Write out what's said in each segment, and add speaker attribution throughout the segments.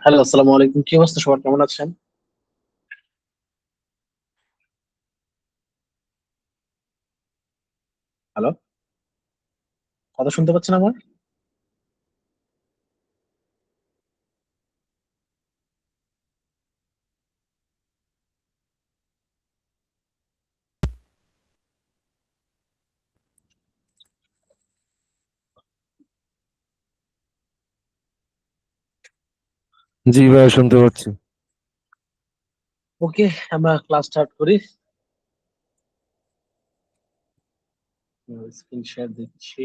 Speaker 1: Hello, আসসালামু আলাইকুম। কি অবস্থা সবার, কেমন আছেন? হ্যালো, কথা শুনতে পাচ্ছেন আমার?
Speaker 2: জি ভাই, শুনতে পাচ্ছি।
Speaker 1: ওকে, আমরা ক্লাস স্টার্ট করি। স্ক্রিন শেয়ার দিচ্ছি।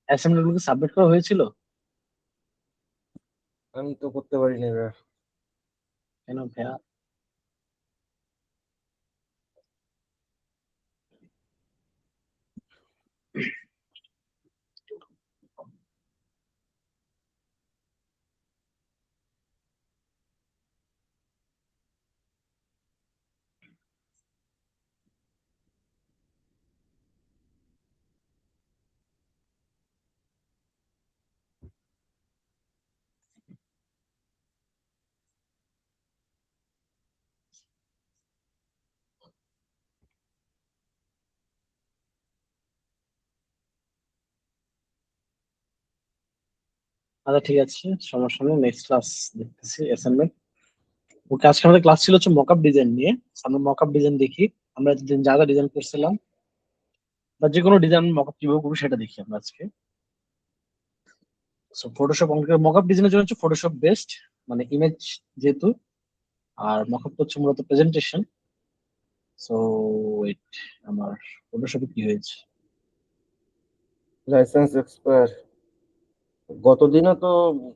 Speaker 1: অ্যাসাইনমেন্ট গুলো সাবমিট করা হয়েছিল?
Speaker 2: আমি তো করতে পারিনি ভাই।
Speaker 1: কেন ভাইয়া? আচ্ছা, ঠিক আছে, সমস্যা নেই। নেক্সট ক্লাস দেখতেছি অ্যাসাইনমেন্ট। ওকে, আজকে আমাদের ক্লাস ছিল হচ্ছে মকআপ ডিজাইন নিয়ে। আমরা মকআপ ডিজাইন দেখি। আমরা যেদিন যা যা ডিজাইন করছিলাম বা যে কোনো ডিজাইন মকআপ কিভাবে করবো সেটা দেখি আমরা আজকে। সো ফটোশপ, মকআপ ডিজাইনের জন্য হচ্ছে ফটোশপ বেস্ট, মানে ইমেজ যেহেতু। আর মকআপ হচ্ছে মূলত প্রেজেন্টেশন। সো ওয়েট, আমার ফটোশপে কি হয়েছে?
Speaker 2: লাইসেন্স এক্সপায়ার গতদিনও তো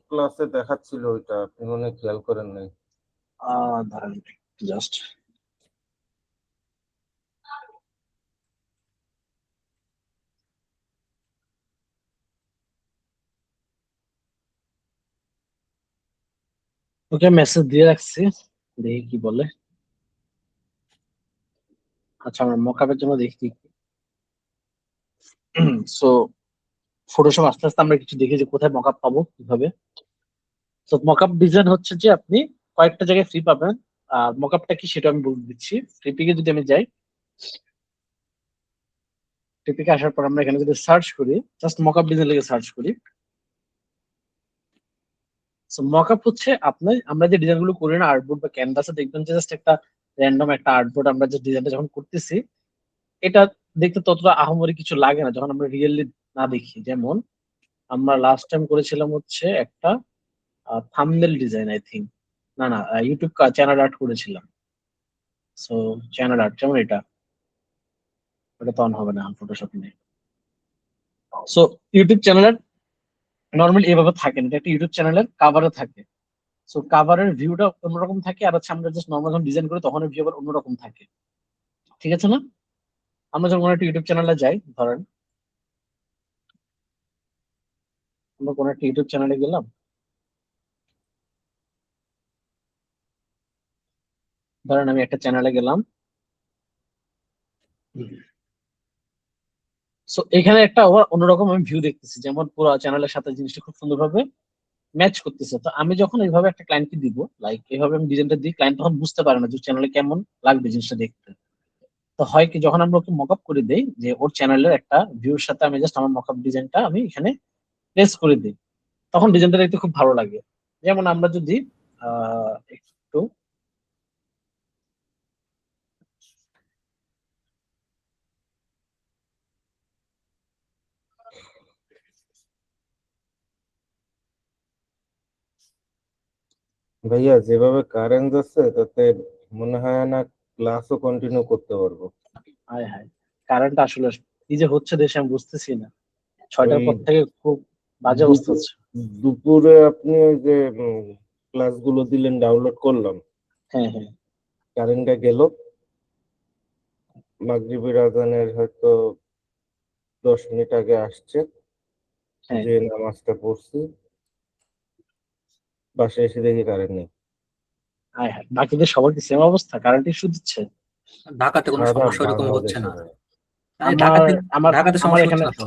Speaker 2: ক্লাসে দেখাচ্ছিল, ওইটা আপনি মনে হয় খেয়াল করেন নাই।
Speaker 1: দাঁড়ান, জাস্ট। ওকে, মেসেজ দিয়ে রাখছি, দেখি কি বলে। আচ্ছা, আমরা মকআপের জন্য দেখি। সো ফটোশপ আস্তে আস্তে আমরা কিছু দেখি যে কোথায় মকআপ পাবো কিভাবে। তো মকআপ ডিজাইন হচ্ছে যে আপনি কয়েকটা জায়গায় ফ্রি পাবেন। আর মকআপটা কি সেটা আমি বলে দিচ্ছি। ফ্লিপিকে যদি আমি যাই, ফ্লিপিকে আসার পর আমরা এখানে যদি সার্চ করি, জাস্ট মকআপ ডিজাইন লিখে সার্চ করি। সো মকআপ হচ্ছে আপনার, আমরা যে ডিজাইন গুলো করি না আর্টবোর্ড বা ক্যানভাসে, দেখবেন যে জাস্ট একটা র্যান্ডম একটা আর্টবোর্ড আমরা যে ডিজাইনটা যখন করতেছি, এটা দেখতে ততটা আহামরি কিছু লাগে না যখন আমরা রিয়েলি না দেখি। যেমন আমরা লাস্ট টাইম করেছিলাম হচ্ছে একটা থাম্বনেল ডিজাইন, আই থিঙ্ক। না না, ইউটিউব চ্যানেল আর্ট করেছিলাম। সো চ্যানেল আর্ট যেমন এটা, ওটা তো অন হবে না ফটোশপ নিয়ে। So YouTube channel art normally এভাবে থাকে না, এটা একটা ইউটিউব চ্যানেলের কাভারে থাকে। সো কাভারের ভিউটা অন্যরকম থাকে, আর হচ্ছে আমরা জাস্ট নর্মাল যখন ডিজাইন করি তখন ভিউ আবার অন্যরকম থাকে। ঠিক আছে না? আমরা যখন কোনো একটা ইউটিউব চ্যানেলে যাই, ধরেন আমরা কোনো একটা ইউটিউব চ্যানেলে গেলাম। ধরেন আমি একটা চ্যানেলে গেলাম। সো এখানে একটা আবার অন্যরকম আমি ভিউ দেখতেছি, যেমন পুরো চ্যানেলের সাথে জিনিসটা খুব সুন্দরভাবে ম্যাচ করতেছে। তো আমি যখন এইভাবে একটা ক্লায়েন্টকে দিব, লাইক এইভাবে আমি ডিজাইনটা দিই, ক্লায়েন্ট তখন বুঝতে পারে না যে চ্যানেলে কেমন লাগবে জিনিসটা দেখতে। তো হয় কি, যখন আমরা ওকে মকআপ করে দেই যে ওর চ্যানেলের একটা ভিউর সাথে আমি জাস্ট আমার মকআপ ডিজাইনটা আমি এখানে প্লেস করে দিই, তখন ডিজাইনটা দেখতে খুব ভালো লাগে। যেমন আমরা যদি একটু,
Speaker 2: ভাইয়া, যেভাবে কারেন্ট যাচ্ছে তাতে মনে হয় না ক্লাসও কন্টিনিউ করতে পারবো।
Speaker 1: হায় হায়, কারেন্ট আসলে কি যে হচ্ছে দেশে আমি বুঝতেছি না। 6টার
Speaker 2: ওই
Speaker 1: পর থেকে খুব বাজে অবস্থা
Speaker 2: দুপুর
Speaker 1: হচ্ছে।
Speaker 2: দুপুরে আপনি ওই যে ক্লাসগুলো দিলেন, ডাউনলোড করলাম,
Speaker 1: হ্যাঁ হ্যাঁ
Speaker 2: কারেন্টটা গেল। মাগরিবের আজানের হয়তো 10 মিনিট আগে আসছে,
Speaker 1: হ্যাঁ।
Speaker 2: যে নামাজটা পড়ছি, বাসায় এসে দেখি কারেন্ট নেই।
Speaker 1: হায় হায়, বাকিদের সবার কি সেম অবস্থা, কারেন্ট ইস্যু দিচ্ছে?
Speaker 3: ঢাকাতে কোনো
Speaker 2: সারা
Speaker 3: সমস্যা ওরকম হচ্ছে
Speaker 2: বাংলাদেশে
Speaker 3: না।
Speaker 2: ভাই।
Speaker 3: এই
Speaker 1: আমার
Speaker 3: ঢাকাতে
Speaker 1: আমার
Speaker 3: ঢাকাতে
Speaker 1: আমার
Speaker 3: সমস্যা হচ্ছে
Speaker 1: এখানে
Speaker 3: না তো।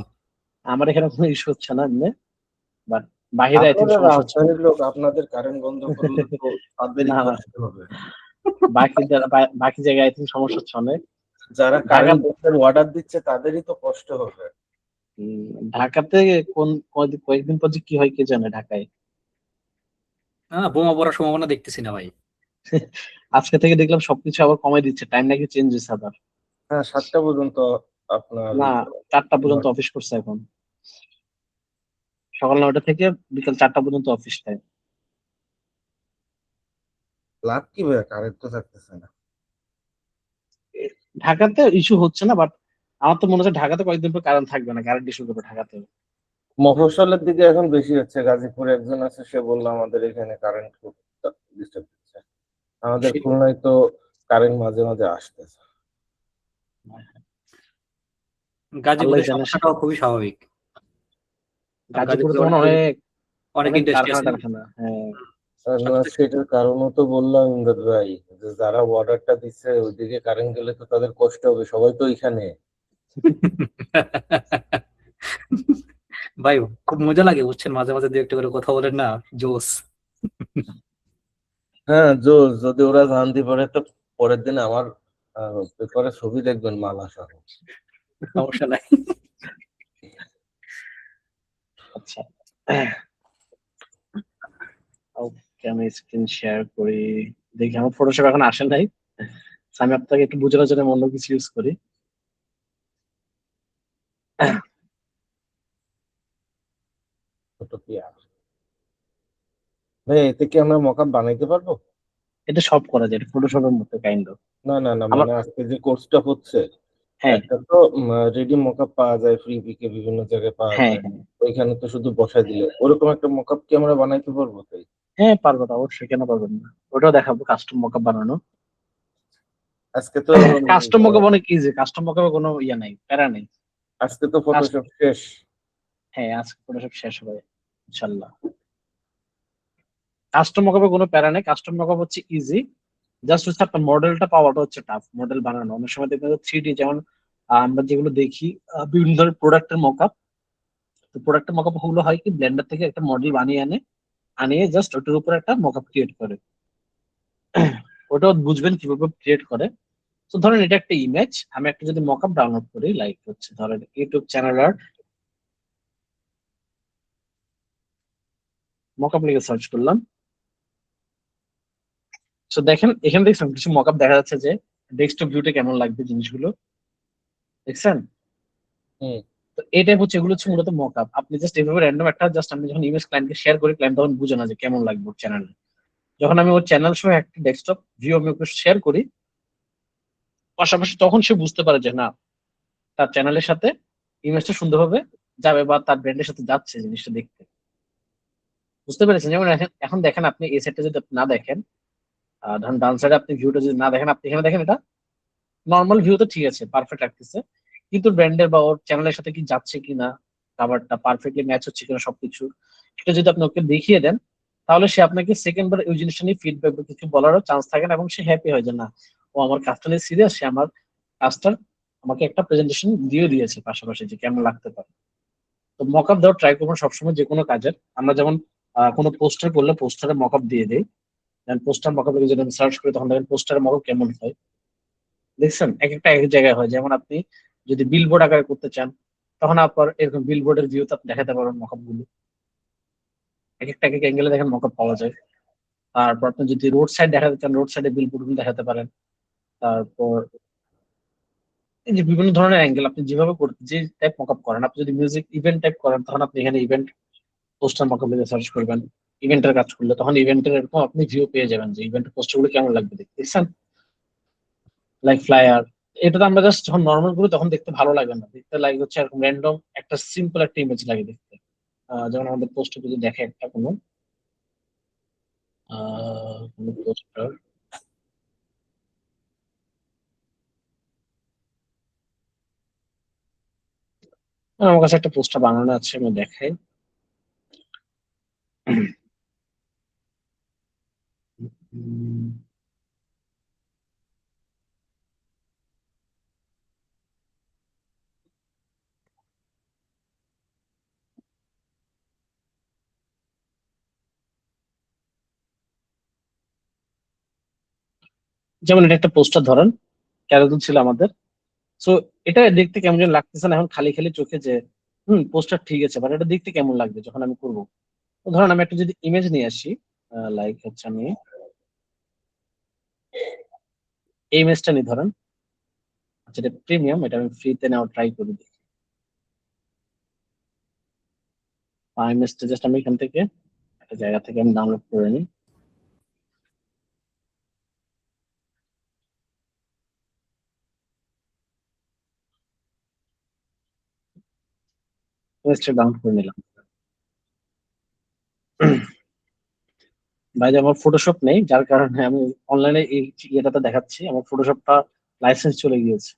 Speaker 1: আমার এখানে কোনো ইস্যু হচ্ছে না এমনি, বাট বাহিরে আই থিঙ্ক
Speaker 2: আপনারা
Speaker 1: সমস্যা হচ্ছে।
Speaker 2: রাজধানীর লোক, আপনাদের কারেন্ট বন্ধ করলে তো তাদেরই
Speaker 1: না না,
Speaker 2: কষ্ট হবে।
Speaker 1: বাকি জায়গায় আই থিঙ্ক সমস্যা হচ্ছে অনেক।
Speaker 2: যারা
Speaker 1: ঢাকা
Speaker 2: কারেন্ট বন্ধের অর্ডার দিচ্ছে তাদেরই তো কষ্ট হবে।
Speaker 1: ঢাকাতে কয়েকদিন পর যে কি হয় কে জানে ঢাকায়।
Speaker 3: বোমা পড়ার সম্ভাবনা দেখতেছি না ভাই।
Speaker 1: আজকে থেকে দেখলাম সবকিছু আবার কমাই দিচ্ছে, টাইম নাকি চেঞ্জ হয়েছে আবার।
Speaker 2: হ্যাঁ, 7টা পর্যন্ত আপনার
Speaker 1: না, 4টা পর্যন্ত অফিস করছে এখন, সকাল 9টা থেকে বিকাল 4টা পর্যন্ত অফিস টাইম।
Speaker 2: লাভ কি ভাই, কারেন্ট তো থাকতেছে না।
Speaker 1: ঢাকাতে ইস্যু হচ্ছে না, বাট আমার তো মনে হচ্ছে ঢাকাতে কয়েকদিন পর কারেন্ট থাকবে না, কারেন্ট ইস্যু করবে ঢাকাতে।
Speaker 2: মফস্বলের দিকে এখন বেশি হচ্ছে। গাজীপুরে একজন আছে, সে বললো আমাদের এখানে কারেন্ট খুব ডিস্টার্ব দিচ্ছে। আমাদের
Speaker 3: সে-
Speaker 2: খুলনায় তো কারেন্ট মাঝে মাঝে আসতেছে।
Speaker 1: আল্লাহ
Speaker 3: গাজীপুরের
Speaker 1: জানে।
Speaker 3: সমস্যাটাও খুবই স্বাভাবিক, কারণ
Speaker 1: গাজীপুরে
Speaker 3: গাজীপুরে
Speaker 1: তো মনে হয় অনেক
Speaker 3: অনেক
Speaker 1: অনেক
Speaker 3: ইন্ডাস্ট্রি
Speaker 1: কারখানা
Speaker 3: আছে।
Speaker 1: টারখানা, হ্যাঁ।
Speaker 2: আর সেটার কারণও তো বললাম ইমদাদ ভাই, যে যারা অর্ডারটা দিচ্ছে ওইদিকে কারেন্ট গেলে তো তাদের কষ্ট হবে, সবাই তো এখানে।
Speaker 3: ভাই খুব মজা লাগে বুঝছেন, মাঝে মাঝে দু একটা করে কথা বলেন না, জোস।
Speaker 2: হ্যাঁ, যদি ওরা জানতে পারে তো পরের দিন আমার পেপারে ছবি দেখবেন মালা সহ।
Speaker 3: সমস্যা নাই।
Speaker 1: আচ্ছা, ওকে, আমি স্ক্রিন শেয়ার করি, দেখি। আমার ফটোশপ এখন আসে নাই, So আমি আপনাকে একটু বোঝানোর জন্য অন্য কিছু ইউজ করি।
Speaker 2: ছোট কি আর ভাই, এতে কি আমরা মকআপ বানাইতে পারবো?
Speaker 1: এটা সব করা যায়, এটা ফটোশপের মতো কাইন্ড অফ।
Speaker 2: না না না,
Speaker 1: আমার,
Speaker 2: মানে আজকে যে কোর্সটা হচ্ছে,
Speaker 1: হ্যাঁ
Speaker 2: একটা তো রেডি মকআপ পাওয়া যায়, ফ্রি পিকে বিভিন্ন জায়গায় পাওয়া
Speaker 1: হ্যাঁ
Speaker 2: যায়।
Speaker 1: হ্যাঁ
Speaker 2: ওইখানে তো শুধু বসাই দিলে ওরকম একটা মকআপ কি আমরা বানাইতে পারবো তাই?
Speaker 1: হ্যাঁ, পারবো তো, অবশ্যই, কেন পারবেন না। ওটাও দেখাবো, কাস্টম মকআপ বানানো।
Speaker 2: আজকে তো
Speaker 1: কাস্টম মকআপ অনেক ইজি, কাস্টম মকআপে কোনো ইয়ে নাই, প্যারা নেই।
Speaker 2: আজকে তো ফটোশপ শেষ।
Speaker 1: হ্যাঁ, আজকে ফটোশপ শেষ হবে ইনশাল্লাহ। কাস্টম মকআপে কোনো প্যারা নেই, কাস্টম মকআপ হচ্ছে ইজি। জাস্ট হচ্ছে আপনার মডেলটা পাওয়াটা হচ্ছে টাফ, মডেল বানানো। অনেক সময় দেখবেন 3D, যেমন আমরা যেগুলো দেখি বিভিন্ন ধরনের প্রোডাক্টের মকআপ, তো প্রোডাক্টের মকআপ গুলো হয় কি, ব্লেন্ডার থেকে একটা মডেল বানিয়ে আনিয়ে জাস্ট ওটার উপর একটা মকআপ ক্রিয়েট করে। ওটাও বুঝবেন কিভাবে ক্রিয়েট করে। তো ধরেন এটা একটা ইমেজ, আমি একটা যদি মকআপ ডাউনলোড করি, লাইক হচ্ছে ধরেন ইউটিউব চ্যানেল আর মকআপ লিখে সার্চ করলাম। তো দেখেন এখানে দেখছেন কিছু মকআপ দেখা যাচ্ছে যে ডেস্কটপ ভিউতে কেমন লাগবে জিনিসগুলো, দেখছেন?
Speaker 2: হুম।
Speaker 1: তো এটাই হচ্ছে, এগুলো হচ্ছে মূলত মকআপ। আপনি জাস্ট এভাবে র্যান্ডম একটা, জাস্ট আমি যখন ইমেজ ক্লায়েন্টকে শেয়ার করি, ক্লায়েন্ট তখন বুঝে না যে কেমন লাগবে ওর চ্যানেলে। যখন আমি ওর চ্যানেল সহ একটা ডেস্কটপ ভিউ আমি ওকে শেয়ার করি, পাশাপাশি তখন সে বুঝতে পারে যে না, তার চ্যানেলের সাথে ইমেজটা সুন্দরভাবে যাবে, বা তার ব্র্যান্ডের সাথে যাচ্ছে জিনিসটা দেখতে। বুঝতে পেরেছেন? যেমন এখন এখন দেখেন, আপনি এই সাইডটা যদি আপনি না দেখেন, ধরেন ডান সাইডে আপনি ভিউটা যদি না দেখেন, আপনি এখানে দেখেন, এটা নর্মাল ভিউ তো ঠিক আছে, পারফেক্ট রাখতেছে, কিন্তু ব্র্যান্ডের বা ওর চ্যানেলের সাথে কি যাচ্ছে কিনা, খাবারটা পারফেক্টলি ম্যাচ হচ্ছে কিনা সবকিছু, এটা যদি আপনি ওকে দেখিয়ে দেন, তাহলে সে আপনাকে সেকেন্ড বার ওই জিনিসটা নিয়ে ফিডব্যাক বা কিছু বলারও চান্স থাকে না, এবং সে হ্যাপি হয় যে না, ও আমার কাজটা নিয়ে সিরিয়াস, সে আমার কাজটা আমাকে একটা প্রেজেন্টেশন দিয়ে দিয়েছে পাশাপাশি, যে কেমন লাগতে পারে। তো মকআপ দেওয়ার ট্রাই করবো সবসময় যে কোনো কাজের। আমরা যেমন কোনো পোস্টার করলে পোস্টারে মকআপ দিয়ে দেই, পোস্টার মকআপ যদি আমি সার্চ করি, তখন দেখেন পোস্টারের মকআপ কেমন হয়। দেখছেন এক একটা এক জায়গায় হয়। যেমন আপনি যদি বিলবোর্ড আকারে করতে চান, তখন আপনার এরকম বিলবোর্ডের ভিউ তো আপনি দেখাতে পারবেন মকআপ গুলো, এক এক অ্যাঙ্গেলে দেখেন মকআপ পাওয়া যায়। তারপর আপনি যদি রোড সাইড দেখাতে চান, রোড সাইডে বিলবোর্ড গুলো দেখাতে পারেন। তারপর এই যে বিভিন্ন ধরনের অ্যাঙ্গেল আপনি যেভাবে করতে, যে টাইপ মকআপ করেন, আপনি যদি মিউজিক ইভেন্ট টাইপ করেন, তখন আপনি এখানে ইভেন্ট পোস্টার মকআপ লিখে সার্চ করবেন। ইভেন্টের কাজ করলে তখন ইভেন্টের এরকম আপনি ভিউ পেয়ে যাবেন, যে ইভেন্টের পোস্টার গুলো কেমন লাগবে দেখতে, দেখছেন? Like flyer. এটা তো আমরা জাস্ট যখন নর্মাল করি তখন দেখতে ভালো লাগে না, দেখতে লাগে হচ্ছে এরকম র্যান্ডম একটা সিম্পল একটা ইমেজ লাগে দেখতে। যেমন আমাদের পোস্টে যদি দেখে একটা কোনো পোস্টার, আমার কাছে একটা পোস্টার বানানো আছে, আমি দেখাই। উম, যেমন এটা একটা পোস্টার ধরেন, ক্যারোদুল ছিল আমাদের। সো এটা দেখতে কেমন যেন লাগতেছে না এখন খালি খালি চোখে যে পোস্টার ঠিক আছে, বাট এটা দেখতে কেমন লাগবে যখন আমি করবো। তো ধরেন আমি একটা যদি ইমেজ নিয়ে আসি, লাইক হচ্ছে আমি এই ইমেজটা নিই ধরেন। আচ্ছা এটা প্রিমিয়াম, এটা আমি ফ্রিতে নেওয়া ট্রাই করে দিই। ইমেজটা জাস্ট আমি এখান থেকে একটা জায়গা থেকে আমি ডাউনলোড করে নিই। ইমেজটা ডাউনলোড করে নিলাম। ভাই আমার ফটোশপ নেই, যার কারণে আমি অনলাইনে এই ইয়েটাতে দেখাচ্ছি আমার ফটোশপটা লাইসেন্স চলে গিয়েছে।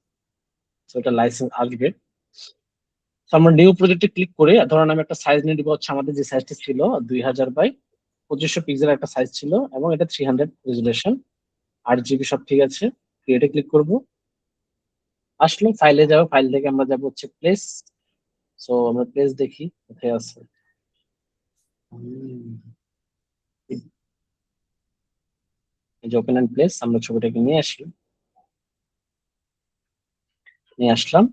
Speaker 1: তো এটা লাইসেন্স আসবে। তো আমরা নিউ প্রজেক্টে ক্লিক করে ধরেন আমি একটা সাইজ নিয়ে দিব, হচ্ছে আমাদের যে সাইজটা ছিল 2000 বাই 2500 পিক্সেল একটা সাইজ ছিল, এবং এটা 300 রেজুলেশন, 8 জিবি, সব ঠিক আছে। ক্রিয়েটে ক্লিক করব, আসলো ফাইলে যাবো, ফাইল থেকে আমরা যাবো হচ্ছে প্লেস। সো আমরা প্লেস দেখি কোথায় আছে। উম, এই যে ওপেন অ্যান্ড প্লেস, আমরা ছবিটাকে নিয়ে আসি, নিয়ে আসলাম।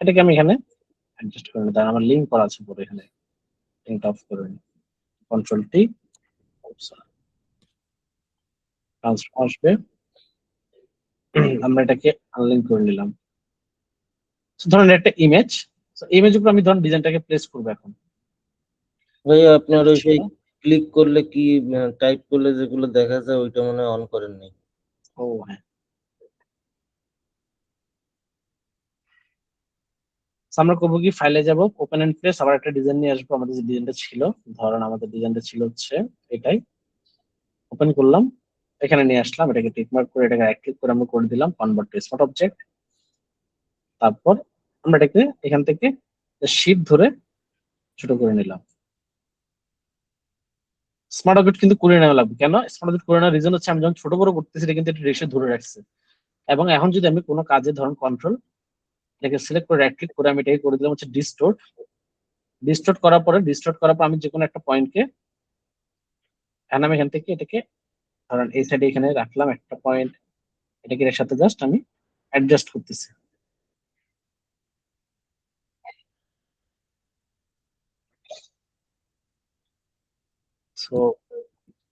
Speaker 1: এটাকে আমি এখানে অ্যাডজাস্ট করে নিই, তার আমার লিঙ্ক করা আছে পুরো এখানে, লিঙ্কটা অফ করে নিই। কন্ট্রোল T, ট্রান্সফার আসবে। আমরা এটাকে আনলিঙ্ক করে নিলাম। So, ধরেন একটা ইমেজ, ইমেজ উপর আমি ধরেন ডিজাইনটাকে প্লেস করবো এখন।
Speaker 2: ভাইয়া আপনার
Speaker 1: এটা
Speaker 2: ওই
Speaker 1: ছিল।
Speaker 2: সেই ক্লিক করলে কি টাইপ করলে যেগুলো দেখা যায় ওইটা মনে হয় অন করেননি।
Speaker 1: ও হ্যাঁ। So, আমরা করবো কি, ফাইলে যাব, ওপেন এন্ড প্লেস, আবার একটা ডিজাইন নিয়ে আসবো। আমাদের যে ডিজাইনটা ছিল, ধরেন আমাদের ডিজাইনটা ছিল হচ্ছে এটাই। ওপেন করলাম, এখানে নিয়ে আসলাম, এটাকে টিক মার্ক করে এটাকে রাইট ক্লিক করে আমরা করে দিলাম কনভার্ট টু স্মার্ট অবজেক্ট। তারপর আমরা এটাকে এখান থেকে শিফট ধরে ছোট করে নিলাম। স্মার্ট অবজেক্ট কিন্তু করে নেওয়া লাগবে, কেন স্মার্ট অবজেক্ট করে নেওয়ার রিজন হচ্ছে আমি যখন ছোট বড় করতেছি এটা কিন্তু একটা রেশিও ধরে রাখছে। এবং এখন যদি আমি কোনো কাজে ধরুন কন্ট্রোল এটাকে সিলেক্ট করে রাইট ক্লিক করে আমি এটাকে করে দিলাম হচ্ছে ডিস্টোর্ট। ডিস্টোর্ট করার পর আমি যে কোনো একটা পয়েন্টকে, এখন আমি এখান থেকে এটাকে ধরেন এই সাইডে এখানে রাখলাম একটা পয়েন্ট, এটাকে এর সাথে জাস্ট আমি অ্যাডজাস্ট করতেছি। সো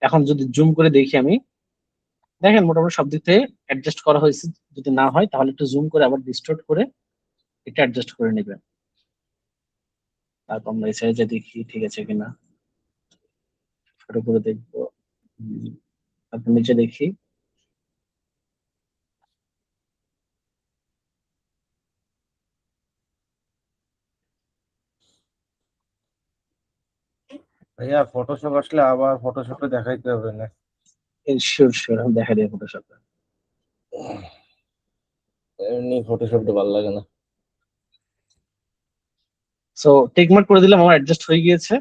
Speaker 1: এখন যদি জুম করে দেখি আমি, দেখেন মোটামুটি সব দিক থেকে অ্যাডজাস্ট করা হয়েছে। যদি না হয় তাহলে একটু জুম করে আবার ডিস্টোর্ট করে এটা অ্যাডজাস্ট করে নেবেন। তারপর আমরা এই সাইডে দেখি ঠিক আছে কিনা, ছোট করে দেখবো। উম, তারপর নিচে দেখি।
Speaker 2: ভাইয়া ফটোশপ আসলে আবার ফটোশপে দেখাইতে হবে না।
Speaker 1: শিওর শিওর, আমি দেখা দিই ফটোশপে।
Speaker 2: এমনি ফটোশপটা ভালো লাগে না।
Speaker 1: সো টিক মার্ক করে দিলাম, আমার অ্যাডজাস্ট হয়ে গিয়েছে।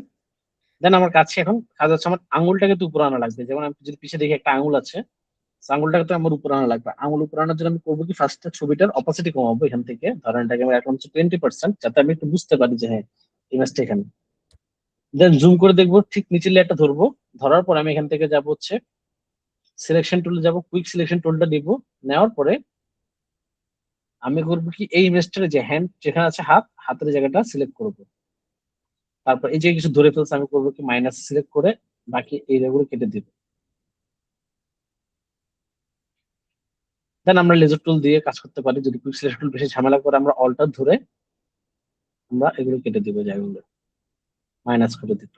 Speaker 1: দেন আমার কাছে এখন কাজ হচ্ছে আমার আঙুলটাকে তো উপরে আনা লাগবে। যেমন আমি যদি পিছিয়ে দেখি একটা আঙুল আছে, so আঙুলটাকে তো আমার উপরে আনা লাগবে। আঙুল উপরে আনার জন্য আমি করবো কি, ফার্স্টে ছবিটার অপাসিটি কমাবো এখান থেকে, ধরেন এটাকে আমি এখন হচ্ছে 20%, যাতে আমি একটু বুঝতে পারি যে হ্যাঁ ইমেজটা এখানে। দেন জুম করে দেখবো, ঠিক নিচের লেয়ারটা ধরবো। ধরার পর আমি এখান থেকে যাবো হচ্ছে সিলেকশন টুলে যাব, কুইক সিলেকশন টুলটা দিব। নেওয়ার পরে আমি করবো কি, এই ইমেজটার যে হ্যান্ড যেখানে আছে, হাতের জায়গাটা সিলেক্ট করবো। তারপর এই যে কিছু ধরে ফেলছে আমি করবো কি, মাইনাস সিলেক্ট করে বাকি এই জায়গাগুলো কেটে দিব। দেন আমরা লেজার টুল দিয়ে কাজ করতে পারি। যদি কুইক সিলেকশন টুল বেশি ঝামেলা করে, আমরা অল্টার ধরে আমরা এগুলো কেটে দিব, জায়গাগুলো মাইনাস করে দিব।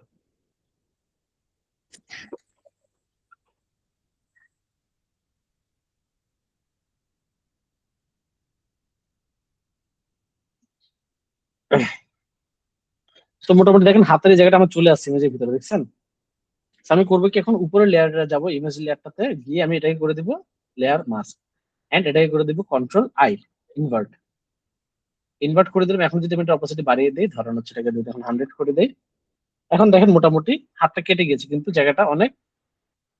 Speaker 1: তো মোটামুটি দেখেন হাতের এই জায়গাটা আমার চলে আসছে ইমেজের ভিতরে, দেখছেন? So আমি করবো কি, এখন উপরের লেয়ারে যাবো, ইমেজ লেয়ারটাতে গিয়ে আমি এটাকে করে দিব লেয়ার মাস্ক, এন্ড এটাকে করে দিব Ctrl+I, ইনভার্ট। ইনভার্ট করে দিলাম। এখন যদি আমি এটা অপোজিটে বাড়িয়ে দিই, ধরেন হচ্ছে এটাকে যদি এখন 100 করে দেই, এখন দেখেন মোটামুটি হাতটা কেটে গেছে, কিন্তু জায়গাটা অনেক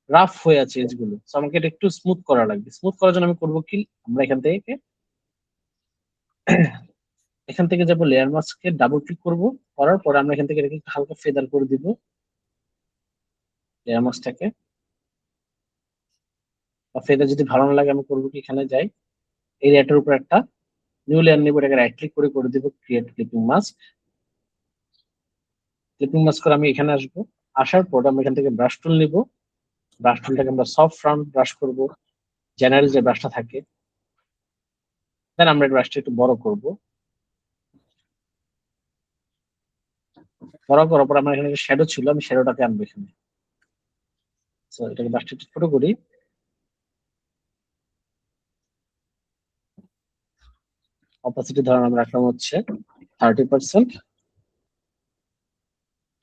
Speaker 1: রাফ হয়ে আছে এজ গুলো। So আমাকে এটা একটু স্মুথ করা লাগবে। স্মুথ করার জন্য আমি করবো কি, আমরা এখান থেকে যাবো লেয়ার মাস্কে ডাবল ক্লিক করব। করার পরে আমরা এখান থেকে এটাকে একটু হালকা ফেদার করে দিব লেয়ার মাস্কটাকে। বা ফেদার যদি ভালো না লাগে আমি করবো কি, এখানে যাই এই লেয়ারটার উপর একটা নিউ লেয়ার নেবো, এটাকে রাইট ক্লিক করে করে দিব create clipping mask. Clipping mask করে আমি এখানে আসবো, আসার পর আমি এখান থেকে ব্রাশ টুল নিব। ব্রাশ টুলটাকে আমরা সফট ফ্রন্ট ব্রাশ করব, জেনারেল যে ব্রাশটা থাকে। দেন আমরা ব্রাশটা একটু বড় করব, বড় করার পর আমার এখানে শ্যাডো ছিল, আমি শ্যাডোটাকে আনবো এখানে। তো এটাকে ব্রাশটা একটু ছোট করি, অপাসিটি ধরেন আমরা রাখলাম হচ্ছে 30%,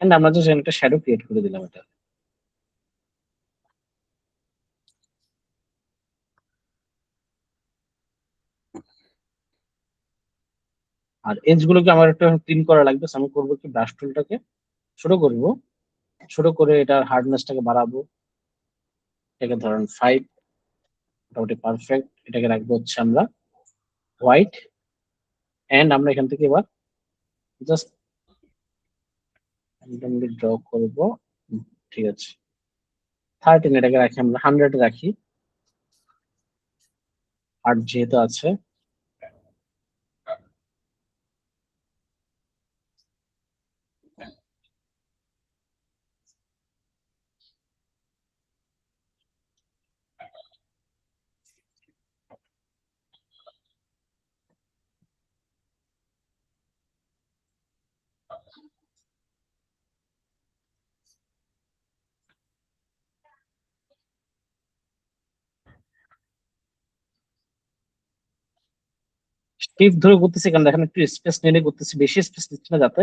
Speaker 1: এন্ড আমরা জাস্ট একটা শ্যাডো ক্রিয়েট করে দিলাম এটা। আর এজ গুলোকে আমার একটু ক্লিন করা লাগবে, so আমি করবো কি ব্রাশ টুলটাকে ছোট করব, ছোট করে এটার হার্ডনেসটাকে বাড়াবো, এটাকে ধরেন 5, মোটামুটি পারফেক্ট। এটাকে রাখবো হচ্ছে আমরা হোয়াইট, এন্ড আমরা এখান থেকে এবার জাস্ট র্যান্ডমলি ড্র করব। ঠিক আছে, 13 এটাকে রাখি, আমরা 100 রাখি, আর যেহেতু আছে। শিফট ধরে করতেছি কারণ দেখেন একটু স্পেস নিয়ে করতেছি, বেশি স্পেস নিচ্ছে না যাতে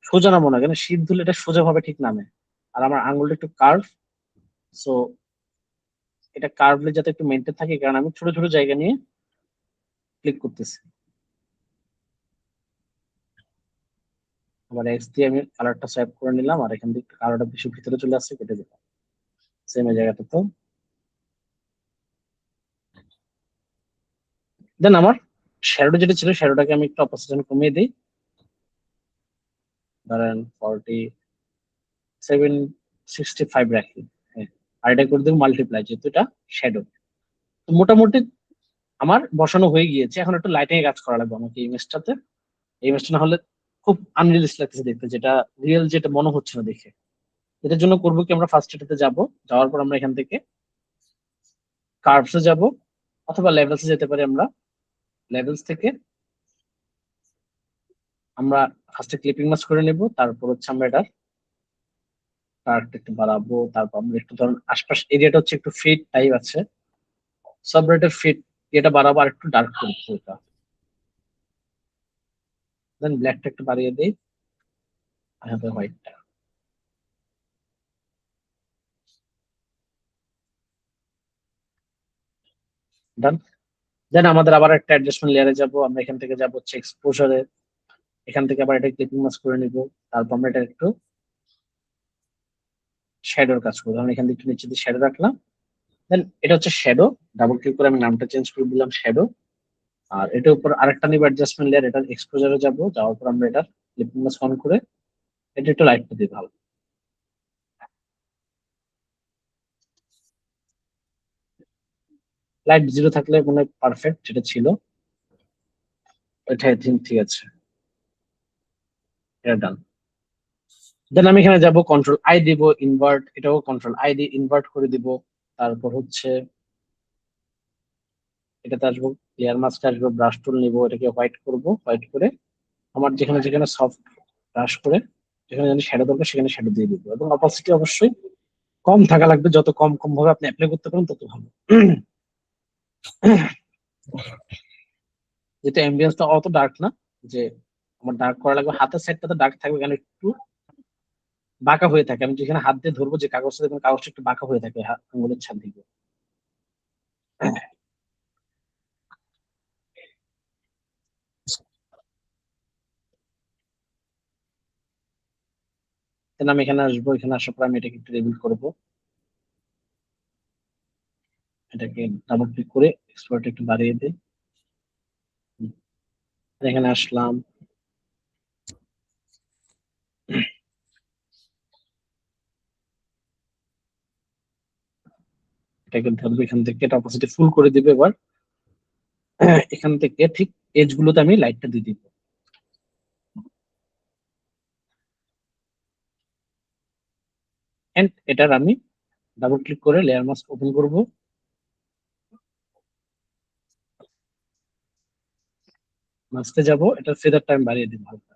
Speaker 1: সোজা না মনে হয়, কেন শিফট ধরলে এটা সোজা ভাবে ঠিক নামে। আর আমার আঙুলটা একটু কার্ভ, সো এটা কার্ভলি যাতে একটু মেনটেন থাকে, কারণ আমি ছোট ছোট জায়গা নিয়ে ক্লিক করতেছি। আবার এক্স দিয়ে আমি কালারটা সোয়াইপ করে নিলাম, আর এখান থেকে কালারটা বেশি ভিতরে চলে আসছে, কেটে দিলাম সেম জায়গাটা। তো দেন আমার শ্যাডো যেটা ছিল শ্যাডোটাকে আমি একটু অপোজিশন কমিয়ে দিই, ধরেন 4765 রাখি। হ্যাঁ, আর এটা করে দেবো মাল্টিপ্লাই, যেহেতু এটা শ্যাডো। তো মোটামুটি আমার বসানো হয়ে গিয়েছে, এখন একটু লাইটিং এ কাজ করা লাগবে আমাকে এই ইমেজটাতে। এই ইমেজটা না হলে খুব আনরিয়ালিস্টিক লাগতেছে দেখতে, যেটা রিয়েল যেটা মনে হচ্ছে না দেখে। এটার জন্য করবো কি, আমরা ফার্স্ট এটাতে যাব, যাওয়ার পর আমরা এখান থেকে কার্ভসে যাব, অথবা লেভেলসে যেতে পারি। আমরা লেভেলস থেকে আমরা ফার্স্টে ক্লিপিং মাস্ক করে নেব, তারপর হচ্ছে আমরা এটা কার্ভটা একটু বাড়াবো, তারপর আমরা একটু ধরুন আশপাশ এরিয়াটা হচ্ছে একটু ফিট টাইপ আছে, সব রেটের ফিট এটা বাড়াবো, আর একটু ডার্ক করবো এটা। দেন ব্ল্যাকটা একটু বাড়িয়ে দিই, আর হোয়াইটটা ডান। দেন আমাদের আবার একটা অ্যাডজাস্টমেন্ট লেয়ারে যাব, আমরা এখান থেকে যাব হচ্ছে এক্সপোজারে, এখান থেকে আবার এটা ক্লিপিং মাস্ক করে নিব, তারপর আমরা এটা একটু শ্যাডোর কাজ করবো, আমরা এখান থেকে একটু নিচে দিয়ে শ্যাডো রাখলাম। দেন এটা হচ্ছে শ্যাডো, ডাবল ক্লিক করে আমি নামটা চেঞ্জ করে দিলাম শ্যাডো। আর এটার উপর আরেকটা নিব অ্যাডজাস্টমেন্ট লেয়ার, এটা এক্সপোজারে যাব, যাওয়ার পর আমরা এটা ক্লিপিং মাস্ক অন করে এটা একটু লাইট করে দিই ভালো। লাইট জিরো থাকলে মনে পারফেক্ট যেটা ছিল, এটা আই থিঙ্ক ঠিক আছে, এটা ডান। দেন আমি এখানে যাব কন্ট্রোল আই দিব, ইনভার্ট, এটাও কন্ট্রোল আই দিয়ে ইনভার্ট করে দিব। তারপর হচ্ছে এটাতে আসবো, লেয়ার মাস্কে আসবো, ব্রাশ টুল নিব, এটাকে হোয়াইট করব, হোয়াইট করে আমার যেখানে যেখানে সফট ব্রাশ করে যেখানে যেখানে শ্যাডো দরকার সেখানে শ্যাডো দিয়ে দিব, এবং অপাসিটি অবশ্যই কম থাকা লাগবে, যত কম কম ভাবে আপনি অ্যাপ্লাই করতে পারেন তত ভালো। যেহেতু অ্যাম্বিয়েন্সটা অত ডার্ক না যে আমার ডার্ক করা লাগবে, হাতের সাইডটাতে ডার্ক থাকবে, কেন একটু বাঁকা হয়ে থাকে, আমি যেখানে হাত দিয়ে ধরবো যে কাগজটা দেখবেন কাগজটা একটু বাঁকা হয়ে থাকে আঙুলের ছাপ দিকে। দেন আমি এখানে আসবো, এখানে আসার পর আমি এটাকে একটু রিভিল করবো, এটাকে ডাবল ক্লিক করে এক্সপোর্ট একটু বাড়িয়ে দিই। এখানে আসলাম, এটাকে ধরবো এখান থেকে, এটা অপোজিটে ফুল করে দিবে। এবার এখান থেকে ঠিক এজ গুলোতে আমি লাইটটা দিয়ে দিব। এন্ড এটার আমি ডাবল ক্লিক করে লেয়ার মাস্ক ওপেন করব। মাস্কে যাব, এটার ফেদারটা আমি বাড়িয়ে দিব হালকা।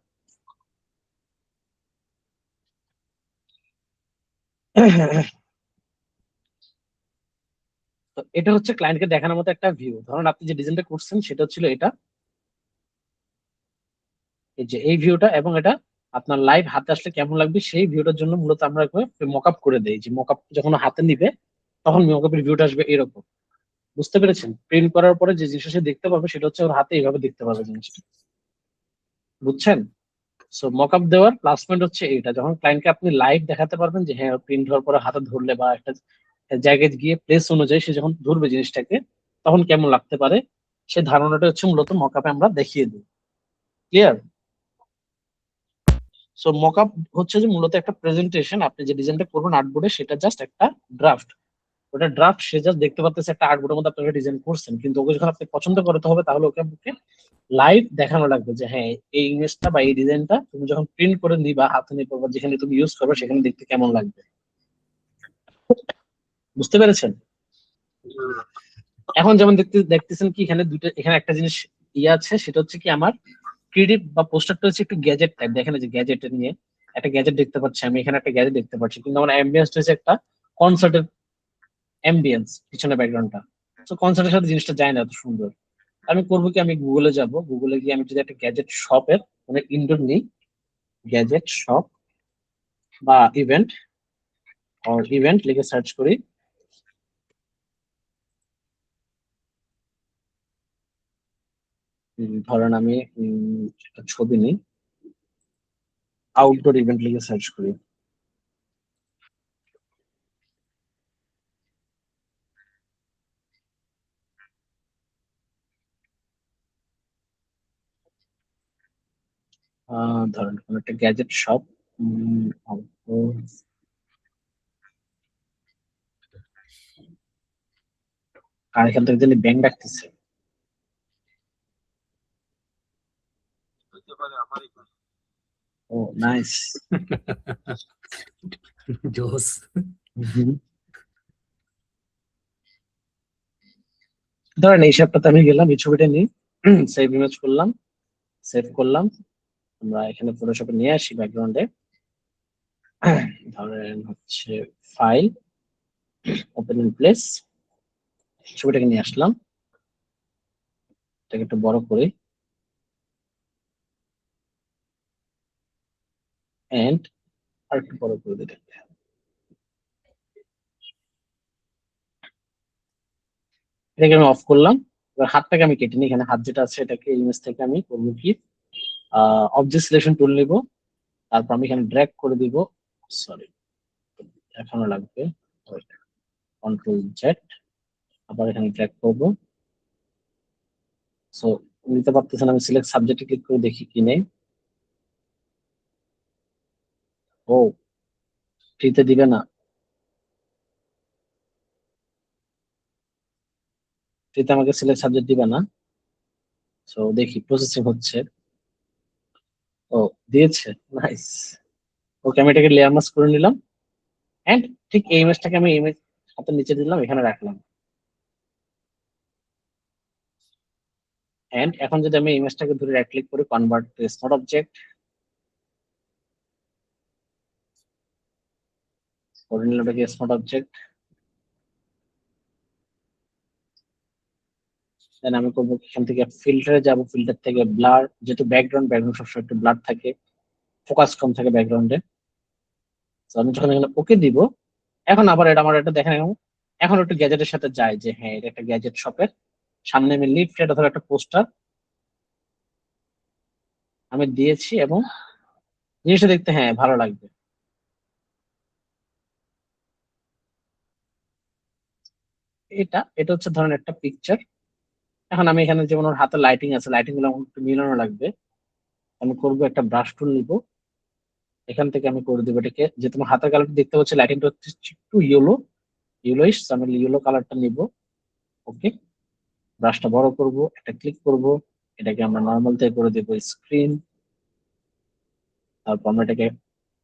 Speaker 1: তো এটা হচ্ছে ক্লায়েন্টকে দেখানোর মতো একটা ভিউ। ধরুন আপনি যে ডিজাইনটা করছেন সেটা ছিল এটা, এই যে এই ভিউটা, এবং এটা আপনার লাইভ হাতে আসলে কেমন লাগবে সেই ভিউটার জন্য মূলত আমরা মকআপ করে দেই। যে মকআপ যখন হাতে নিবে তখন মকআপের ভিউটা আসবে এরকম। বুঝতে পেরেছেন? প্রিন্ট করার পরে যে জিনিসটা সে দেখতে পাবে সেটা হচ্ছে ওর হাতে এইভাবে দেখতে পাবে জিনিসটা। বুঝছেন? সো মকআপ দেওয়ার প্লাস পয়েন্ট হচ্ছে এটা, যখন ক্লায়েন্টকে আপনি লাইভ দেখাতে পারবেন যে হ্যাঁ প্রিন্ট হওয়ার পরে হাতে ধরলে বা একটা জায়গায় গিয়ে প্লেস অনুযায়ী সে যখন ধরবে জিনিসটাকে তখন কেমন লাগতে পারে, সে ধারণাটা হচ্ছে মূলত মকআপে আমরা দেখিয়ে দিই। ক্লিয়ার? সো মকআপ হচ্ছে যে মূলত একটা প্রেজেন্টেশন। আপনি যে ডিজাইনটা করবেন আর্টবোর্ডে সেটা জাস্ট একটা ড্রাফট। ওটা ড্রাফট, সে জাস্ট দেখতে পারতেছে একটা আর্টবোর্ডের মধ্যে আপনারা ডিজাইন করছেন, কিন্তু ওকে যখন আপনি পছন্দ করতে হবে তাহলে ওকে আপনাকে লাইভ দেখানো লাগবে যে হ্যাঁ এই ইমেজটা বা এই ডিজাইনটা তুমি যখন প্রিন্ট করে নিবা হাতে নিয়ে বা যেখানে তুমি ইউজ করবে সেখানে দেখতে কেমন লাগবে। বুঝতে পেরেছেন? এখন যেমন দেখতেছেন কি এখানে দুইটা, এখানে একটা জিনিস ইয়ে আছে, সেটা হচ্ছে কি আমার ক্রিয়েটিভ বা পোস্টারটা হচ্ছে একটু গ্যাজেট টাইপ। দেখেন এই যে গ্যাজেট নিয়ে একটা গ্যাজেট দেখতে পাচ্ছি আমি, এখানে একটা গ্যাজেট দেখতে পাচ্ছি, কিন্তু আমার অ্যাম্বিয়েন্স হচ্ছে একটা কনসার্টের অ্যাম্বিয়েন্স, পিছনে ব্যাকগ্রাউন্ডটা। তো কনসার্টের সাথে জিনিসটা যায় না এত সুন্দর। আমি করবো কি, আমি গুগলে যাব, গুগলে গিয়ে আমি যদি একটা গ্যাজেট শপের মানে ইনডোর নিই, গ্যাজেট শপ বা ইভেন্ট অর ইভেন্ট লিখে সার্চ করি। ধরেন আমি একটা ছবি নিই, আউটডোর ইভেন্ট লিখে সার্চ করি। ধরেন কোনো একটা গ্যাজেট শপ, আর এখান থেকে যদি ব্যাংক ডাকতেছে। ও নাইস।
Speaker 3: জোস।
Speaker 1: ধরেন এই সপ্তাহে আমি গেলাম, এই ছবিটা নিই, সেভ ইমেজ করলাম, সেভ করলাম। আমরা এখানে ফটোশপে নিয়ে আসি ব্যাকগ্রাউন্ডে। ধরেন হচ্ছে ফাইল, ওপেন ইন প্লেস, ছবিটাকে নিয়ে আসলাম, এটাকে একটু বড় করে এন্ড আর একটু বড় করে দিতে। এটাকে আমি অফ করলাম। এবার হাতটাকে আমি কেটে নিই, এখানে হাত যেটা আছে এটাকে ইমেজ থেকে আমি করবো কি, অবজেক্ট সিলেকশন টুল নিব, তারপর আমি এখানে ড্র্যাগ করে দিব। সরি, এখনো লাগবে, কন্ট্রোল জেড, আবার এখানে ড্র্যাগ করব। সো নিতে পারতেছেন, আমি সিলেক্ট সাবজেক্টে ক্লিক করে দেখি কি নেই। ও, ফ্রিতে দিবে না, ফ্রিতে আমাকে সিলেক্ট সাবজেক্ট দিবে না। সো দেখি প্রসেসিং হচ্ছে। ও, দিয়েছে, নাইস। ওকে, আমি এটাকে লেয়ার মাস্ক করে নিলাম এন্ড ঠিক এই ইমেজটাকে আমি ইমেজ হাতের নিচে দিলাম, এখানে রাখলাম। এন্ড এখন যদি আমি ইমেজটাকে ধরে রাইট ক্লিক করি, কনভার্ট টু স্মার্ট অবজেক্ট করে নিলাম, এটাকে স্মার্ট অবজেক্ট। দেন আমি করবো এখান থেকে ফিল্টারে যাব, ফিল্টার থেকে ব্লার, যেহেতু ব্যাকগ্রাউন্ড, ব্যাকগ্রাউন্ড সবসময় একটু ব্লার থাকে, ফোকাস কম থাকে ব্যাকগ্রাউন্ডে। তো আমি যখন এখানে ওকে দিব, এখন আবার এটা আমার এটা দেখেন এখন একটু গ্যাজেটের সাথে যায় যে হ্যাঁ এটা একটা গ্যাজেট শপের সামনে আমি লিফলেট অথবা একটা পোস্টার আমি দিয়েছি, এবং জিনিসটা দেখতে হ্যাঁ ভালো লাগবে। এটা এটা হচ্ছে ধরেন একটা পিকচার। এখন আমি এখানে যেমন ওর হাতে লাইটিং আছে, লাইটিং গুলো আমার একটু মিলানো লাগবে। আমি করবো একটা ব্রাশ টুল নিব, এখান থেকে আমি করে দেবো এটাকে, যে তোমার হাতের কালারটা দেখতে পাচ্ছি লাইটিংটা হচ্ছে একটু ইয়েলো, ইয়েলোইশ, আমি ইয়েলো কালারটা নিব। ওকে, ব্রাশটা বড় করব, এটা ক্লিক করব, এটাকে আমরা নর্মাল থেকে করে দেবো স্ক্রিন, তারপর আমরা এটাকে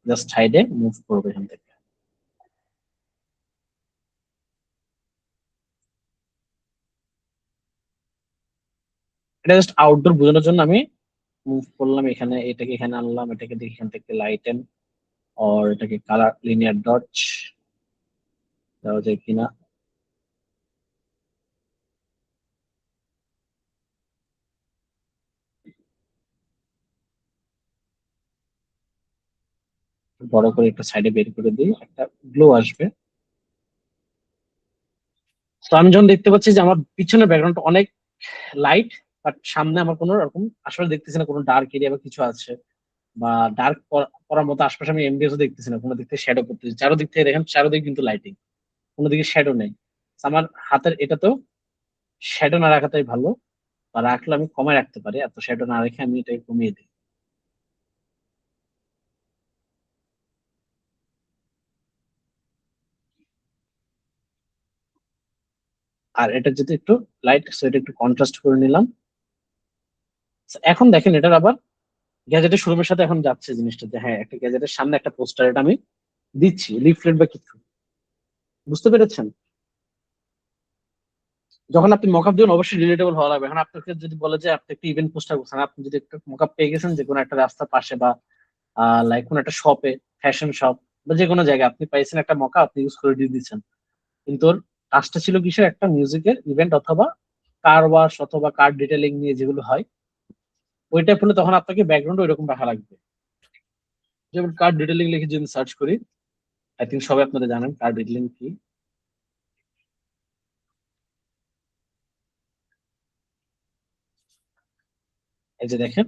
Speaker 1: জাস্ট সাইডে মুভ করবো এখান থেকে। এটা জাস্ট আউটডোর বোঝানোর জন্য আমি মুভ করলাম এখানে, এটাকে এখানে আনলাম, এটাকে দেখি এখান থেকে লাইটেন আর এটাকে কালার লিনিয়ার ডট দেওয়া যায় কিনা। বড় করে একটা সাইডে বের করে দিই, একটা গ্লো আসবে। তো আমি যখন দেখতে পাচ্ছি যে আমার পিছনের ব্যাকগ্রাউন্ড অনেক লাইট, বাট সামনে আমার কোনো রকম আসলে দেখতেছি না কোনো ডার্ক এরিয়া বা কিছু আছে, বা ডার্ক করার মতো আশপাশে আমি এমবিএসও দেখতেছি না, কোনো দিক থেকে শ্যাডো করতেছি। চারোদিক থেকে দেখেন, চারোদিকে কিন্তু লাইটিং, কোনো দিকে শ্যাডো নেই। তো আমার হাতের এটাতেও শ্যাডো না রাখাটাই ভালো, বা রাখলে আমি কমায় রাখতে পারি, এত শ্যাডো না রেখে আমি এটাকে কমিয়ে দিই। আর এটা যদি একটু লাইট, সো এটা একটু কন্ট্রাস্ট করে নিলাম। So, এখন দেখেন এটার আবার গ্যাজেটের শোরুমের সাথে এখন যাচ্ছে জিনিসটা, যে হ্যাঁ একটা গ্যাজেটের সামনে একটা পোস্টার এটা আমি দিচ্ছি, লিফলেট বা কিছু, বুঝতে পেরেছেন? যখন আপনি মকআপ দিবেন অবশ্যই রিলেটেবল হওয়া লাগবে। এখন আপনাকে যদি বলে যে আপনি একটা ইভেন্ট পোস্টার করছেন, আপনি যদি একটা মকআপ পেয়ে গেছেন যে কোনো একটা রাস্তার পাশে বা লাইক কোনো একটা শপে, ফ্যাশন শপ বা যে কোনো জায়গায় আপনি পাইছেন একটা মকআপ, আপনি ইউজ করে দিয়ে দিচ্ছেন, কিন্তু ওর কাজটা ছিল কিসের, একটা মিউজিকের ইভেন্ট অথবা কার ওয়াশ অথবা কার ডিটেলিং নিয়ে যেগুলো হয় ওইটা হলে তখন আপনাকে ব্যাকগ্রাউন্ড ওইরকম রাখা লাগবে। যেমন কার ডিটেলিং লিখে যদি সার্চ করি, আই থিঙ্ক সবাই আপনারা জানেন কার ডিটেলিং কি। এই যে দেখেন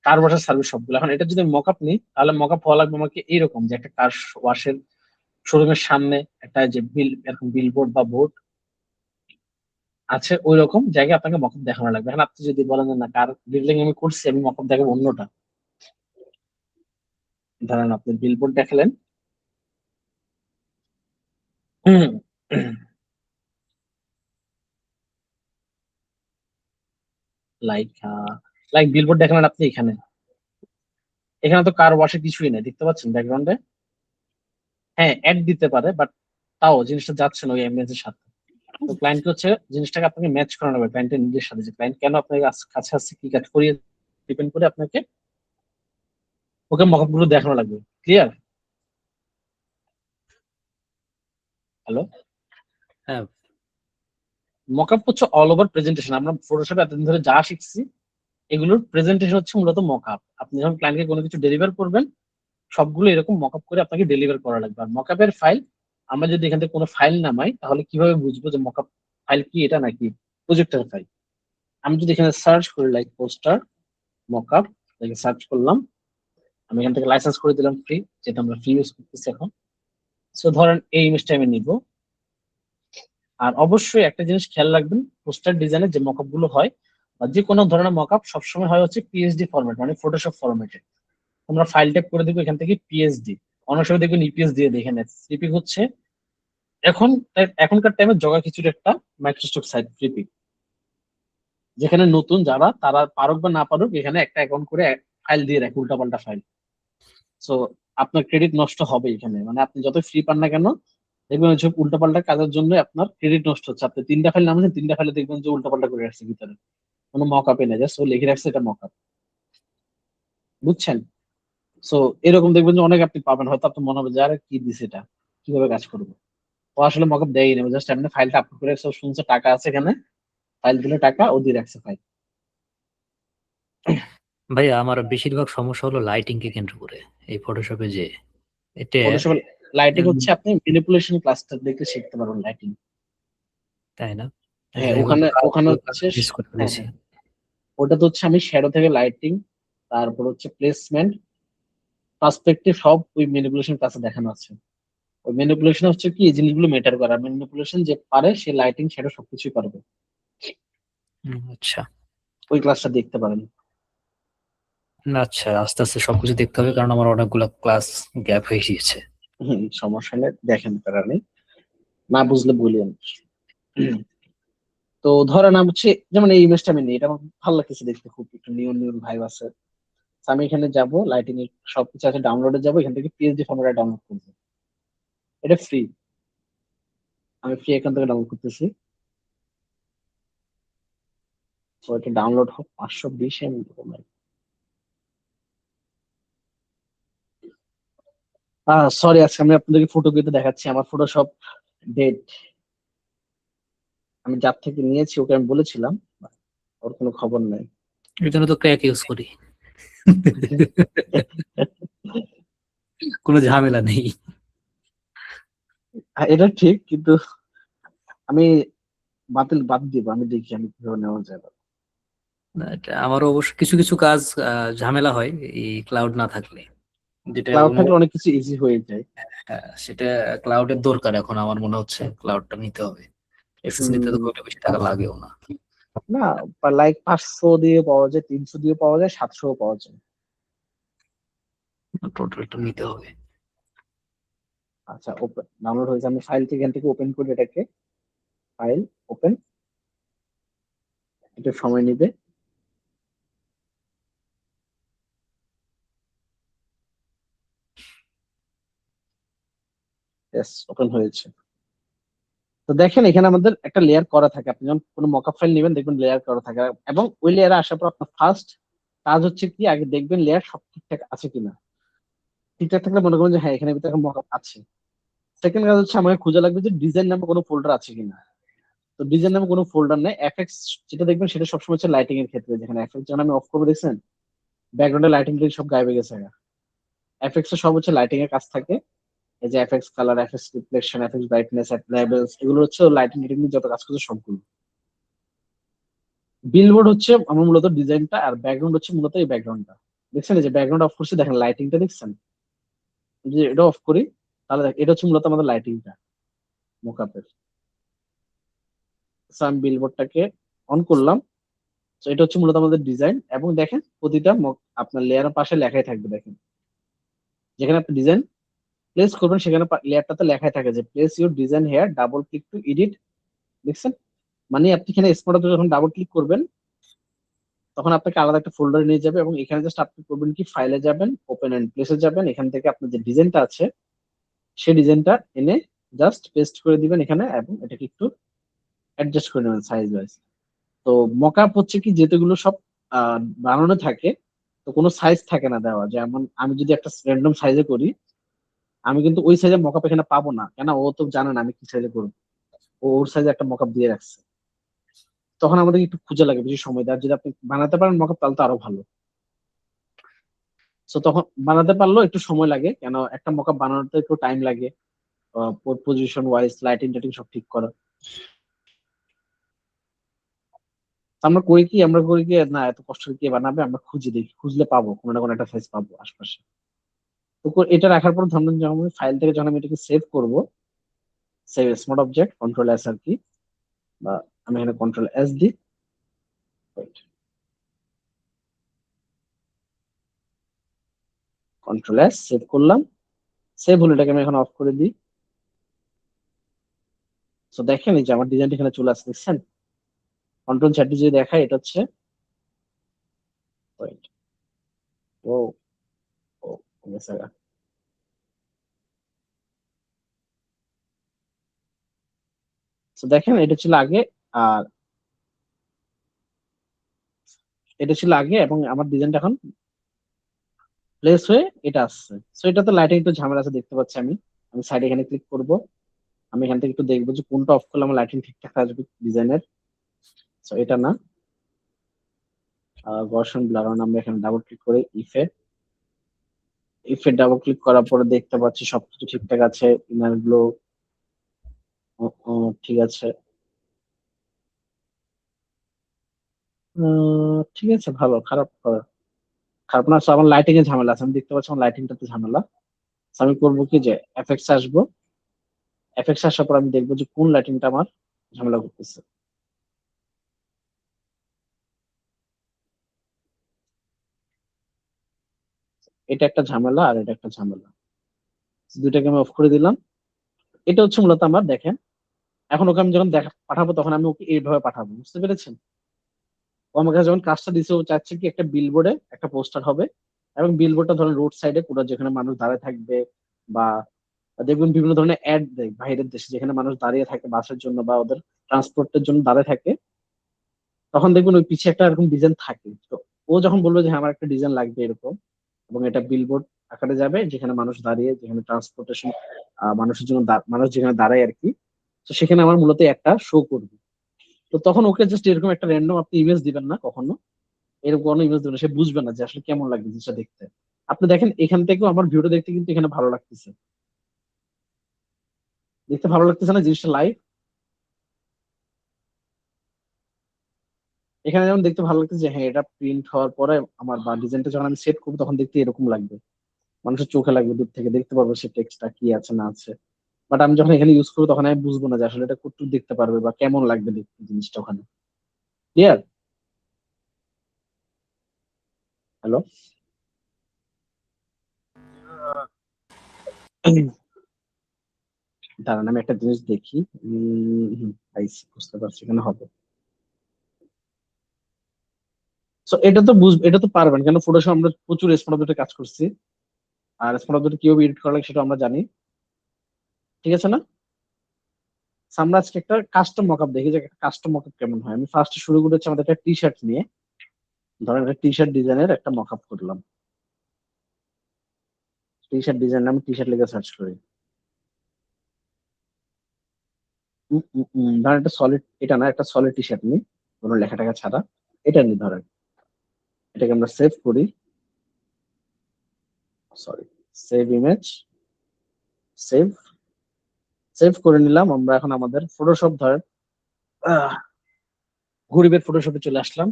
Speaker 1: কার ওয়াশের সার্ভিস সবগুলো। এখন এটা যদি মকআপ নিই তাহলে মকআপ হওয়া লাগবে আমাকে এইরকম, যে একটা কার ওয়াশের শোরুমের সামনে একটা যে বিল, এরকম বিলবোর্ড বা বোর্ড আছে, ওই রকম জায়গায় আপনাকে মকআপ দেখানো লাগবে। এখন আপনি যদি বলেন যে না কার ডিটেলিং আমি করছি, আমি মকআপ দেখাবো অন্যটা, ধরেন আপনি বিলবোর্ড দেখালেন, লাইক লাইক বিলবোর্ড দেখালেন আপনি এখানে, এখানে তো কার ওয়াশের কিছুই নেই, দেখতে পাচ্ছেন ব্যাকগ্রাউন্ডে। হ্যাঁ অ্যাড দিতে পারে, বাট তাও জিনিসটা যাচ্ছে না ওই এর সাথে। তো ক্লায়েন্ট হচ্ছে জিনিসটাকে আপনাকে ম্যাচ করানো হবে ক্লায়েন্টের নিজের সাথে, যে ক্লায়েন্ট কেন আপনার কাছে আসছে, কি কাজ করিয়ে, ডিপেন্ড করে আপনাকে ওকে মকআপ গুলো দেখানো লাগবে। ক্লিয়ার? হ্যালো?
Speaker 3: হ্যাঁ
Speaker 1: মকআপ হচ্ছে অল ওভার প্রেজেন্টেশন। আমরা ফটোশপে এতদিন ধরে যা শিখছি এগুলোর প্রেজেন্টেশন হচ্ছে মূলত মকআপ। আপনি যখন ক্লায়েন্টকে কোনো কিছু ডেলিভার করবেন সবগুলো এরকম মকআপ করে আপনাকে ডেলিভার করা লাগবে। আর মকআপের ফাইল আমরা যদি এখান থেকে কোনো ফাইল নামাই তাহলে কিভাবে বুঝবো যে মকআপ ফাইল কি, এটা নাকি প্রজেক্টের ফাইল? আমি যদি এখানে সার্চ করি লাইক পোস্টার মকআপ, সার্চ করলাম, আমি এখান থেকে লাইসেন্স করে দিলাম ফ্রি, যেটা আমরা ফ্রি ইউজ করতেছি এখন। সো ধরেন এই ইমেজটা আমি নিব। আর অবশ্যই একটা জিনিস খেয়াল রাখবেন, পোস্টার ডিজাইনের যে মকআপ গুলো হয় বা যে কোনো ধরনের মকআপ সবসময় হয় হচ্ছে পিএসডি ফরম্যাট, মানে ফটোশপ ফরম্যাটে। তোমরা ফাইল টাইপ করে দিবে এখান থেকে পিএসডি, অনেক সময় দেখবেন ইপিএস দিয়ে দেখে নেয়। ফ্লিপি হচ্ছে এখন এখনকার টাইমে জগা কিছুর একটা মাইক্রোসফট সাইট ফ্লিপি, যেখানে নতুন যারা তারা পারুক বা না পারুক এখানে একটা অ্যাকাউন্ট করে ফাইল দিয়ে রাখে, উল্টাপাল্টা ফাইল। সো আপনার ক্রেডিট নষ্ট হবে এখানে, মানে আপনি যত ফ্রি পান না কেন দেখবেন ওই সব উল্টাপাল্টা কাজের জন্য আপনার ক্রেডিট নষ্ট হচ্ছে। আপনি তিনটা ফাইল নামাচ্ছেন, তিনটা ফাইলে দেখবেন যে উল্টাপাল্টা করে রাখছে ভিতরে, কোনো মক আপে না, জাস্ট ও লিখে রাখছে এটা মক আপ। বুঝছেন? সো এরকম দেখবেন যে অনেক আপনি পাবেন, হয়তো আপনার মনে হবে যে আরে কি দিছে এটা, কিভাবে কাজ করবো। ও আসলে মক আপ দেয়ই না, জাস্ট এমনি ফাইলটা আপলোড করে রাখছে, ও শুনছে টাকা আছে এখানে, ফাইল দিলে টাকা ও দিয়ে রাখছে ফাইল।
Speaker 3: ভাই, আমার বেশিরভাগ সমস্যা হলো লাইটিং কে কেন্দ্র করে এই ফটোশপে, যে এটা
Speaker 1: ফটোশপ লাইটিং
Speaker 3: উম,
Speaker 1: হচ্ছে আপনি ম্যানিপুলেশন ক্লাসটা দেখে শিখতে পারবেন লাইটিং।
Speaker 3: তাই না?
Speaker 1: হ্যাঁ
Speaker 3: এগুলো
Speaker 1: ওখানে ওখানে
Speaker 3: কাজগুলো
Speaker 1: হচ্ছে
Speaker 3: মিস করে
Speaker 1: হ্যাঁ
Speaker 3: ফেলেছি।
Speaker 1: হ্যাঁ, ওটা তো হচ্ছে আমি শ্যাডো থেকে লাইটিং, তারপর হচ্ছে প্লেসমেন্ট, পার্সপেক্টিভ সব ওই ম্যানিপুলেশন ক্লাসে দেখানো আছে। ওই ম্যানিপুলেশন হচ্ছে কি এই জিনিসগুলো মেটার করা, ম্যানিপুলেশন যে পারে সে লাইটিং শ্যাডো সবকিছুই পারবে।
Speaker 3: আচ্ছা।
Speaker 1: ওই ক্লাসটা দেখতে পারেন।
Speaker 3: না, আচ্ছা, আস্তে আস্তে সবকিছু দেখতে হবে, কারণ আমার অনেকগুলো ক্লাস গ্যাপ হয়ে গিয়েছে।
Speaker 1: সমস্যা নেই, দেখেন, প্যারা নেই। না বুঝলে বলিয়েন। তো ধরেন আমি হচ্ছে, যেমন এই ইমেজটা আমি নিই, এটা আমার ভালো লাগতেছে দেখতে, খুব একটু নিয়ন নিয়ন ভাইব আছে। তো আমি এখানে যাব, লাইটিং এর সবকিছু আছে, ডাউনলোডে যাব, এখান থেকে পিএসডি ফরম্যাটে ডাউনলোড করবো। এটা ফ্রি, আমি ফ্রি এখান থেকে ডাউনলোড করতেছি। তো এটা ডাউনলোড হোক 520 MB। সরি, আজকে আমি আপনাদেরকে ফটো কিন্তু দেখাচ্ছি, আমার ফটো সব ডেট। আমি যার থেকে নিয়েছি ওকে আমি বলেছিলাম, ওর কোনো খবর নাই।
Speaker 3: এর জন্য তো ক্র্যাক ইউজ করি, কোনো ঝামেলা নেই।
Speaker 1: এটা ঠিক, কিন্তু আমি বাদ দিব, আমি দেখি আমি কিভাবে নেওয়া যাবে।
Speaker 3: না, এটা আমারও অবশ্য কিছু কিছু কাজ ঝামেলা হয় এই ক্লাউড না থাকলে, যেটা
Speaker 1: ক্লাউড
Speaker 3: অন্য।
Speaker 1: থাকলে অনেক কিছু ইজি হয়ে যায়।
Speaker 3: সেটা ক্লাউডের দরকার এখন, আমার মনে হচ্ছে ক্লাউডটা নিতে হবে। এক্সেস নিতে তো
Speaker 1: উম,
Speaker 3: খুব একটা বেশি টাকা লাগেও না।
Speaker 1: না, লাইক 500 দিয়ে পাওয়া যায়, 300 দিয়ে পাওয়া যায়, 700 পাওয়া যায়।
Speaker 3: টোটালটা নিতে হবে।
Speaker 1: আচ্ছা, ওপেন ডাউনলোড হয়েছে, আমি ফাইল থেকে এখান থেকে ওপেন করি এটাকে। ফাইল ওপেন, একটু সময় নিবে। ইয়েস, ওপেন হয়েছে। তো দেখেন এখানে আমাদের একটা লেয়ার করা থাকে, আপনি যখন কোনো মকআপ ফাইল নেবেন দেখবেন লেয়ার করা থাকে, এবং ওই লেয়ারে আসার পর আপনার ফার্স্ট কাজ হচ্ছে কি, আগে দেখবেন লেয়ার সব ঠিকঠাক আছে কিনা। ঠিকঠাক থাকলে মনে করবেন যে হ্যাঁ এখানে ভিতরে মকআপ আছে। সেকেন্ড কাজ হচ্ছে আমাকে খোঁজা লাগবে যে ডিজাইন নামে কোনো ফোল্ডার আছে কিনা। তো ডিজাইন নামে কোনো ফোল্ডার নেই। এফএক্স যেটা দেখবেন সেটা সবসময় হচ্ছে লাইটিং এর ক্ষেত্রে, যেখানে এফএক্স যখন আমি অফ করবো দেখছেন ব্যাকগ্রাউন্ডে লাইটিং সব গায়েব হয়ে গেছে। এফএক্স এর সব হচ্ছে লাইটিং এর কাজ থাকে। এই যে FX colour, FX reflection, FX brightness, levels, এগুলো হচ্ছে লাইটিং টিটিং নিয়ে যত কাজ করছে সবগুলো। বিলবোর্ড হচ্ছে আমার মূলত ডিজাইনটা, আর ব্যাকগ্রাউন্ড হচ্ছে মূলত এই ব্যাকগ্রাউন্ডটা। দেখছেন এই যে ব্যাকগ্রাউন্ড অফ করছি, দেখেন লাইটিংটা দেখছেন। যদি এটা অফ করি তাহলে এটা হচ্ছে মূলত আমাদের লাইটিংটা মোকআপের। আমি বিলবোর্ডটাকে অন করলাম। তো এটা হচ্ছে মূলত আমাদের ডিজাইন, এবং দেখেন প্রতিটা আপনার লেয়ারের পাশে লেখাই থাকবে। দেখেন যেখানে আপনি ডিজাইন প্লেস করবেন সেখানে লেয়ারটাতে লেখাই থাকে যে place your design here, double click to edit. দেখছেন, মানে আপনি এখানে স্পটে যখন ডাবল ক্লিক করবেন তখন আপনাকে আলাদা একটা ফোল্ডারে নিয়ে যাবে, এবং এখানে জাস্ট আপনি করবেন কি, ফাইলে যাবেন, ওপেন এন্ড প্লেসে যাবেন, এখান থেকে আপনার যে ডিজাইনটা আছে সেই ডিজাইনটা এনে জাস্ট পেস্ট করে দিবেন এখানে, এবং এটাকে একটু অ্যাডজাস্ট করে নেবেন সাইজ ওয়াইজ। তো মকআপ হচ্ছে কি, যেগুলো সব বানানো থাকে, তো কোনো সাইজ থাকে না দেওয়া। যেমন আমি যদি একটা র্যান্ডম সাইজে করি, আমি কিন্তু ওই সাইজের মকআপ এখানে পাবো না, কেন ও তো জানে না আমি কি সাইজে করবো। ও ওর সাইজে একটা মকআপ দিয়ে রাখছে। তখন আমাদের একটু খুঁজে লাগে, বেশি সময় দেয়। আর যদি আপনি বানাতে পারেন মকআপ তাহলে তো আরো ভালো। তো তখন বানাতে পারলেও একটু সময় লাগে, কেন একটা মকআপ বানানোতে একটু টাইম লাগে, পজিশন ওয়াইজ লাইটিং টাইটিং সব ঠিক করা। তো আমরা করি কি, না এত কষ্ট করে কে বানাবে, আমরা খুঁজে দেখি, খুঁজলে পাবো কোনো না কোনো একটা সাইজ পাবো আশপাশে। তো এটা রাখার পর ধরুন যখন আমি ফাইল থেকে যখন আমি এটাকে সেভ করবো, save smart object, control S আর কি, বা আমি এখানে কন্ট্রোল এস দিই। কন্ট্রোল এস সেভ করলাম। সেভ হলে এটাকে আমি এখন অফ করে দিই। তো দেখেন এই যে আমার ডিজাইনটা এখানে চলে আসছে, দেখছেন। কন্ট্রোল চ্যাটে যদি দেখায়, এটা হচ্ছে wait, ও ও গেছে গা। তো দেখেন এটা ছিল আগে, আর এটা ছিল আগে, এবং আমার ডিজাইনটা এখন প্লেস হয়ে এটা আসছে। সো এটাতে লাইটিং একটু ঝামেলা আছে দেখতে পাচ্ছি আমি। আমি সাইডে এখানে ক্লিক করব, আমি এখান থেকে একটু দেখবো যে কোনটা অফ করলে আমার লাইটিং ঠিকঠাক আসবে ডিজাইনের। সো এটা না, গর্ষণ ব্লার অন, আমরা এখানে ডাবল ক্লিক করে ইফে, ডাবল ক্লিক করার পরে দেখতে পাচ্ছি সবকিছু ঠিকঠাক আছে। ইনার গ্লো ঠিক আছে। ঠিক আছে, ভালো, খারাপ না। So, আমার লাইটিং এ ঝামেলা আছে, আমি দেখতে পাচ্ছি আমার লাইটিংটাতে ঝামেলা। So, আমি করবো কি, যে এফএক্স আসবো, এফএক্স আসার পর আমি দেখবো যে কোন লাইটিংটা আমার ঝামেলা করতেছে। এটা একটা ঝামেলা আর এটা একটা ঝামেলা, দুইটাকে আমি অফ করে দিলাম। এটা হচ্ছে মূলত আমার, দেখেন এখন ওকে আমি যখন পাঠাবো তখন আমি ওকে এইভাবে পাঠাবো, বুঝতে পেরেছেন? ও আমার কাছে যখন কাজটা দিছে ও চাচ্ছে কি একটা বিলবোর্ডে একটা পোস্টার হবে, এবং বিলবোর্ডটা ধরেন রোড সাইডে পুরো যেখানে মানুষ দাঁড়ায় থাকবে, বা দেখবেন বিভিন্ন ধরনের অ্যাড দেয় বাইরের দেশে যেখানে মানুষ দাঁড়িয়ে থাকে বাসের জন্য বা ওদের ট্রান্সপোর্টের জন্য দাঁড়িয়ে থাকে, তখন দেখবেন ওই পিছিয়ে একটা এরকম ডিজাইন থাকে। তো ও যখন বলবে যে হ্যাঁ আমার একটা ডিজাইন লাগবে এরকম, এবং এটা বিলবোর্ড আকারে যাবে যেখানে মানুষ দাঁড়িয়ে, যেখানে ট্রান্সপোর্টেশন মানুষের জন্য মানুষ যেখানে দাঁড়ায় আর কি, তো সেখানে আমার মূলত একটা শো করবে। তো তখন ওকে জাস্ট এরকম একটা র্যান্ডম আপনি ইমেজ দিবেন না কখনো, এরকম কোনো ইমেজ দিবেন না, সে বুঝবে না যে আসলে কেমন লাগবে জিনিসটা দেখতে। আপনি দেখেন এখান থেকেও আমার ভিডিও দেখতে কিন্তু এখানে ভালো লাগতেছে, দেখতে ভালো লাগতেছে না জিনিসটা লাইভ? এখানে যেমন দেখতে ভালো লাগতেছে যে হ্যাঁ এটা প্রিন্ট হওয়ার পরে আমার বা ডিজাইনটা যখন আমি সেট করবো তখন দেখতে এরকম লাগবে, মানুষের চোখে লাগবে, দূর থেকে দেখতে পারবে সে টেক্সটটা কি আছে না আছে। বাট আমি যখন এখানে ইউজ করবো তখন আমি বুঝবো না যে আসলে এটা কতটুকু দেখতে পারবে বা কেমন লাগবে দেখতে জিনিসটা ওখানে। ক্লিয়ার? হ্যালো? দাঁড়ান আমি একটা জিনিস দেখি। পাইছি, বুঝতে পারছি এখানে হবে। সো এটা তো এটা তো পারবেন, কেন ফটোশপ আমরা প্রচুর স্মার্ট অবজেক্টে কাজ করছি, আর স্মার্ট অবজেক্ট কিভাবে এডিট করা লাগে সেটা আমরা জানি, ঠিক আছে না? So, আমরা আজকে একটা কাস্টম মকআপ দেখি যে একটা কাস্টম মকআপ কেমন হয়। আমি ফার্স্ট শুরু করেছি আমাদের একটা টি শার্ট নিয়ে, ধরেন একটা টি শার্ট ডিজাইনের একটা মকআপ করলাম। টি শার্ট ডিজাইন আমি টি শার্ট লিখে সার্চ করি। ধরেন একটা সলিড, এটা না একটা সলিড টি শার্ট নিই, কোনো লেখা টাকা ছাড়া, এটা নিই ধরেন, এটাকে আমরা সেভ করি, sorry, save image, save, save করে নিলাম। আমরা এখন আমাদের ফটোশপ ধরেন গরিবের ফটোশপে চলে আসলাম।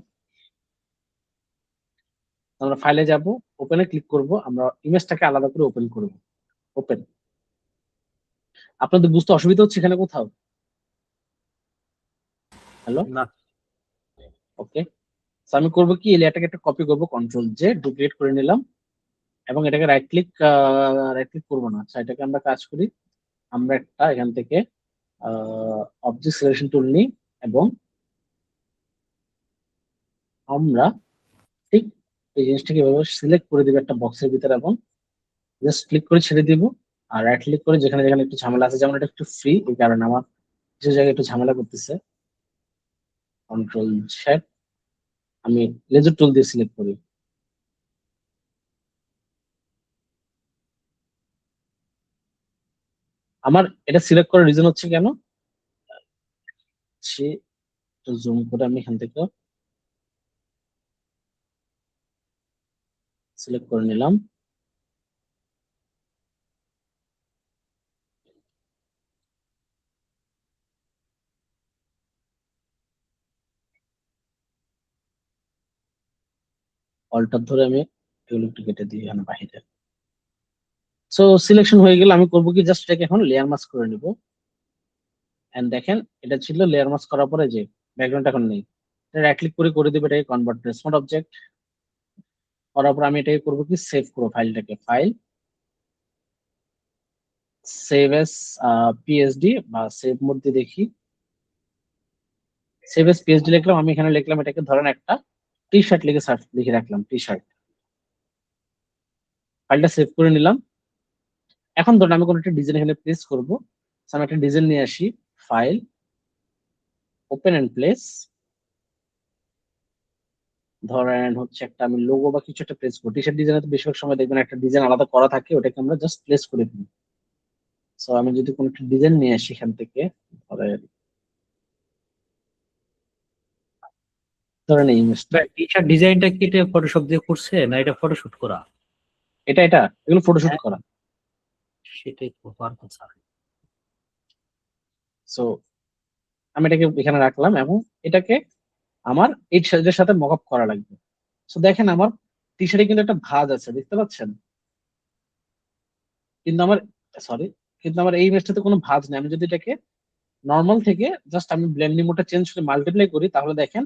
Speaker 1: আমরা ফাইলে যাব, ওপেনে ক্লিক করব, আমরা ইমেজটাকে আলাদা করে ওপেন করব। ওপেন। আপনাদের বুঝতে অসুবিধা হচ্ছে এখানে কোথাও? হ্যালো?
Speaker 3: না।
Speaker 1: ওকে। আমি করবো কি, এই লেয়ারটাকে একটা কপি করবো, কন্ট্রোল জে ডুপ্লিকেট করে নিলাম, এবং এটাকে রাইট ক্লিক করবো না, আচ্ছা এটাকে আমরা কাজ করি, আমরা একটা এখান থেকে অবজেক্ট সিলেকশন টুল নিই, এবং আমরা ঠিক এই জিনিসটাকে এভাবে সিলেক্ট করে দিব একটা বক্সের ভিতরে, এবং জাস্ট ক্লিক করে ছেড়ে দিব। আর রাইট ক্লিক করে যেখানে যেখানে একটু ঝামেলা আছে, যেমন এটা একটু ফ্রি এই কারণে আমার কিছু জায়গায় একটু ঝামেলা করতেছে, কন্ট্রোল জেড, আমি লেজার টুল দিয়ে সিলেক্ট করি। আমার এটা সিলেক্ট করার রিজন হচ্ছে কেন, সে জুম করে আমি এখান থেকে সিলেক্ট করে নিলাম। অল্টার ধরে আমি এগুলো একটু কেটে দিই এখানে বাহিরে। সো সিলেকশন হয়ে গেলে আমি করবো কি, জাস্ট এটাকে এখন লেয়ার মাস্ক করে নিব। এন্ড দেখেন এটা ছিল লেয়ার মাস্ক করার পরে যে ব্যাকগ্রাউন্ড এখন নেই, রাইট ক্লিক করে করে দিবে এটাকে কনভার্ট টু স্মার্ট অবজেক্ট। করার পর আমি এটাকে করবো কি, সেভ করবো ফাইলটাকে, ফাইল সেভ এস পিএসডি বা সেভ মোড দিয়ে দেখি, সেভ এস পিএসডি লিখলাম। আমি এখানে লিখলাম এটাকে ধরেন একটা টি শার্ট লিখে লিখে রাখলাম টি শার্ট, ফাইলটা সেভ করে নিলাম। এখন ধরেন আমি কোনো একটা ডিজাইন এখানে প্লেস করবো, আমি একটা ডিজাইন নিয়ে আসি, ফাইল, ওপেন এন্ড প্লেস, ধরেন হচ্ছে একটা আমি লোগো বা কিছু একটা প্লেস করি। টি শার্ট ডিজাইনে তো বেশিরভাগ সময় দেখবেন একটা ডিজাইন আলাদা করা থাকে, ওটাকে আমরা জাস্ট প্লেস করে দিই। সো আমি যদি কোনো একটা ডিজাইন নিয়ে আসি এখান থেকে, ধরেন ধরেন এই ইমেজটা,
Speaker 3: টি শার্ট ডিজাইনটা কি এটা ফটোশপ দিয়ে করছে না এটা ফটোশুট করা?
Speaker 1: এটা এগুলো ফটোশুট
Speaker 3: হ্যাঁ,
Speaker 1: করা।
Speaker 3: সেটাই তো হওয়ার কথা।
Speaker 1: সো আমি এটাকে এখানে রাখলাম, এবং এটাকে আমার এই এটার সাথে মক আপ করা লাগবে। সো দেখেন আমার টি শার্টে কিন্তু একটা ভাঁজ আছে, দেখতে পাচ্ছেন? কিন্তু আমার, সরি, কিন্তু আমার এই ইমেজটাতে কোনো ভাঁজ নেই। আমি যদি এটাকে নর্মাল থেকে জাস্ট আমি ব্লেন্ডিং মোডটা চেঞ্জ করে মাল্টিপ্লাই করি, তাহলে দেখেন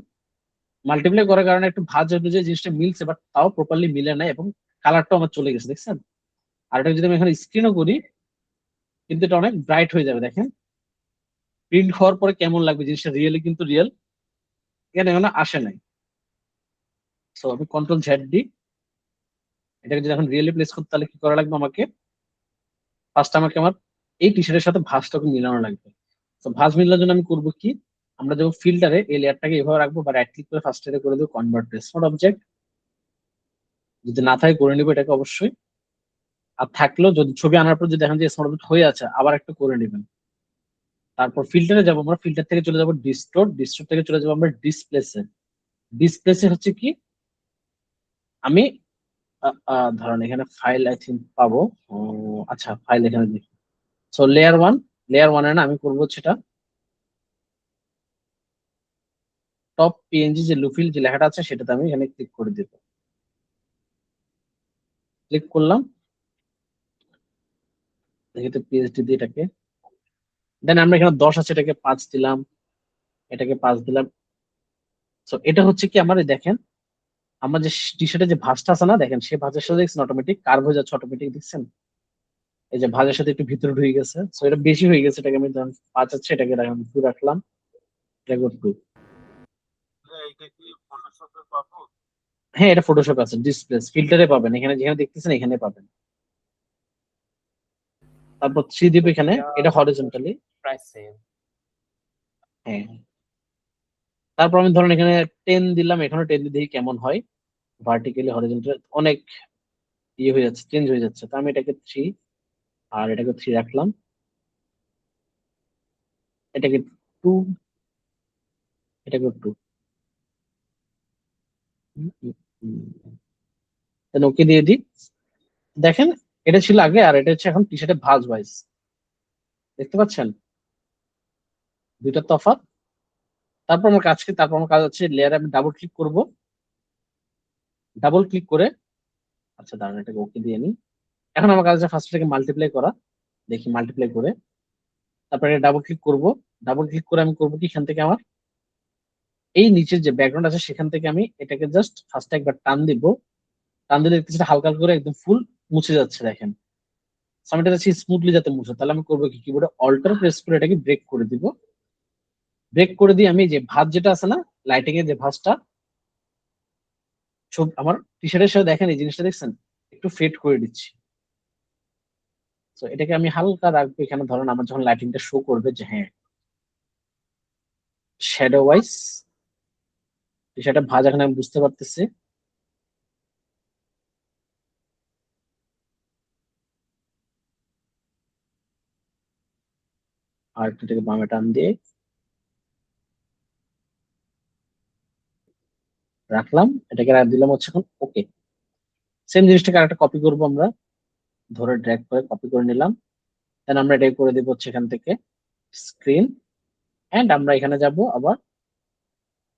Speaker 1: মাল্টিপ্লাই করার কারণে একটু ভাঁজ অনুযায়ী জিনিসটা মিলছে, বাট তাও প্রপারলি মিলে নাই, এবং কালারটাও আমার চলে গেছে, দেখছেন? আর এটা যদি আমি এখানে স্ক্রিনও করি, কিন্তু এটা অনেক ব্রাইট হয়ে যাবে, দেখেন প্রিন্ট হওয়ার পরে কেমন লাগবে জিনিসটা রিয়েলি কিন্তু রিয়েল এখানে আসে নাই। সো আমি কন্ট্রোল জেড দিই, এটাকে যদি এখন রিয়েলি প্লেস করতে তাহলে কি করা লাগবে আমাকে, ফার্স্ট আমাকে আমার এই টি শার্টের সাথে ভাঁজটাকে মিলানো লাগবে। তো ভাঁজ মিলানোর জন্য আমি করবো কি, আমরা যখন ফিল্টারে এই লেয়ারটাকে এভাবে রাখবো বা রাইট ক্লিক করে ফার্স্ট এটা করে দেবো কনভার্ট টু স্মার্ট অবজেক্ট, যদি না থাকে করে নিবো এটাকে অবশ্যই। আর থাকলেও যদি ছবি আনার পর যদি দেখেন যে স্মার্ট অবজেক্ট হয়ে আছে আবার একটা করে নেবেন। তারপর ফিল্টারে যাবো, আমরা ফিল্টার থেকে চলে যাবো ডিস্টোর, ডিস্টোর থেকে চলে যাবো আমরা ডিসপ্লেসে। ডিসপ্লেসে হচ্ছে কি আমি ধরেন এখানে ফাইল আই থিঙ্ক পাবো। আচ্ছা ফাইল এখানে দেখি। সো লেয়ার ওয়ানে না আমি করবো সেটা টপ পিএনজি যে লুফিল যে লেখাটা আছে সেটাতে আমি এখানে ক্লিক করে দেব। ক্লিক করলাম, দেখি পিএইচডি দিয়ে এটাকে, দেন আমরা এখানে 10 আছে এটাকে 5 দিলাম, এটাকে 5 দিলাম। সো এটা হচ্ছে কি আমার এই দেখেন আমার যে টি শার্টের যে ভাঁজটা আছে না, দেখেন সে ভাঁজের সাথে দেখছেন অটোমেটিক কার্ভ হয়ে যাচ্ছে, অটোমেটিক দেখছেন এই যে ভাঁজের সাথে একটু ভিতরে ঢুকে গেছে। সো এটা বেশি হয়ে গেছে, এটাকে আমি ধরেন 5 আছে এটাকে আমি 2 রাখলাম, এটাকে 2। হ্যাঁ এটা ফটোশপ আছে, ডিসপ্লেস ফিল্টারে পাবেন, এখানে যেখানে দেখতেছেন এখানে পাবেন। তারপর 3 দিব এখানে, এটা হরিজন্টালি।
Speaker 2: Price same.
Speaker 1: হ্যাঁ তারপর আমি ধরেন এখানে 10 দিলাম, এখানে 10 দিয়ে দেখি কেমন হয়। ভার্টিক্যালি হরিজন্টাল অনেক ইয়ে হয়ে যাচ্ছে, চেঞ্জ হয়ে যাচ্ছে। তো আমি এটাকে 3 আর এটাকে 3 রাখলাম, এটাকে 2, এটাকে 2। দেন ওকে দিয়ে দিই। দেখেন এটা ছিল আগে আর এটা হচ্ছে এখন টি শার্টে ভাঁজ ওয়াইজ, দেখতে পাচ্ছেন দুইটা তফাৎ। তারপর আমার কাজ হচ্ছে লেয়ারে আমি ডাবল ক্লিক করব, ডাবল ক্লিক করে আচ্ছা দাঁড়ান এটাকে ওকে দিয়ে নিই। এখন আমার কাজ হচ্ছে ফার্স্ট থেকে মাল্টিপ্লাই করা, দেখি মাল্টিপ্লাই করে তারপরে ডাবল ক্লিক করব। ডাবল ক্লিক করে আমি করবো কি এখান থেকে আমার এই নিচের যে ব্যাকগ্রাউন্ড আছে সেখান থেকে আমি এটাকে জাস্ট ফার্স্টে একবার টান দিব, টান দিলে দেখতেছি এটা হালকা হালকা করে একদম ফুল মুছে যাচ্ছে দেখেন। So আমি এটা চাচ্ছি স্মুথলি যাতে মুছে, তাহলে আমি করবো কি কিবোর্ডে অল্টার প্রেস করে এটাকে ব্রেক করে দিব। ব্রেক করে দিয়ে আমি যে ভাঁজ যেটা আছে না লাইটিং এর যে ভাঁজটা সব আমার টি শার্টের সাথে দেখেন এই জিনিসটা দেখছেন একটু ফেড করে দিচ্ছি। তো এটাকে আমি হালকা রাখবো এখানে, ধরেন আমার যখন লাইটিংটা শো করবে যে হ্যাঁ শ্যাডো ওয়াইজ টি শার্টের ভাঁজ এখানে আমি বুঝতে পারতেছি। আর এটাকে বামে টান দিয়ে রাখলাম, এটাকে দিলাম হচ্ছে এখন ওকে। সেম জিনিসটাকে আরেকটা কপি করবো আমরা, ধরে ড্র্যাগ করে কপি করে নিলাম। দেন আমরা এটাকে করে দিব হচ্ছে এখান থেকে স্ক্রিন, এন্ড আমরা এখানে যাব আবার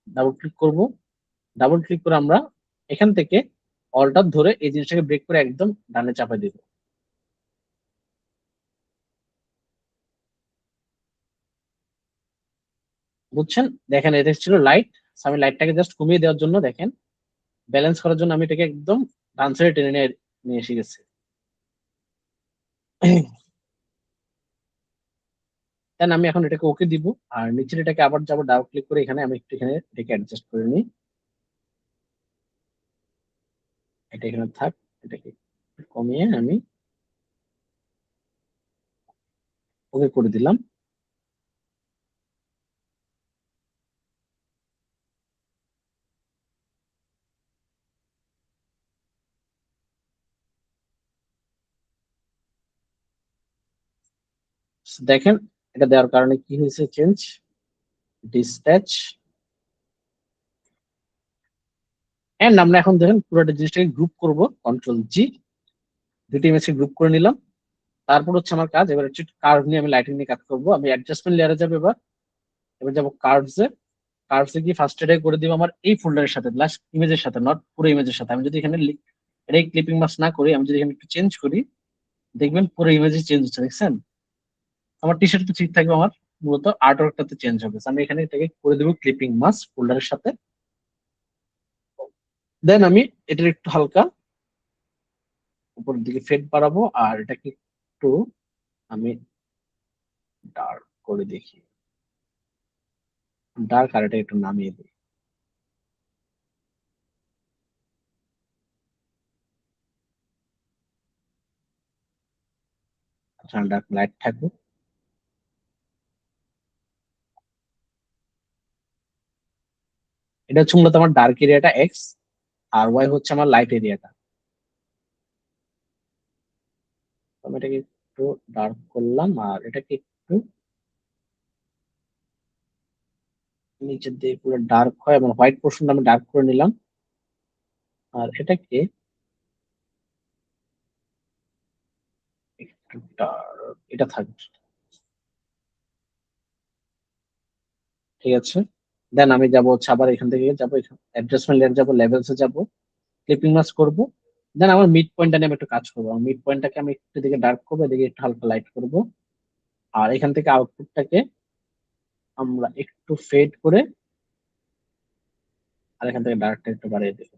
Speaker 1: ডাবল ক্লিক করব। ডাবল ক্লিক করে আমরা এখান থেকে অল্টার ধরে এই জিনিসটাকে ব্রেক করে একদম ডানে চাপা দিব। বুঝছেন, দেখেন এটা ছিল লাইট, আমি লাইটটাকে জাস্ট কমিয়ে দেওয়ার জন্য দেখেন ব্যালেন্স করার জন্য আমি এটাকে একদম ডান সাইডে টেনে নিয়ে নিয়ে এসে গেছি। দেন আমি এখন এটাকে ওকে দিব, আর নিচের এটাকে আবার যাবো ডাবল ক্লিক করে এখানে আমি একটু এখানে এটাকে অ্যাডজাস্ট করে নিই। এটা এখানে থাক, এটাকে কমিয়ে আমি ওকে করে দিলাম। দেখেন এটা দেওয়ার কারণে কি হয়েছে চেঞ্জ, ডিসপ্যাচ। এন্ড আমরা এখন দেখেন পুরোটা জিনিসটাকে গ্রুপ করব, কন্ট্রোল জি, দুটি ইমেজকে গ্রুপ করে নিলাম। তারপর হচ্ছে আমার কাজ এবার হচ্ছে কার্ভ নিয়ে আমি লাইটিং নিয়ে কাজ করবো। আমি অ্যাডজাস্টমেন্ট লেয়ারে যাবো, এবার এবার যাবো কার্ভসে। কার্ভসে গিয়ে ফার্স্ট এটাই করে দিব আমার এই ফোল্ডারের সাথে, লাস্ট ইমেজের সাথে, নট পুরো ইমেজের সাথে। আমি যদি এখানে এটাই ক্লিপিং মাস্ক না করি, আমি যদি এখানে একটু চেঞ্জ করি দেখবেন পুরো ইমেজে চেঞ্জ হচ্ছে, দেখছেন আমার টি শার্ট তো ঠিক থাকবে, আমার মূলত আর্ট ওয়ার্কটাতে চেঞ্জ হবে। So আমি এখানে এটাকে করে দেবো ক্লিপিং মাস্ক ফোল্ডারের সাথে। দেন আমি এটার একটু হালকা উপরের দিকে ফেড বাড়াবো, আর এটাকে একটু আমি ডার্ক করে দেখি। ডার্ক, আর এটা একটু নামিয়ে দিই। আচ্ছা, ডার্ক লাইট থাকুক। এটা হচ্ছে মূলত আমার ডার্ক এরিয়াটা এক্স, আর ওয়াই হচ্ছে আমার লাইট এরিয়াটা। আমি এটাকে একটু ডার্ক করলাম, আর এটাকে একটু নিচের দিকে পুরো ডার্ক হয়, এবং হোয়াইট পোর্শনটা আমি ডার্ক করে নিলাম। আর এটাকে একটু ডার্ক, এটা থাকবে। ঠিক আছে, দেন আমি যাবো হচ্ছে আবার এখান থেকে যাবো, অ্যাডজাস্টমেন্ট লেয়ার যাবো, লেভেলসে যাবো, ক্লিপিং মাস্ক করবো। দেন আমার মিড পয়েন্টটা নিয়ে আমি একটু কাজ করবো। মিড পয়েন্টটাকে আমি একটু দিকে ডার্ক করবো, এদিকে একটু হালকা লাইট করবো। আর এখান থেকে আউটপুটটাকে আমরা একটু ফেড করে, আর এখান থেকে ডার্কটা একটু বাড়িয়ে দেবো,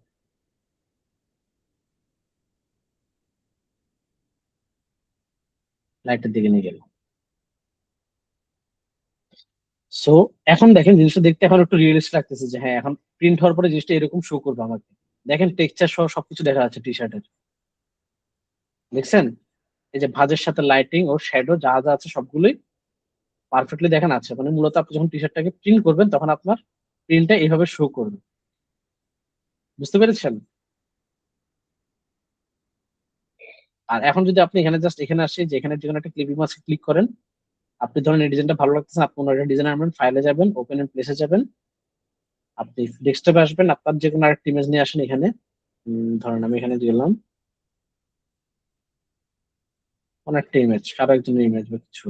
Speaker 1: লাইটের দিকে নিয়ে গেলাম। সো এখন দেখেন জিনিসটা দেখতে এখন একটু রিয়েলিস্টিক লাগতেছে, যে হ্যাঁ এখন প্রিন্ট হওয়ার পরে জিনিসটা এরকম শো করবে আমাকে। দেখেন টেক্সচার সহ সবকিছু দেখা যাচ্ছে টি শার্টের, দেখছেন? এই যে ভাঁজের সাথে লাইটিং ও শ্যাডো যা যা আছে সবগুলোই পারফেক্টলি দেখেন আছে। মানে মূলত আপনি যখন টি শার্টটাকে প্রিন্ট করবেন তখন আপনার প্রিন্টটা এইভাবে শো করবে। বুঝতে পেরেছেন? আর এখন যদি আপনি এখানে জাস্ট এখানে আসি, যে এখানে যেখানে একটা ক্লিপিং মাস্কে ক্লিক করেন, আপনি ধরেন এই ডিজাইনটা ভালো লাগতেছে, আপনি অন্য একটা ডিজাইন আনবেন, ফাইলে যাবেন, ওপেন এন্ড প্লেসে যাবেন, আপনি ডেস্কটপে আসবেন, আপনার যে কোনো আরেকটা ইমেজ নিয়ে আসেন এখানে। ধরেন আমি এখানে গেলাম, কোন একটা ইমেজ, কারো একজনের ইমেজ বা কিছু।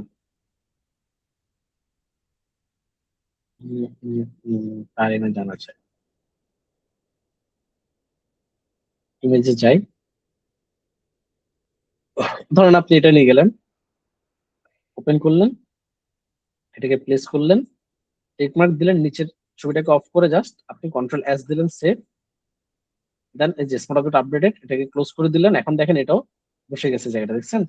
Speaker 1: তার ইমেজ জানা আছে, ইমেজে যাই। ধরেন আপনি এটা নিয়ে গেলেন, ওপেন করলেন, এটাকে প্লেস করলেন, টিক মার্ক দিলেন, নিচের ছবিটাকে অফ করে জাস্ট আপনি কন্ট্রোল এস দিলেন, সেভ। দেন এই যে স্মার্ট অবজেক্ট আপডেটেড, এটাকে ক্লোজ করে দিলেন। এখন দেখেন এটাও বসে গেছে জায়গাটা, দেখছেন?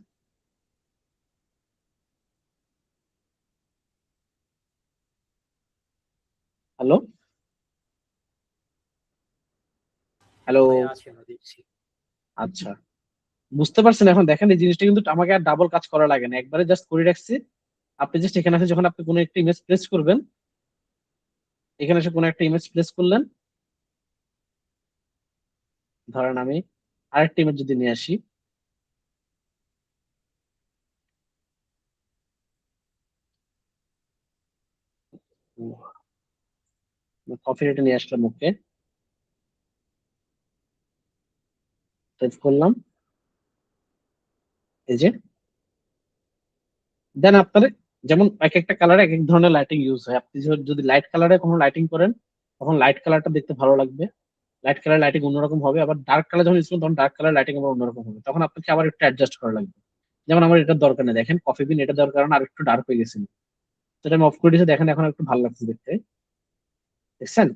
Speaker 1: Hello, hello.
Speaker 3: ভাইয়া আছে না দেখছি।
Speaker 1: আচ্ছা, বুঝতে পারছেন? এখন দেখেন এই জিনিসটা কিন্তু আমাকে আর ডাবল কাজ করা লাগে না, একবারে জাস্ট করে রাখছি। আপনি জাস্ট এখানে আছে, যখন আপনি কোনো একটা ইমেজ প্লেস করবেন, এখানে এসে কোনো একটা ইমেজ প্লেস করলেন, ধরেন আমি আরেকটা ইমেজ যদি নিয়ে আসি, কপি রেটে নিয়ে আসলাম, ওকে, সেভ করলাম, এই যে। দেন আপনার যেমন এক একটা কালারে এক এক ধরনের লাইটিং ইউজ হয়, আপনি যদি লাইট কালারে কোনো লাইটিং করেন, তখন লাইট কালারটা দেখতে ভালো লাগবে, লাইট কালার লাইটিং অন্যরকম হবে। আবার ডার্ক কালার যখন ইউজ করবেন তখন ডার্ক কালার লাইটিং আবার অন্যরকম হবে, তখন আপনাকে আবার একটু অ্যাডজাস্ট করা লাগবে। যেমন আমার এটার দরকার নেই, দেখেন কফি বিন এটা দরকার না, আর একটু ডার্ক হয়ে গেছে, সেটা আমি অফ করে দিয়েছি, দেখেন এখন একটু ভালো লাগছে দেখতে, দেখছেন?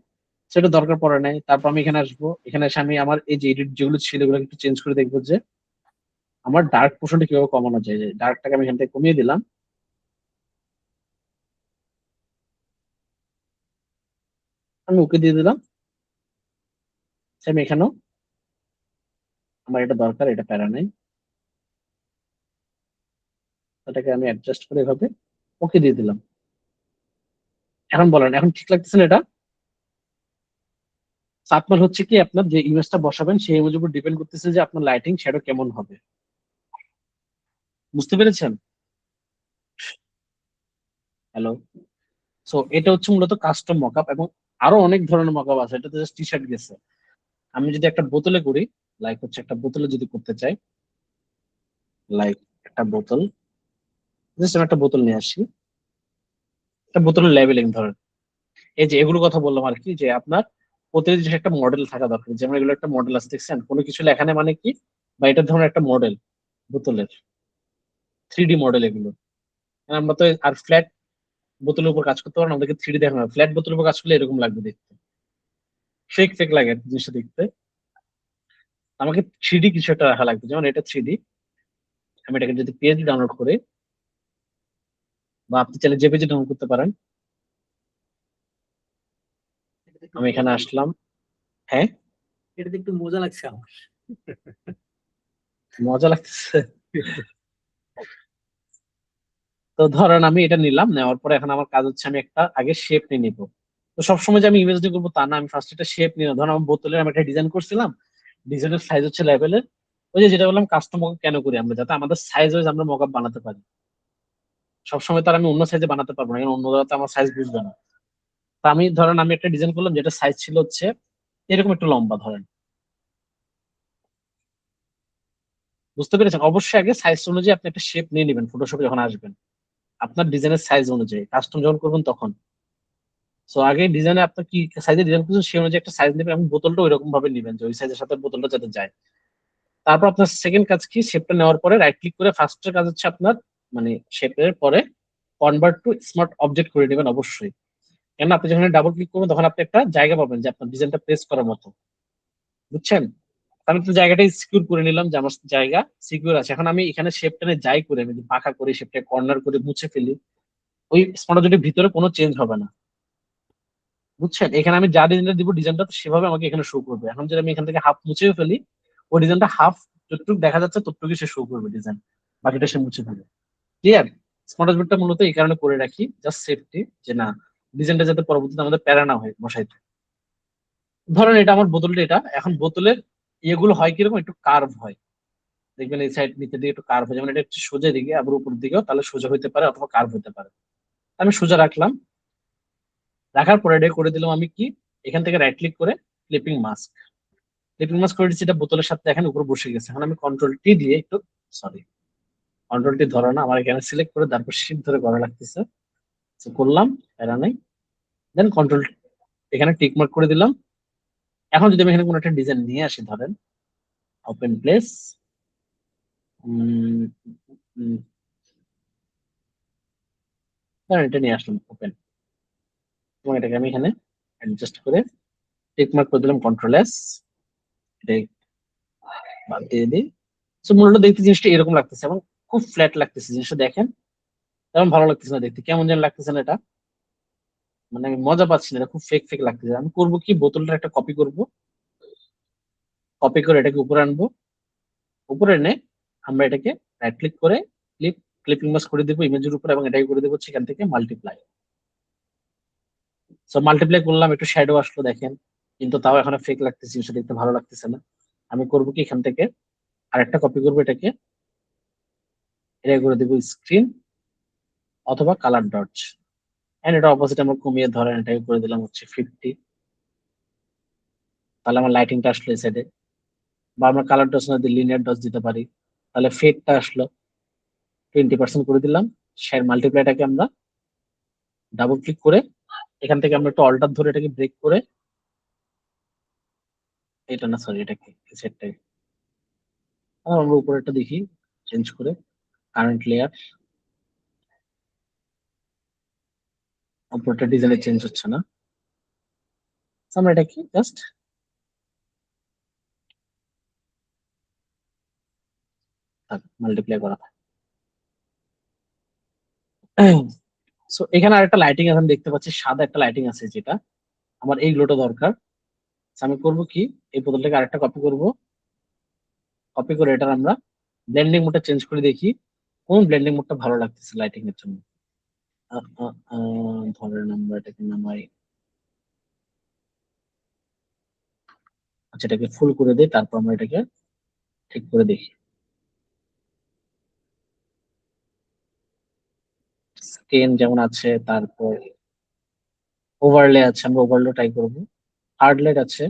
Speaker 1: সেটা দরকার পড়ে নাই। তারপর আমি এখানে আসবো, এখানে এসে আমি আমার এই যে এডিট যেগুলো ছিল এগুলো একটু চেঞ্জ করে দেখবো, যে আমার ডার্ক পোর্শনটা কিভাবে কমানো যায়। যে ডার্কটাকে আমি এখান থেকে কমিয়ে দিলাম, আমি ওকে দিয়ে দিলাম। সেম এখানেও আমার এটা দরকার, এটা প্যারা নাই, এটাকে আমি অ্যাডজাস্ট করে এভাবে ওকে দিয়ে দিলাম। এখন বলেন, এখন ঠিক লাগতেছে না এটা? আপনার হচ্ছে কি, আপনার যে ইমেজটা বসাবেন সেই ইমেজের উপর ডিপেন্ড করতেছে যে আপনার লাইটিং শ্যাডো কেমন হবে। বুঝতে পেরেছেন? হ্যালো। সো এটা হচ্ছে মূলত কাস্টম মকআপ, এবং আরো অনেক ধরনের মকআপ আছে, এটা তো জাস্ট টি শার্ট গেছে। আমি যদি একটা বোতলে করি, লাইক হচ্ছে একটা বোতলে যদি করতে চাই, লাইক একটা বোতল, জাস্ট আমি একটা বোতল নিয়ে আসি, একটা বোতলের লেবেলিং ধরেন, এই যে এগুলো কথা বললাম আর কি, যে আপনার প্রতিটি জিনিস একটা মডেল থাকা দরকার। যেমন এগুলো একটা মডেল আছে, দেখছেন? কোনো কিছু লেখা নেই মানে কি, বা এটা ধরুন একটা মডেল বোতলের, 3D মডেল এগুলো। আর আমরা তো আর ফ্ল্যাট বোতলের উপর কাজ করতে পারবো না, আমাদেরকে 3D দেখানো, ফ্ল্যাট বোতলের উপর কাজ করলে এরকম লাগবে দেখতে, ফেক ফেক লাগে আর কি জিনিসটা দেখতে। আমাকে 3D কিছু একটা রাখা লাগবে, যেমন এটা 3D। আমি এটাকে যদি পেজ ডাউনলোড করি, বা আপনি চাইলে জেপিজি ডাউনলোড করতে পারেন, আমি এখানে আসলাম। হ্যাঁ,
Speaker 3: এটাতে একটু মজা লাগছে আমার।
Speaker 1: মজা লাগতেছে। তো ধরেন আমি এটা নিলাম, নেওয়ার পরে এখন আমার কাজ হচ্ছে আমি একটা আগে শেপ নিয়ে নিবো। তো সবসময় যে আমি ইমেজ দিয়ে করবো তা না, আমি ফার্স্ট একটা শেপ নিয়ে ধরেন আমার বোতলের আমি একটা ডিজাইন করছিলাম, ডিজাইনের সাইজ হচ্ছে লেভেলের, ওই যে যেটা বললাম কাস্টম মক কেন করি আমরা, যাতে আমাদের সাইজ ওয়াইজ আমরা মক বানাতে পারি। সবসময় তো আর আমি অন্য সাইজে বানাতে পারবো না, কারণ অন্য জায়গাতে আমার সাইজ বুঝবে না। তা আমি ধরেন আমি একটা ডিজাইন করলাম যেটা সাইজ ছিল হচ্ছে এরকম একটু লম্বা ধরেন, বুঝতে পেরেছেন? অবশ্যই আগে সাইজ অনুযায়ী আপনি একটা শেপ নিয়ে নেবেন ফটোশপে যখন আসবেন, আপনার ডিজাইনের সাইজ অনুযায়ী কাস্টম যখন করবেন তখন। সো আগে ডিজাইনে আপনার কি সাইজে ডিজাইন করছেন সেই অনুযায়ী একটা সাইজ নেবেন এবং বোতলটা ওই রকম ভাবে নেবেন যে ওই সাইজের সাথে বোতলটা যাতে যায়। তারপর আপনার সেকেন্ড কাজ কি, শেপটা নেওয়ার পরে রাইট ক্লিক করে ফার্স্টের কাজ হচ্ছে আপনার মানে শেপের পরে কনভার্ট টু স্মার্ট অবজেক্ট করে নেবেন অবশ্যই। কেন আপনি যখন ডাবল ক্লিক করবেন তখন আপনি একটা জায়গা পাবেন যে আপনার ডিজাইনটা প্লেস করার মতো, বুঝছেন? আমি তো জায়গাটা সিকিউর করে নিলাম যে আমার জায়গা সিকিউর আছে। এখন আমি এখানে শেপটা যাই করে আমি যদি পাখা করে শেপটা কর্নার করে মুছে ফেলি, ওই স্মার্ট অবজেক্টের ভিতরে কোনো চেঞ্জ হবে না, বুঝছেন? এখানে আমি যা ডিজাইনটা দিব ডিজাইনটা সেভাবে আমাকে এখানে শো করবে। এখন যদি আমি এখান থেকে হাফ মুছেও ফেলি, ওই ডিজাইনটা হাফ যতটুকু দেখা যাচ্ছে ততটুকু সে শো করবে ডিজাইন, বাকিটা সে মুছে ফেলবে। ক্লিয়ার? স্মার্ট অবজেক্টটা মূলত এই কারণে করে রাখি জাস্ট সেফটি, যে না ডিজাইনটা যাতে পরবর্তীতে আমাদের প্যারা না হয় বসাইতে। ধরেন এটা আমার বোতলটা, এটা এখন বোতলের ইয়েগুলো হয় কিরকম একটু কার্ভ হয়, দেখবেন এই সাইড নিচের দিকে একটু কার্ভ হয়, যেমন এটা একটু সোজা দিকে আবার উপর দিকেও তাহলে সোজা হতে পারে অথবা কার্ভ হতে পারে। আমি সোজা রাখলাম, রাখার পরে এটা করে দিলাম আমি কি, এখান থেকে রাইট ক্লিক করে ক্লিপিং মাস্ক, ক্লিপিং মাস্ক করে দিচ্ছি, এটা বোতলের সাথে এখন উপরে বসে গেছে। এখন আমি কন্ট্রোল টি দিয়ে একটু, সরি কন্ট্রোল টি ধরো না, আমার এখানে সিলেক্ট করে তারপর শিফট ধরে করা লাগতেছে। So করলাম, এরা নাই, দেন কন্ট্রোল এখানে টিক মার্ক করে দিলাম। এখন যদি আমি এখানে কোনো একটা ডিজাইন নিয়ে আসি, ধরেন ওপেন প্লেস, ধরেন এটা নিয়ে আসলাম ওপেন, এবং এটাকে আমি এখানে অ্যাডজাস্ট করে টিক মার্ক করে দিলাম কন্ট্রোল এস, এটা বাদ দিয়ে দিই। তো মূলত দেখতে জিনিসটা এরকম লাগতেছে এবং খুব ফ্ল্যাট লাগতেছে জিনিসটা, দেখেন তেমন ভালো লাগতেছে না দেখতে, কেমন যেন লাগতেছে না এটা, মানে আমি মজা পাচ্ছি না, এটা খুব ফেক ফেক লাগতেছে। আমি করবো কি, বোতলটা একটা কপি করব, কপি করে এটাকে উপরে আনবো, উপরে এনে আমরা এটাকে রাইট ক্লিক করে ক্লিপিং মাস্ক করে দিব ইমেজের উপর, এবং এটাকে করে দেবো সেখান থেকে মাল্টিপ্লাই। সো মাল্টিপ্লাই করলাম, একটু শ্যাডো আসলো দেখেন, কিন্তু তাও এখন ফেক লাগতেছে, জিনিসটা দেখতে ভালো লাগতেছে না। আমি করবো কি, এখান থেকে আরেকটা কপি করবো এটাকে, এটা করে দেবো স্ক্রিন অথবা কালার ডটস, এন্ড এটা অপোজিট আমরা কমিয়ে ধরেন এটাকে করে দিলাম হচ্ছে 50, তাহলে আমার লাইটিংটা আসলো এই সাইডে। বা আমরা কালার ডটস না দিয়ে লিনিয়ার ডটস দিতে পারি, তাহলে ফেডটা আসলো 20% করে দিলাম। শেয়ার মাল্টিপ্লাইটাকে আমরা ডাবল ক্লিক করে এখান থেকে আমরা একটু অল্টার ধরে এটাকে ব্রেক করে, এটা না সরি এটাকে সেটটাই আমরা উপরে একটা দেখি চেঞ্জ করে কারেন্ট লেয়ার, উপরটা ডিজাইনে চেঞ্জ হচ্ছে না। So আমরা এটা কি জাস্ট মাল্টিপ্লাই করা থাকে। সো এখানে আরেকটা লাইটিং এখন দেখতে পাচ্ছি, সাদা একটা লাইটিং আছে, যেটা আমার এই গ্লোটা দরকার। So আমি করব কি, এই বোতলটাকে আরেকটা কপি করব, কপি করে এটার আমরা ব্লেন্ডিং মোডটা চেঞ্জ করে দেখি কোন ব্লেন্ডিং মোডটা ভালো লাগতেছে লাইটিং এর জন্য। ধরেন আমরা এটাকে নামাই, আচ্ছা এটাকে ফুল করে দিই, তারপর আমরা এটাকে ঠিক করে দেখি। স্কেন যেমন আছে, তারপর ওভারলে আছে, আমরা ওভারলে ট্রাই করবো, হার্ড লাইট আছে,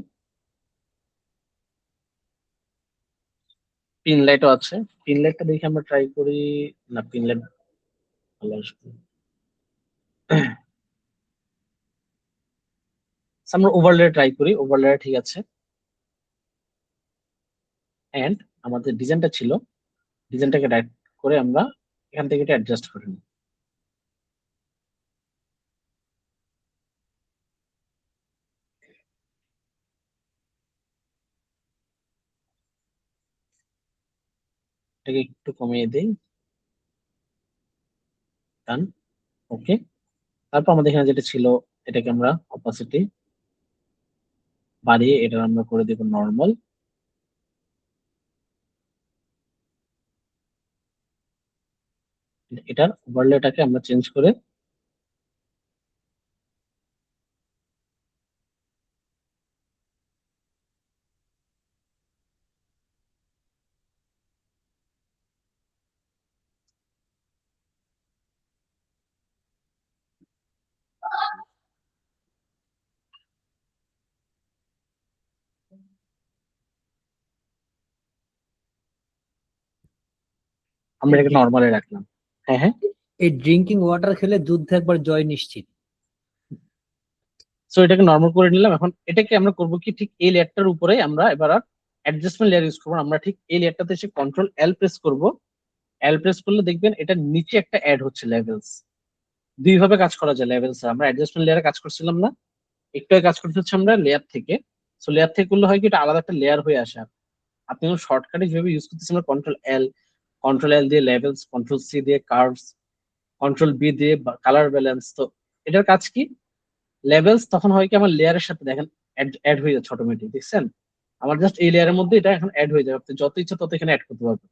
Speaker 1: পিন লাইটও আছে। পিন লাইটটা দেখি আমরা ট্রাই করি, না পিন লাইট ভালো আসবে। So, আমরা ওভারলে ট্রাই করি, ওভারলে ঠিক আছে। এন্ড আমাদের ডিজাইনটা ছিল, ডিজাইনটাকে রাইট করে আমরা এখান থেকে এটা অ্যাডজাস্ট করে নিই। এটাকে একটু কমিয়ে দিই, ডান, ওকে। তারপর আমাদের এখানে যেটা ছিল এটাকে আমরা অপাসিটি বাড়িয়ে এটা আমরা করে দেব নর্মাল। এটার ওভারলেটাকে আমরা চেঞ্জ করে আমরা এটাকে নর্মালে রাখলাম। হ্যাঁ হ্যাঁ,
Speaker 3: এই ড্রিঙ্কিং ওয়াটার খেলে যুদ্ধে একবার জয় নিশ্চিত।
Speaker 1: সো এটাকে নর্মাল করে নিলাম। এখন এটাকে আমরা করবো কি, ঠিক এই লেয়ারটার উপরে আমরা এবার আর অ্যাডজাস্টমেন্ট লেয়ার ইউজ করবো না। আমরা ঠিক এই লেয়ারটাতে এসে কন্ট্রোল এল প্রেস করবো। এল প্রেস করলে দেখবেন এটা নিচে একটা অ্যাড হচ্ছে লেভেলস। দুই ভাবে কাজ করা যায় লেভেলস। আমরা অ্যাডজাস্টমেন্ট লেয়ারে কাজ করছিলাম না, একটু আগে কাজ করতে হচ্ছে আমরা লেয়ার থেকে। সো লেয়ার থেকে করলে হয় কি, এটা আলাদা একটা লেয়ার হয়ে আসে। আপনি শর্টকাটে যেভাবে ইউজ করতেছেন, আমরা কন্ট্রোল এল দিয়ে লেভেলস, কন্ট্রোল সি দিয়ে কার্ভস, কন্ট্রোল বি দিয়ে কালার ব্যালেন্স। তো এটার কাজ কি, লেভেলস তখন হয় কি আমার লেয়ারের সাথে দেখেন অ্যাড হয়ে যাচ্ছে অটোমেটিক, দেখছেন? আমার জাস্ট এই লেয়ারের মধ্যে এটা এখন অ্যাড হয়ে যাবে, আপনি যত ইচ্ছা তত এখানে অ্যাড করতে পারবেন।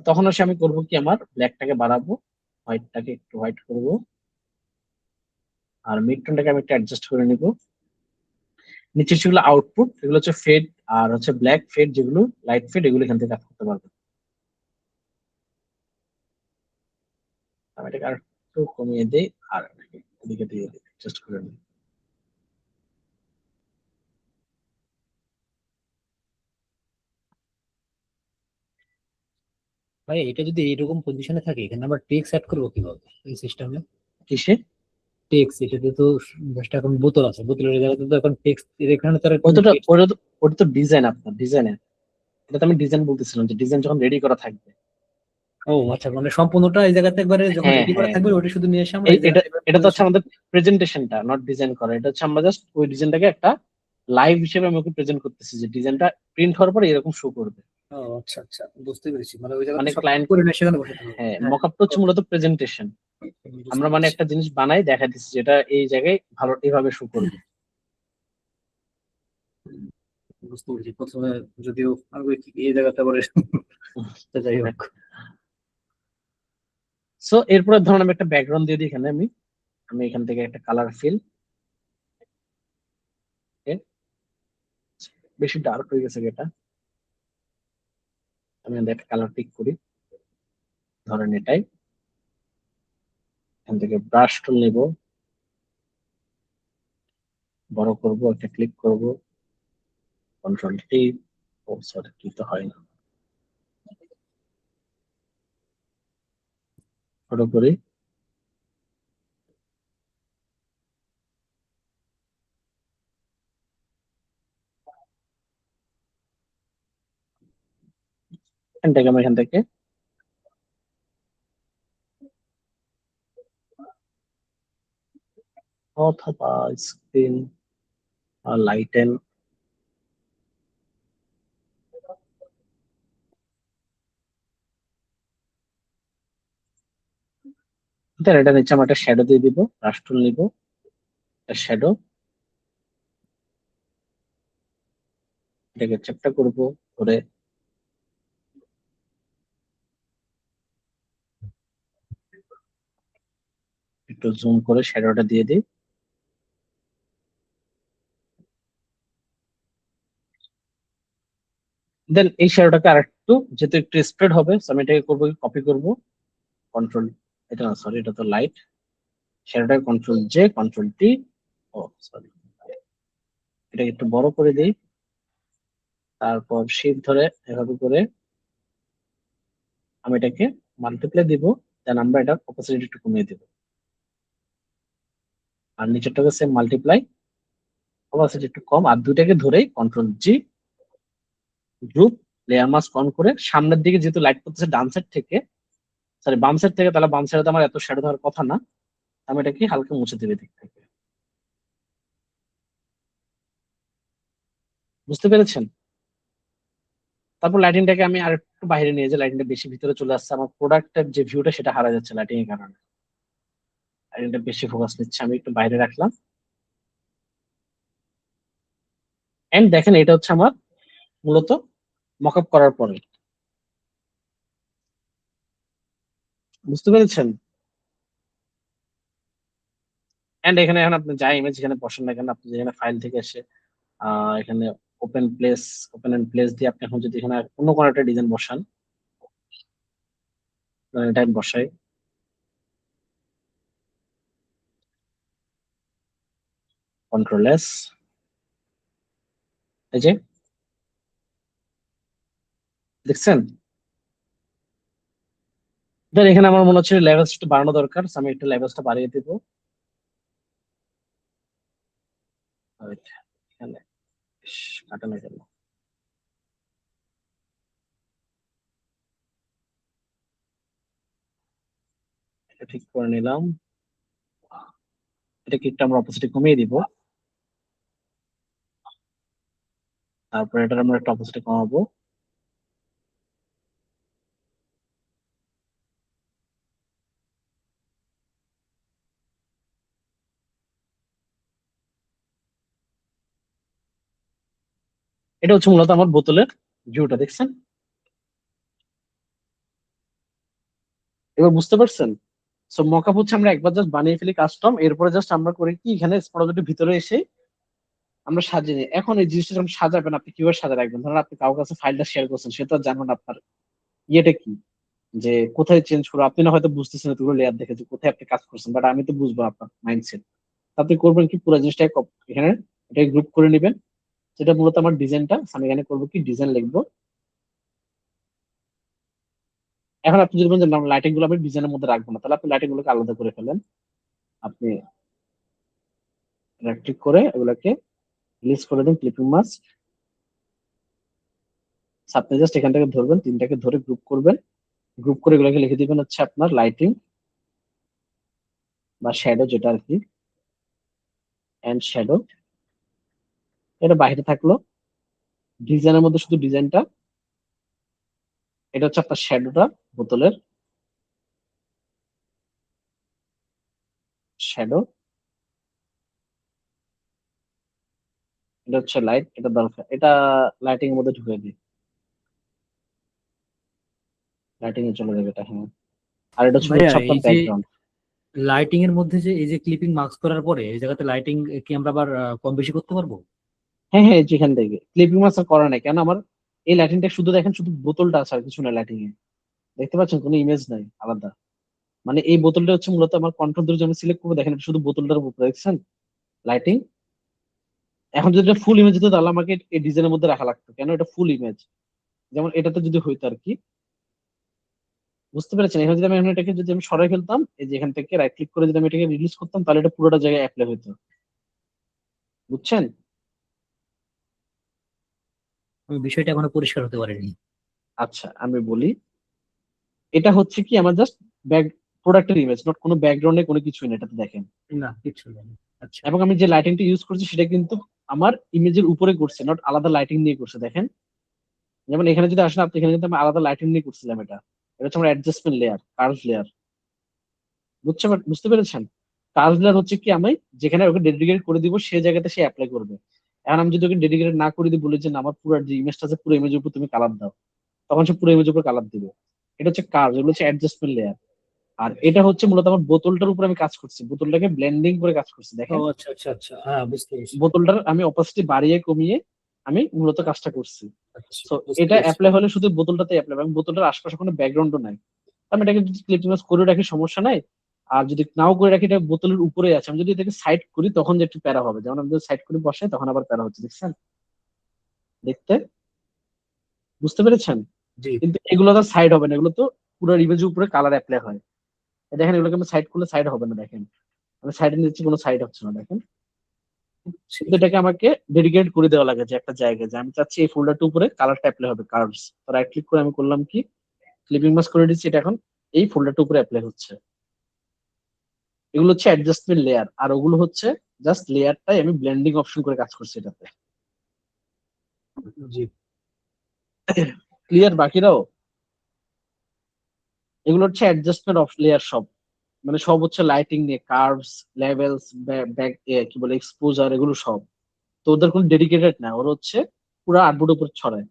Speaker 1: তখন আসে আমি করবো কি, আমার ব্ল্যাকটাকে বাড়াবো, হোয়াইটটাকে একটু হোয়াইট করবো, আর মিড টোনটাকে আমি একটু অ্যাডজাস্ট করে নিব। নিচে সেগুলো আউটপুট, এগুলো হচ্ছে ফেড আর হচ্ছে ব্ল্যাক ফেড, যেগুলো লাইট ফেড, এগুলো এখান থেকে কাজ করতে পারবেন। আমি এটাকে আর একটু কমিয়ে দিই, আর এদিকে দিয়ে দিই, অ্যাডজাস্ট করে নিই।
Speaker 3: ভাই এটা যদি এরকম পজিশনে থাকে, এখানে আবার টেক্স অ্যাড করবো কিভাবে এই সিস্টেমে?
Speaker 1: কিসে?
Speaker 3: টেক্স, এটাতে তো জাস্ট এখন বোতল আছে, বোতলের জায়গাতে তো এখন টেক্স, এখানে তো আর কোনো
Speaker 1: ওটা
Speaker 3: text-
Speaker 1: ওটা তো ওটা তো ডিজাইন, আপনার ডিজাইনের। এটা তো আমি ডিজাইন বলতেছিলাম, যে ডিজাইন যখন রেডি করা থাকবে।
Speaker 3: ও আচ্ছা, মানে সম্পূর্ণটা এই জায়গাতে একবারে যখন
Speaker 1: হ্যাঁ
Speaker 3: রেডি করা
Speaker 1: হ্যাঁ,
Speaker 3: থাকবে ওটা শুধু নিয়ে এসে আমরা
Speaker 1: এই
Speaker 3: এই
Speaker 1: এটা
Speaker 3: জায়গাতে এবার
Speaker 1: এটা তো হচ্ছে
Speaker 3: position-
Speaker 1: আমাদের প্রেজেন্টেশনটা, নট ডিজাইন করা। এটা হচ্ছে আমরা জাস্ট ওই ডিজাইনটাকে একটা লাইভ হিসেবে আমি ওকে প্রেজেন্ট করতেছি, যে ডিজাইনটা প্রিন্ট হওয়ার পরে এরকম শো করবে।
Speaker 3: ও আচ্ছা আচ্ছা, বুঝতে পেরেছি, মানে ওই জায়গাতে
Speaker 1: মানে
Speaker 3: সব
Speaker 1: ক্লায়েন্ট,
Speaker 3: করে নিয়ে সেখানে বসাতে হবে।
Speaker 1: হ্যাঁ,
Speaker 3: হ্যাঁ,
Speaker 1: মকআপটা হচ্ছে মূলত প্রেজেন্টেশন।
Speaker 3: বুঝতে
Speaker 1: আমরা মানে
Speaker 3: পেরেছি।
Speaker 1: একটা জিনিস বানাই, দেখা দিচ্ছি যেটা এই জায়গায় ভালো এইভাবে শো করবে।
Speaker 3: বুঝতে পেরেছি, প্রথমে যদিও আমি এই জায়গাতে আবার তো যাই হোক।
Speaker 1: সো এরপরে ধরুন আমি একটা ব্যাকগ্রাউন্ড দিয়ে দিই এখানে। আমি আমি এখান থেকে একটা কালার ফিল, বেশি ডার্ক হয়ে গেছে এটা, আমি একটা কালার পিক করি, ধরেন এটাই। এখান থেকে ব্রাশ টুল নিব, বড় করব, একটা ক্লিক করব, কন্ট্রোল টি, ও সরি কি তো হয় না, ছোট করি। এখান থেকে অথবা স্ক্রিন আর লাইটেন, এটা নিচে আমরা একটা শ্যাডো দিয়ে দিব, ব্রাশ টুল নিব, একটা শ্যাডো, এটাকে চ্যাপ্টা করব করে, একটু জুম করে শ্যাডোটা দিয়ে দিই। দেন এই শ্যাডোটাকে আরেকটু, যেহেতু একটু স্প্রেড হবে, so আমি এটাকে করবো, কপি করব, কন্ট্রোল, এটা না সরি, এটা তো লাইট, শ্যাডোটাকে কন্ট্রোল জে, কন্ট্রোল টি, ও সরি, এটাকে একটু বড় করে দিই, তারপর শিফট ধরে এভাবে করে আমি এটাকে মাল্টিপ্লাই দিব। দেন আমরা এটা অপোসিট একটু কমিয়ে দিব, আর নিচেরটাকে সেম মাল্টিপ্লাই, অপোসিট একটু কম, আর দুইটাকে ধরেই control G, group, layer mask on করে সামনের দিকে যেহেতু লাইট করতেছে ডান সাইড থেকে, সরি বাম সাইড থেকে, তাহলে বাম সাইডে আমার এত শ্যাডো দেওয়ার কথা না, আমি এটাকে হালকা মুছে দিবে দিক থেকে। বুঝতে পেরেছেন? তারপর লাইটিংটাকে আমি আর একটু বাইরে নিয়ে যাই, লাইটিংটা বেশি ভিতরে চলে আসছে, আমার প্রোডাক্টের যে ভিউটা সেটা হারা যাচ্ছে লাইটিং এর কারণে। লাইটিংটা বেশি ফোকাস নিচ্ছে, আমি একটু বাইরে রাখলাম। এন্ড দেখেন এটা হচ্ছে আমার মূলত মকআপ করার পরে, বুঝতে পেরেছেন? এন্ড এখানে এখন আপনি যা ইমেজ এখানে বসান না কেন, আপনি যেখানে ফাইল থেকে এসে এখানে open place, open and place দিয়ে আপনি এখন যদি এখানে অন্য কোনো একটা ডিজাইন বসান, টাইপ বসাই, কন্ট্রোল এস, এই যে দেখছেন, দেন এখানে আমার মনে হচ্ছে লেভেলস একটু বাড়ানো দরকার, so আমি একটু লেভেলসটা বাড়িয়ে দিব। Wait, এখানে কাটানো গেল, এটা ঠিক করে নিলাম। এটাকে একটু আমরা অপোজিটে কমিয়ে দিব, তারপর এটার আমরা একটা অপোজিটে কমাবো। এটা হচ্ছে মূলত আমার বোতলের ভিউটা, দেখছেন? এবার বুঝতে পারছেন? সো মকআপ হচ্ছে আমরা একবার জাস্ট বানিয়ে ফেলি কাস্টম, এরপরে জাস্ট আমরা করি কি এখানে প্রজেক্টের ভিতরে এসে আমরা সাজিয়ে নিই। এখন এই জিনিসটা যখন সাজাবেন আপনি কিভাবে সাজা রাখবেন, ধরুন আপনি কারোর কাছে ফাইলটা শেয়ার করছেন, সে তো আর জানবেন না আপনার ইয়েটা কি, যে কোথায় চেঞ্জ করবো। আপনি না হয়তো বুঝতেছেন না পুরো লেয়ার দেখে যে কোথায় আপনি কাজ করছেন, বাট আমি তো বুঝবো আপনার মাইন্ডসেট। আপনি করবেন কি পুরো জিনিসটা এখানে এটাকে গ্রুপ করে নেবেন, যেটা মূলত আমার ডিজাইনটা। আমি এখানে করবো কি ডিজাইন লিখবো। এখন আপনি যদি বলেন লাইটিং গুলো আমি ডিজাইনের মধ্যে রাখবো না, তাহলে আপনি লাইটিং গুলোকে আলাদা করে ফেলেন। আপনি রাইট ক্লিক করে এগুলোকে লিস্ট করে দিন, ক্লিপিং মাস্ক। আপনি জাস্ট এখান থেকে ধরবেন, তিনটাকে ধরে গ্রুপ করবেন, গ্রুপ করে এগুলোকে লিখে দিবেন হচ্ছে আপনার লাইটিং বা শ্যাডো, যেটা আর কি, এন্ড শ্যাডো। এটা বাইরে থাকলো, ডিজাইনের মধ্যে শুধু ডিজাইনটা, এটা হচ্ছে আপনার শ্যাডোটা, বোতলের শ্যাডো। এটা হচ্ছে লাইট, এটা দরকার, এটা লাইটিং এর মধ্যে ঢুকে দিই, লাইটিং এ চলে যাবে এটা। হ্যাঁ, আর এটা ছিল
Speaker 3: ভাইয়া
Speaker 1: হচ্ছে আপনার
Speaker 3: এই যে
Speaker 1: ব্যাকগ্রাউন্ড।
Speaker 3: লাইটিং এর মধ্যে যে এই যে ক্লিপিং মার্কস করার পরে এই জায়গাতে লাইটিং কি আমরা আবার কম বেশি করতে পারবো?
Speaker 1: হ্যাঁ হ্যাঁ, যেখান থেকে ক্লিপিং মাস্টার করা নাই কেন, আমার এই লাইটিংটা শুধু দেখেন, শুধু বোতলটা আছে আর কিছু না লাইটিং এ, দেখতে পাচ্ছেন কোনো ইমেজ নাই আলাদা। মানে এই বোতলটা হচ্ছে মূলত আমার কন্ট্রোল ধরে যখন সিলেক্ট করবো, দেখেন এটা শুধু বোতলটার উপরে, দেখছেন লাইটিং। এখন যদি এটা ফুল ইমেজ হতো তাহলে আমাকে এই ডিজাইনের মধ্যে রাখা লাগতো, কেন এটা ফুল ইমেজ, যেমন এটাতে যদি হইতো আর কি। বুঝতে পেরেছেন? এখানে যদি আমি এটাকে যদি আমি সরাই ফেলতাম, এই যে এখান থেকে রাইট ক্লিক করে যদি আমি এটাকে রিলিজ করতাম, তাহলে এটা পুরোটা জায়গায় অ্যাপ্লাই হইতো, বুঝছেন?
Speaker 3: আমি বিষয়টা এখনো পরিষ্কার হতে পারিনি।
Speaker 1: আচ্ছা আমি বলি, এটা হচ্ছে কি আমার জাস্ট ব্যাক প্রোডাক্টের ইমেজ, নট কোনো ব্যাকগ্রাউন্ডে কোনো কিছুই না এটাতে, দেখেন।
Speaker 3: না কিছু নেই। আচ্ছা
Speaker 1: এবং আমি যে লাইটিংটা ইউজ করছি সেটা কিন্তু আমার ইমেজের উপরে করছে, নট আলাদা লাইটিং নিয়ে করছে, দেখেন। যেমন এখানে যদি আসেন আপনি, এখানে কিন্তু আমি আলাদা লাইটিং নিয়ে করছিলাম। এটা হচ্ছে আমার অ্যাডজাস্টমেন্ট লেয়ার, কার্ভ লেয়ার, বুঝতে পেরেছেন? কার্ভ লেয়ার হচ্ছে কি আমি যেখানে ওকে ডেডিকেট করে দিব সেই জায়গাতে সে অ্যাপ্লাই করবে। এখন আমি যদি ওকে ডেডিকেট না করে দিই, বলি যে না আমার পুরো যে ইমেজটা আছে পুরো ইমেজের উপর তুমি কালার দাও, তখন সে পুরো ইমেজের উপর কালার দিবে। এটা হচ্ছে কার্ভ, এগুলো হচ্ছে অ্যাডজাস্টমেন্ট লেয়ার। আর এটা হচ্ছে মূলত আমার বোতলটার উপর আমি কাজ করছি, বোতলটাকে ব্লেন্ডিং করে কাজ করছি,
Speaker 3: ও
Speaker 1: দেখেন।
Speaker 3: আচ্ছা আচ্ছা আচ্ছা, হ্যাঁ বুঝতে পেরেছি।
Speaker 1: বোতলটার আমি অপাসিটি বাড়িয়ে কমিয়ে আমি মূলত কাজটা করছি।
Speaker 3: আচ্ছা
Speaker 1: তো
Speaker 3: বুঝতে
Speaker 1: এটা
Speaker 3: পেরেছি।
Speaker 1: অ্যাপ্লাই হলে শুধু বোতলটাতে অ্যাপ্লাই, এবং বোতলটার আশপাশে কোনো ব্যাকগ্রাউন্ডও নাই। আমি এটাকে যদি ক্লিপিং করে রাখি সমস্যা নাই, আর যদি নাও করে রাখি এটা বোতলের উপরে আছে, আমি যদি এটাকে সাইড করি তখন যে একটু প্যারা হবে, যেমন আমি যদি সাইড করে বসাই তখন আবার প্যারা হচ্ছে, দেখছেন দেখতে, বুঝতে পেরেছেন?
Speaker 3: জি।
Speaker 1: কিন্তু এগুলো তো সাইড হবে না, এগুলো তো পুরো ইমেজের উপরে কালার অ্যাপ্লাই হয়। দেখেন এগুলোকে আমি সাইড করলে সাইড হবে না, দেখেন আমি সাইডে নিচ্ছি কোনো সাইড হচ্ছে না, দেখেন। কিন্তু এটাকে আমাকে ডেডিকেট করে দেওয়া লাগে যে একটা জায়গায়, যে আমি চাচ্ছি এই ফোল্ডারটার উপরে কালারটা অ্যাপ্লাই হবে, কার্ভস। তো রাইট ক্লিক করে আমি করলাম কি ক্লিপিং মাস্ক করে দিচ্ছি, এটা এখন এই ফোল্ডারটার উপরে অ্যাপ্লাই হচ্ছে। এগুলো হচ্ছে অ্যাডজাস্টমেন্ট লেয়ার, আর ওগুলো হচ্ছে জাস্ট লেয়ারটাই আমি ব্লেন্ডিং অপশন করে কাজ করছি এটাতে।
Speaker 3: জি।
Speaker 1: ক্লিয়ার বাকিরাও? এগুলো হচ্ছে অ্যাডজাস্টমেন্ট অফ লেয়ার সব, মানে সব হচ্ছে লাইটিং নিয়ে, কার্ভস, লেভেলস, ব্যাক কি বলে এক্সপোজার, এগুলো সব। তো ওদের কোনো ডেডিকেটেড না, ওরা হচ্ছে পুরো আর্টবোর্ডের উপর ছড়ায়।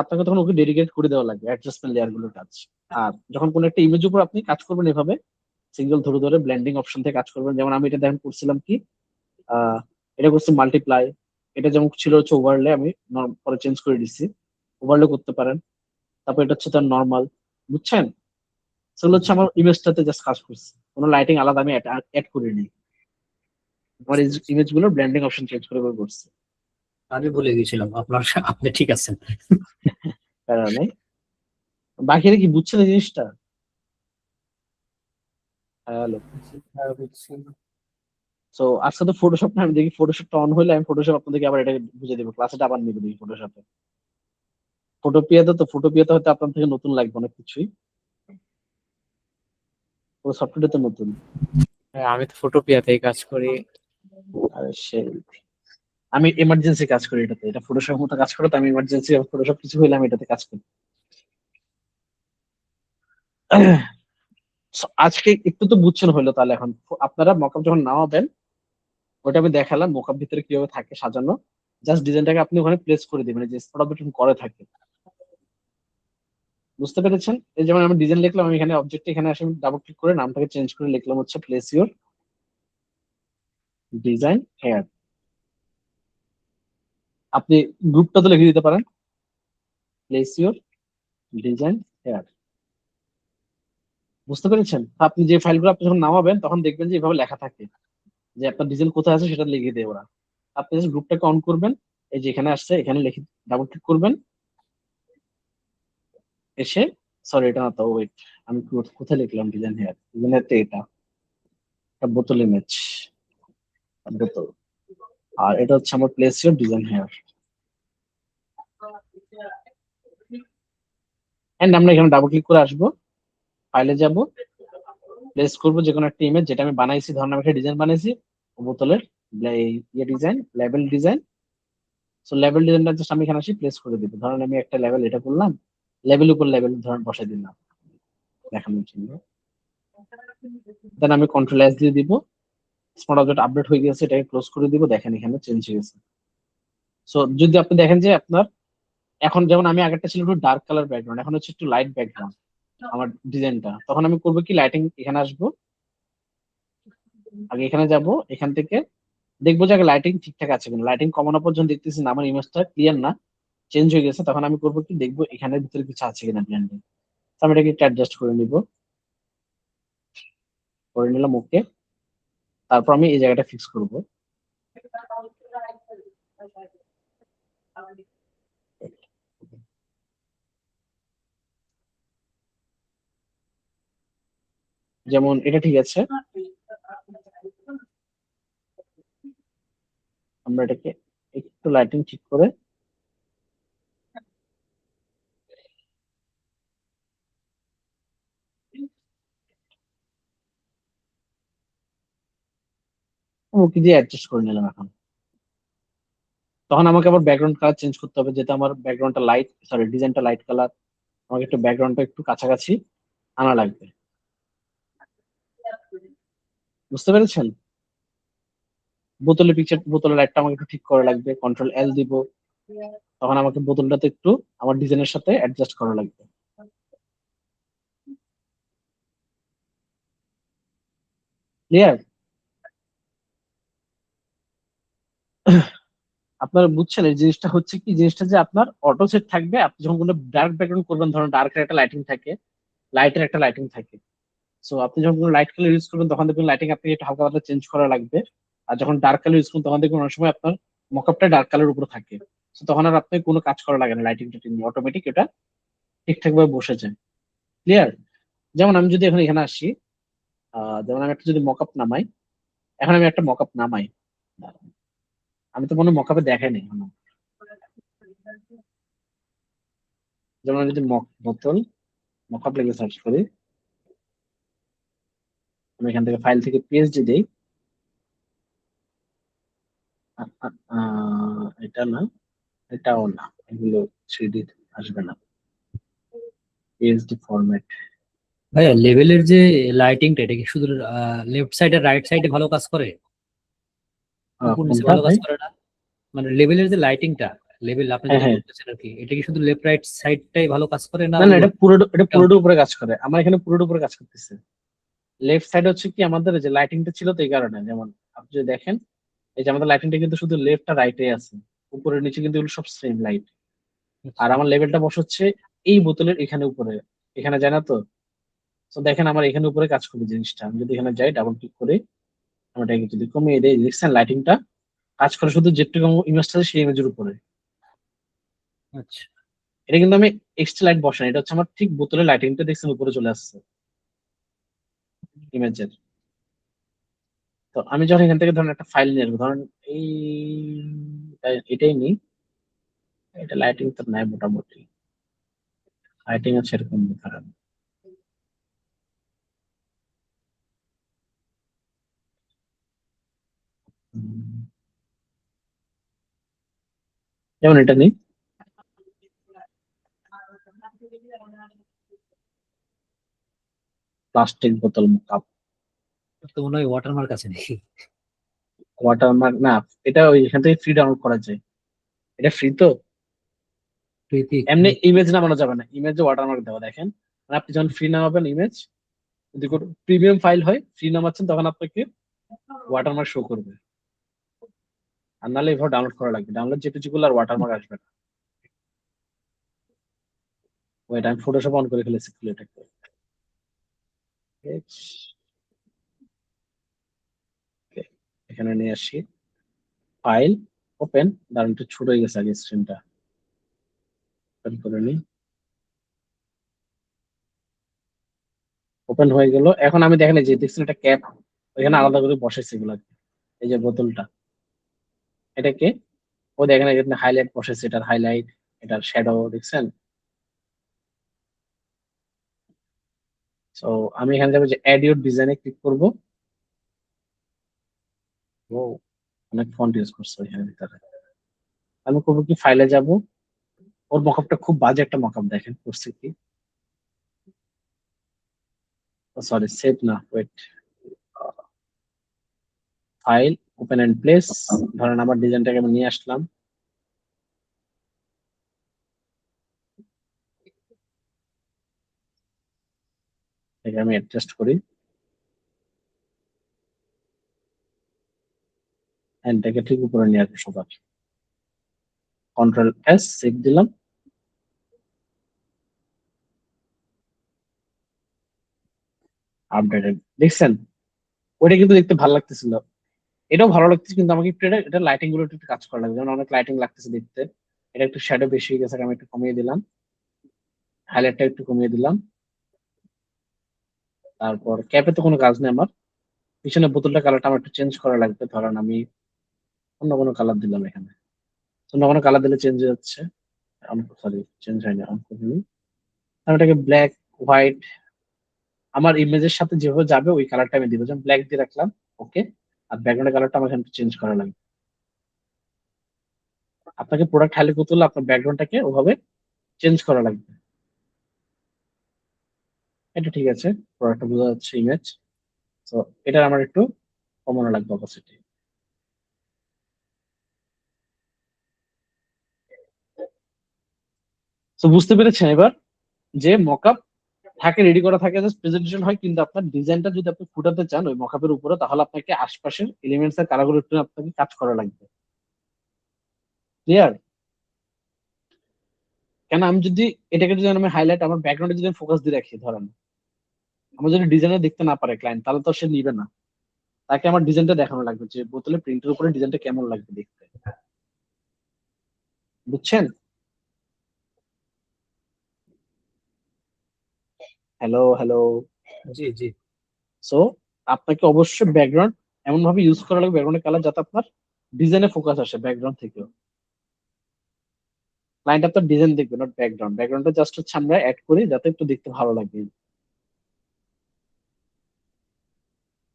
Speaker 1: আপনাকে তখন ওকে ডেডিকেট করে দেওয়া লাগবে অ্যাডজাস্টমেন্ট লেয়ার গুলোর কাজ। আর যখন কোনো একটা ইমেজ উপর আপনি কাজ করবেন এভাবে সিঙ্গেল ধরে ধরে ব্লেন্ডিং অপশন থেকে কাজ করবেন, যেমন আমি এটা দেখেন করছিলাম কি, এটা করছি মাল্টিপ্লাই, এটা যেমন ছিল হচ্ছে ওভারলে, আমি পরে চেঞ্জ করে দিচ্ছি, ওভারলে করতে পারেন। তারপর এটা হচ্ছে তার নর্মাল, বুঝছেন? সেগুলো হচ্ছে আমার ইমেজটাতে জাস্ট কাজ করছে, কোনো লাইটিং আলাদা আমি অ্যাড করিনি, আমার ইমেজ গুলো ব্লেন্ডিং অপশন চেঞ্জ করে করে করছি।
Speaker 3: আমি ভুলে গেছিলাম, আপনি ঠিক আছেন।
Speaker 1: কারণে বাকিরা কি বুঝছেন এই জিনিসটা? হ্যালো। সো আজকে তো ফটোশপ না, আমি দেখি ফটোশপটা অন হলে আমি ফটোশপ আপনাদেরকে আবার এটা বুঝে দেবো, ক্লাসে আবার নিবো দেখি ফটোশপে। ফটোপিয়াতে হয়তো আপনার থেকে নতুন লাগবে অনেক কিছুই, ও সফটওয়্যারটা তো নতুন।
Speaker 4: হ্যাঁ, আমি তো ফটোপিয়াতেই কাজ করি।
Speaker 1: আরে সেই, আমি এমার্জেন্সি কাজ করি এটাতে, এটা ফটোশপ মতো কাজ করে, তো আমি এমার্জেন্সি ফটোশপ কিছু হইলে আমি এটাতে কাজ করি। So, আজকে একটু তো বুঝছেন হইলো, তাহলে এখন আপনারা মকআপ যখন নামাবেন, ওটা আমি দেখালাম মকআপ ভিতরে কিভাবে থাকে সাজানো, জাস্ট ডিজাইনটাকে আপনি ওখানে প্লেস করে দিবেন, যে স্পট অবজেক্ট করে থাকে, বুঝতে পেরেছেন? এই যেমন আমি ডিজাইন লিখলাম, আমি এখানে অবজেক্ট এখানে আসে ডাবল ক্লিক করে নামটাকে চেঞ্জ করে লিখলাম হচ্ছে প্লেস ইউর ডিজাইন হেয়ার। আপনি গ্রুপটা তো লিখে দিতে পারেন, প্লেস ইউর ডিজাইন হেয়ার, বুঝতে পেরেছেন? তো আপনি যে ফাইলগুলো আপনি যখন নামাবেন তখন দেখবেন যে এভাবে লেখা থাকে, যে আপনার ডিজাইন কোথায় আছে সেটা লিখে দেয় ওরা। আপনি জাস্ট গ্রুপটাকে অন করবেন, এই যে এখানে আসছে, এখানে লিখে ডাবল ক্লিক করবেন, এসে, সরি এটা না তো, ওয়েট, আমি কোথায় লিখলাম ডিজাইন হেয়ার, ডিজাইন হেয়ার এটা বোতল ইমেজ, বোতল, আর এটা হচ্ছে আমার place your design here. And আমরা এখানে ডাবল ক্লিক করে আসবো, ফাইলে যাব, প্লেস করবো যে কোনো একটা ইমেজ যেটা আমি বানাইছি, ধরুন আমি একটা ডিজাইন বানাইছি বোতলের, ইয়ে design, level design. So level ডিজাইনটা জাস্ট আমি এখানে আসি প্লেস করে দিব, ধরুন আমি একটা লেভেল এটা করলাম, লেভেল উপর লেভেল ধরুন বসাই দিলাম দেখানোর জন্য। দেন আমি কন্ট্রোল এস দিয়ে দিব, স্মার্ট অবজেক্ট আপডেট হয়ে গেছে, এটাকে ক্লোজ করে দিব, দেখেন এখানে চেঞ্জ হয়ে গেছে। সো যদি আপনি দেখেন যে আপনার এখন যেমন আমি আগেরটা ছিল একটু ডার্ক কালার ব্যাকগ্রাউন্ড, এখন হচ্ছে একটু লাইট ব্যাকগ্রাউন্ড আমার ডিজাইনটা, তখন আমি করবো কি, লাইটিং এখানে আসবো, আগে এখানে যাব, এখান থেকে দেখবো যে আগে লাইটিং ঠিকঠাক আছে কিনা, লাইটিং কমানো পর্যন্ত দেখতেছি না আমার ইমেজটা ক্লিয়ার না, চেঞ্জ হয়ে গেছে, তখন আমি করবো কি, দেখবো এখানের ভিতরে কিছু আছে কিনা ব্লেন্ডিং, আমি এটাকে একটু অ্যাডজাস্ট করে নিব, করে নিলাম ওকে। তারপর আমি এই জায়গাটা ফিক্স করব, যেমন এটা ঠিক আছে, আমরা এটাকে একটু লাইটিং ঠিক করে ওকে দিয়ে অ্যাডজাস্ট করে নিলাম। এখন তখন আমাকে আবার ব্যাকগ্রাউন্ড কালার চেঞ্জ করতে হবে, যেটা আমার ব্যাকগ্রাউন্ডটা লাইট, সরি ডিজাইনটা লাইট কালার, আমাকে একটু ব্যাকগ্রাউন্ডটা একটু কাছাকাছি আনা লাগবে, বুঝতে পেরেছেন? বোতলের পিকচার, বোতলের লাইটটা আমাকে একটু ঠিক করা লাগবে, কন্ট্রোল এল দিব, তখন আমাকে বোতলটাতে একটু আমার ডিজাইনের সাথে অ্যাডজাস্ট করা লাগবে, ক্লিয়ার? আপনারা বুঝছেন এই জিনিসটা হচ্ছে কি, জিনিসটা যে আপনার অটো সেট থাকবে, আপনি যখন কোনো ডার্ক ব্যাকগ্রাউন্ড করবেন, ধরুন ডার্কের একটা লাইটিং থাকে, লাইটের একটা লাইটিং থাকে, সো আপনি যখন কোনো লাইট কালার ইউজ করবেন তখন দেখবেন লাইটিং আপনি একটু হালকা পাতলা চেঞ্জ করা লাগবে, আর যখন ডার্ক কালার ইউজ করবেন তখন দেখবেন অনেক সময় আপনার মকআপটা ডার্ক কালার উপরে থাকে, তো তখন আর আপনি কোনো কাজ করা লাগে না, লাইটিং টাইটিং অটোমেটিক এটা ঠিকঠাক ভাবে বসে যায়, ক্লিয়ার? যেমন আমি যদি এখন এখানে আসি, যেমন আমি একটা যদি মকআপ নামাই, এখন আমি একটা মকআপ নামাই, আমি তো কোনো মকআপে দেখাই নাই এখনো, যেমন আমি যদি বোতল মকআপ লিখে সার্চ করি, আমি এখান থেকে ফাইল থেকে পিএসডি দিই, এটা না, এটাও না, এগুলো থ্রিডি আসবে না, পিএসডি ফরম্যাট।
Speaker 3: ভাইয়া লেভেলের যে লাইটিংটা, এটা কি শুধু লেফট সাইড আর রাইট সাইডে ভালো কাজ করে, উপর নিচে
Speaker 1: কোনটা
Speaker 3: ভালো কাজ
Speaker 1: ভাই?
Speaker 3: করে না? মানে লেভেলের যে লাইটিংটা, লেভেল আপনি
Speaker 1: হ্যাঁ
Speaker 3: যেটা
Speaker 1: হ্যাঁ
Speaker 3: বলতেছেন আর কি, এটা কি শুধু লেফট রাইট সাইডটাই ভালো কাজ করে না
Speaker 1: না না,
Speaker 3: অন্য
Speaker 1: এটা
Speaker 3: এটাও?
Speaker 1: পুরোটা উপরে কাজ করে, আমার এখানে পুরোটা উপরে কাজ করতেছে। লেফট সাইড হচ্ছে কি আমাদের যে লাইটিংটা ছিল তো এই কারণে, যেমন আপনি যদি দেখেন এই যে আমাদের লাইটিংটা কিন্তু শুধু লেফট আর রাইটে আছে, উপরে নিচে কিন্তু এগুলো সব সেম লাইট। আর
Speaker 3: আচ্ছা।
Speaker 1: আমার লেভেলটা বসাচ্ছে এই বোতলের এখানে উপরে, এখানে যায় না তো। তো দেখেন আমার এখানে উপরে কাজ করবে জিনিসটা, আমি যদি এখানে যাই ডাবল ক্লিক করে আমি এটাকে যদি কমিয়ে দেই, দেখছেন লাইটিংটা কাজ করে শুধু যেটুকু ইমেজটা আছে সেই ইমেজের উপরে।
Speaker 3: আচ্ছা।
Speaker 1: এটা কিন্তু আমি এক্সট্রা লাইট বসাই, এটা হচ্ছে আমার ঠিক বোতলের লাইটিংটা দেখছেন উপরে চলে আসছে ইমেজের। তো আমি যখন এখান থেকে ধরেন একটা ফাইল নিয়ে আসবো, ধরেন এই এটাই নিই, এটা লাইটিং তো নাই মোটামুটি, লাইটিং আছে এরকম ধরেন। উম, যেমন এটা নিই, প্লাস্টিক বোতল কাপ,
Speaker 3: তো মনে হয় ওয়াটারমার্ক আছে নাকি?
Speaker 1: ওয়াটারমার্ক না, এটা ওই এখান থেকে ফ্রি ডাউনলোড করা যায়, এটা ফ্রি তো।
Speaker 3: প্রীতিক
Speaker 1: এমনি ইমেজ নামানো যাবে না, ইমেজে ওয়াটারমার্ক দেওয়া দেখেন। আর আপনি যখন ফ্রি নামাবেন ইমেজ, যদি কোনো প্রিমিয়াম ফাইল হয় ফ্রি নামাচ্ছেন তখন আপনাকে ওয়াটারমার্ক শো করবে, আর নাহলে এভাবে ডাউনলোড করা লাগবে, ডাউনলোড জেপিজি গুলো আর ওয়াটারমার্ক আসবে না। ওয়েট আমি ফটোশপ অন করে ফেলেছি, খুলে এটাকে এখানে নিয়ে আসি, ফাইল ওপেন, দাঁড়ান একটু ছোট হয়ে গেছে আগে স্ক্রিনটা, ওপেন করে নিই, ওপেন হয়ে গেল। এখন আমি দেখেন এই যে দেখছেন একটা ক্যাপ এখানে আলাদা করে বসাইছি এগুলো, এই যে বোতলটা এটাকে, ও দেখেন এখানে হাইলাইট বসাইছে, এটার হাইলাইট, এটার শ্যাডো দেখছেন। তো আমি এখানে যাবো যে অ্যাড ইউর ডিজাইনে ক্লিক করবো। ও অনেক ফন্ট ইউজ করছে এখানে ভিতরে। আমি করবো কি, ফাইলে যাব, ওর মকআপটা খুব বাজে একটা মকআপ, দেখেন করছে কি, সরি সেভ না, wait, file open and place, ধরেন আমার ডিজাইনটাকে আমি নিয়ে আসলাম, এটাকে আমি অ্যাডজাস্ট করি, এটাকে ঠিক উপরে নিয়ে আসবো সবার, কন্ট্রোল এস সেভ দিলাম, আপডেটেড দেখছেন। ওইটা কিন্তু দেখতে ভালো লাগতেছিল, এটাও ভালো লাগতেছে, কিন্তু আমাকে একটু এটা লাইটিং গুলো একটু কাজ করা লাগবে, যেমন অনেক লাইটিং লাগতেছে দেখতে। এটা একটু শ্যাডো বেশি হয়ে গেছে, আমি একটু কমিয়ে দিলাম, হাইলাইটটা একটু কমিয়ে দিলাম। তারপর ক্যাপে তো কোনো কাজ নেই আমার, পিছনে বোতলটা কালারটা আমার একটু চেঞ্জ করা লাগবে, ধরেন আমি অন্য কোনো কালার দিলাম এখানে, অন্য কোনো কালার দিলে চেঞ্জ হয়ে যাচ্ছে, সরি চেঞ্জ হয়নি, অন করিনি। আমি এটাকে ব্ল্যাক হোয়াইট, আমার ইমেজের সাথে যেভাবে যাবে ওই কালারটা আমি দিব, যেমন ব্ল্যাক দিয়ে রাখলাম, ওকে। আর ব্যাকগ্রাউন্ডের কালারটা আমার এখানে চেঞ্জ করা লাগবে, আপনাকে প্রোডাক্ট হাইলাইট করতে হলে আপনার ব্যাকগ্রাউন্ডটাকে ওভাবে চেঞ্জ করা লাগবে। এটা ঠিক আছে, প্রোডাক্টটা বোঝা যাচ্ছে ইমেজ। তো এটার আমার একটু কমানো লাগবে অপাসিটি। তো বুঝতে পেরেছেন এবার, যে মকআপ থাকে রেডি করা থাকে, জাস্ট প্রেজেন্টেশন হয়, কিন্তু আপনার ডিজাইনটা যদি আপনি ফুটাতে চান ওই মকআপের উপরে, তাহলে আপনাকে আশপাশের এলিমেন্টস এর কালারগুলো একটু আপনাকে কাজ করা লাগবে। ক্লিয়ার? কেন আমি যদি এটাকে যদি আমি হাইলাইট আমার ব্যাকগ্রাউন্ডে যদি ফোকাস দিয়ে রাখি, ধরেন আমার যদি ডিজাইনটা দেখতে না পারে ক্লায়েন্ট, তাহলে তো সে নিবে না, তাকে আমার ডিজাইনটা দেখানো লাগবে যে বোতলে প্রিন্টের উপরে ডিজাইনটা কেমন লাগবে দেখতে, বুঝছেন? Hello hello.
Speaker 3: জি জি।
Speaker 1: সো আপনাকে অবশ্যই ব্যাকগ্রাউন্ড এমন ভাবে ইউজ করা লাগবে, ব্যাকগ্রাউন্ডের কালার যাতে আপনার ডিজাইনে ফোকাস আসে ব্যাকগ্রাউন্ড থেকেও, ক্লায়েন্ট আপনার ডিজাইন দেখবে নট ব্যাকগ্রাউন্ড, ব্যাকগ্রাউন্ডটা জাস্ট হচ্ছে আমরা অ্যাড করি যাতে একটু দেখতে ভালো লাগে,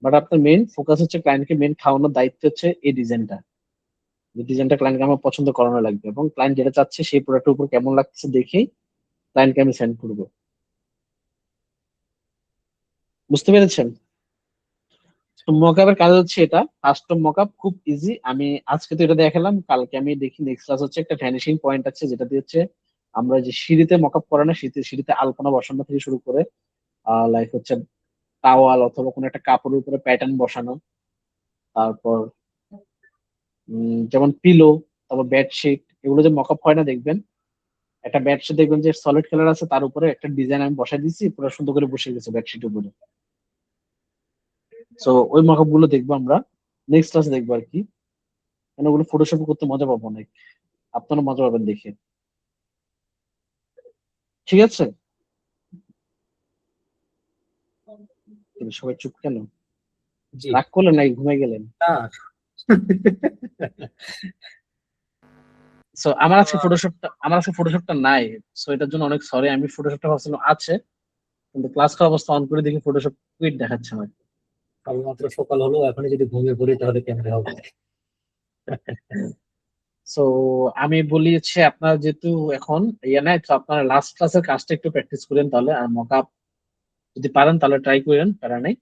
Speaker 1: বাট আপনার মেইন ফোকাস হচ্ছে ক্লায়েন্টকে মেইন খাওয়ানোর দায়িত্ব হচ্ছে এই ডিজাইনটা, যে ডিজাইনটা ক্লায়েন্টকে আমার পছন্দ করানো লাগবে, এবং ক্লায়েন্ট যেটা চাচ্ছে সেই প্রোডাক্টের উপর কেমন লাগছে দেখেই ক্লায়েন্টকে আমি সেন্ড করবো। বুঝতে পেরেছেন? তো মকআপের কাজ হচ্ছে এটা, ফার্স্ট মকআপ খুব ইজি। আমি আজকে তো এটা দেখালাম, কালকে আমি দেখি নেক্সট ক্লাস হচ্ছে একটা ভ্যানিশিং পয়েন্ট আছে, যেটা দিয়ে হচ্ছে আমরা যে সিঁড়িতে মকআপ করে না, সিঁড়িতে সিঁড়িতে আলপনা বসানো থেকে শুরু করে লাইক হচ্ছে টাওয়াল অথবা কোনো একটা কাপড়ের উপরে প্যাটার্ন বসানো, তারপর যেমন পিলো, তারপর বেডশিট, এগুলো যে মকআপ হয় না দেখবেন, একটা বেডশিট দেখবেন যে সলিড কালার আছে, তার উপরে একটা ডিজাইন আমি বসাই দিচ্ছি, পুরো সুন্দর করে বসে গেছে বেডশিটের উপরে। সো ওই মকআপ গুলো দেখবো আমরা নেক্সট ক্লাসে দেখবো আর কি, মানে ওগুলো ফটোশপ করতে মজা পাবো অনেক, আপনারা মজা পাবেন দেখে। ঠিক আছে, কিন্তু সবাই চুপ কেন?
Speaker 3: জি
Speaker 1: রাগ করলেন নাকি ঘুমাই গেলেন?
Speaker 3: না
Speaker 1: সো আমার আজকে ফটোশপটা নাই। সো এটার জন্য অনেক সরি, আমি ফটোশপটা ভাবছিলাম আছে, কিন্তু ক্লাস করার অবস্থা অন করে দেখি ফটোশপ কুইট দেখাচ্ছে আমার।
Speaker 3: সবেমাত্র সকাল হলো, এখনই যদি ঘুমিয়ে পড়ি তাহলে কেমন হবে?
Speaker 1: সো আমি বলি হচ্ছে আপনার যেহেতু এখন ইয়ে নাই, তো আপনারা লাস্ট ক্লাসের কাজটা একটু প্র্যাকটিস করেন তাহলে, আর মকআপ যদি পারেন তাহলে ট্রাই করেন, প্যারা নেই।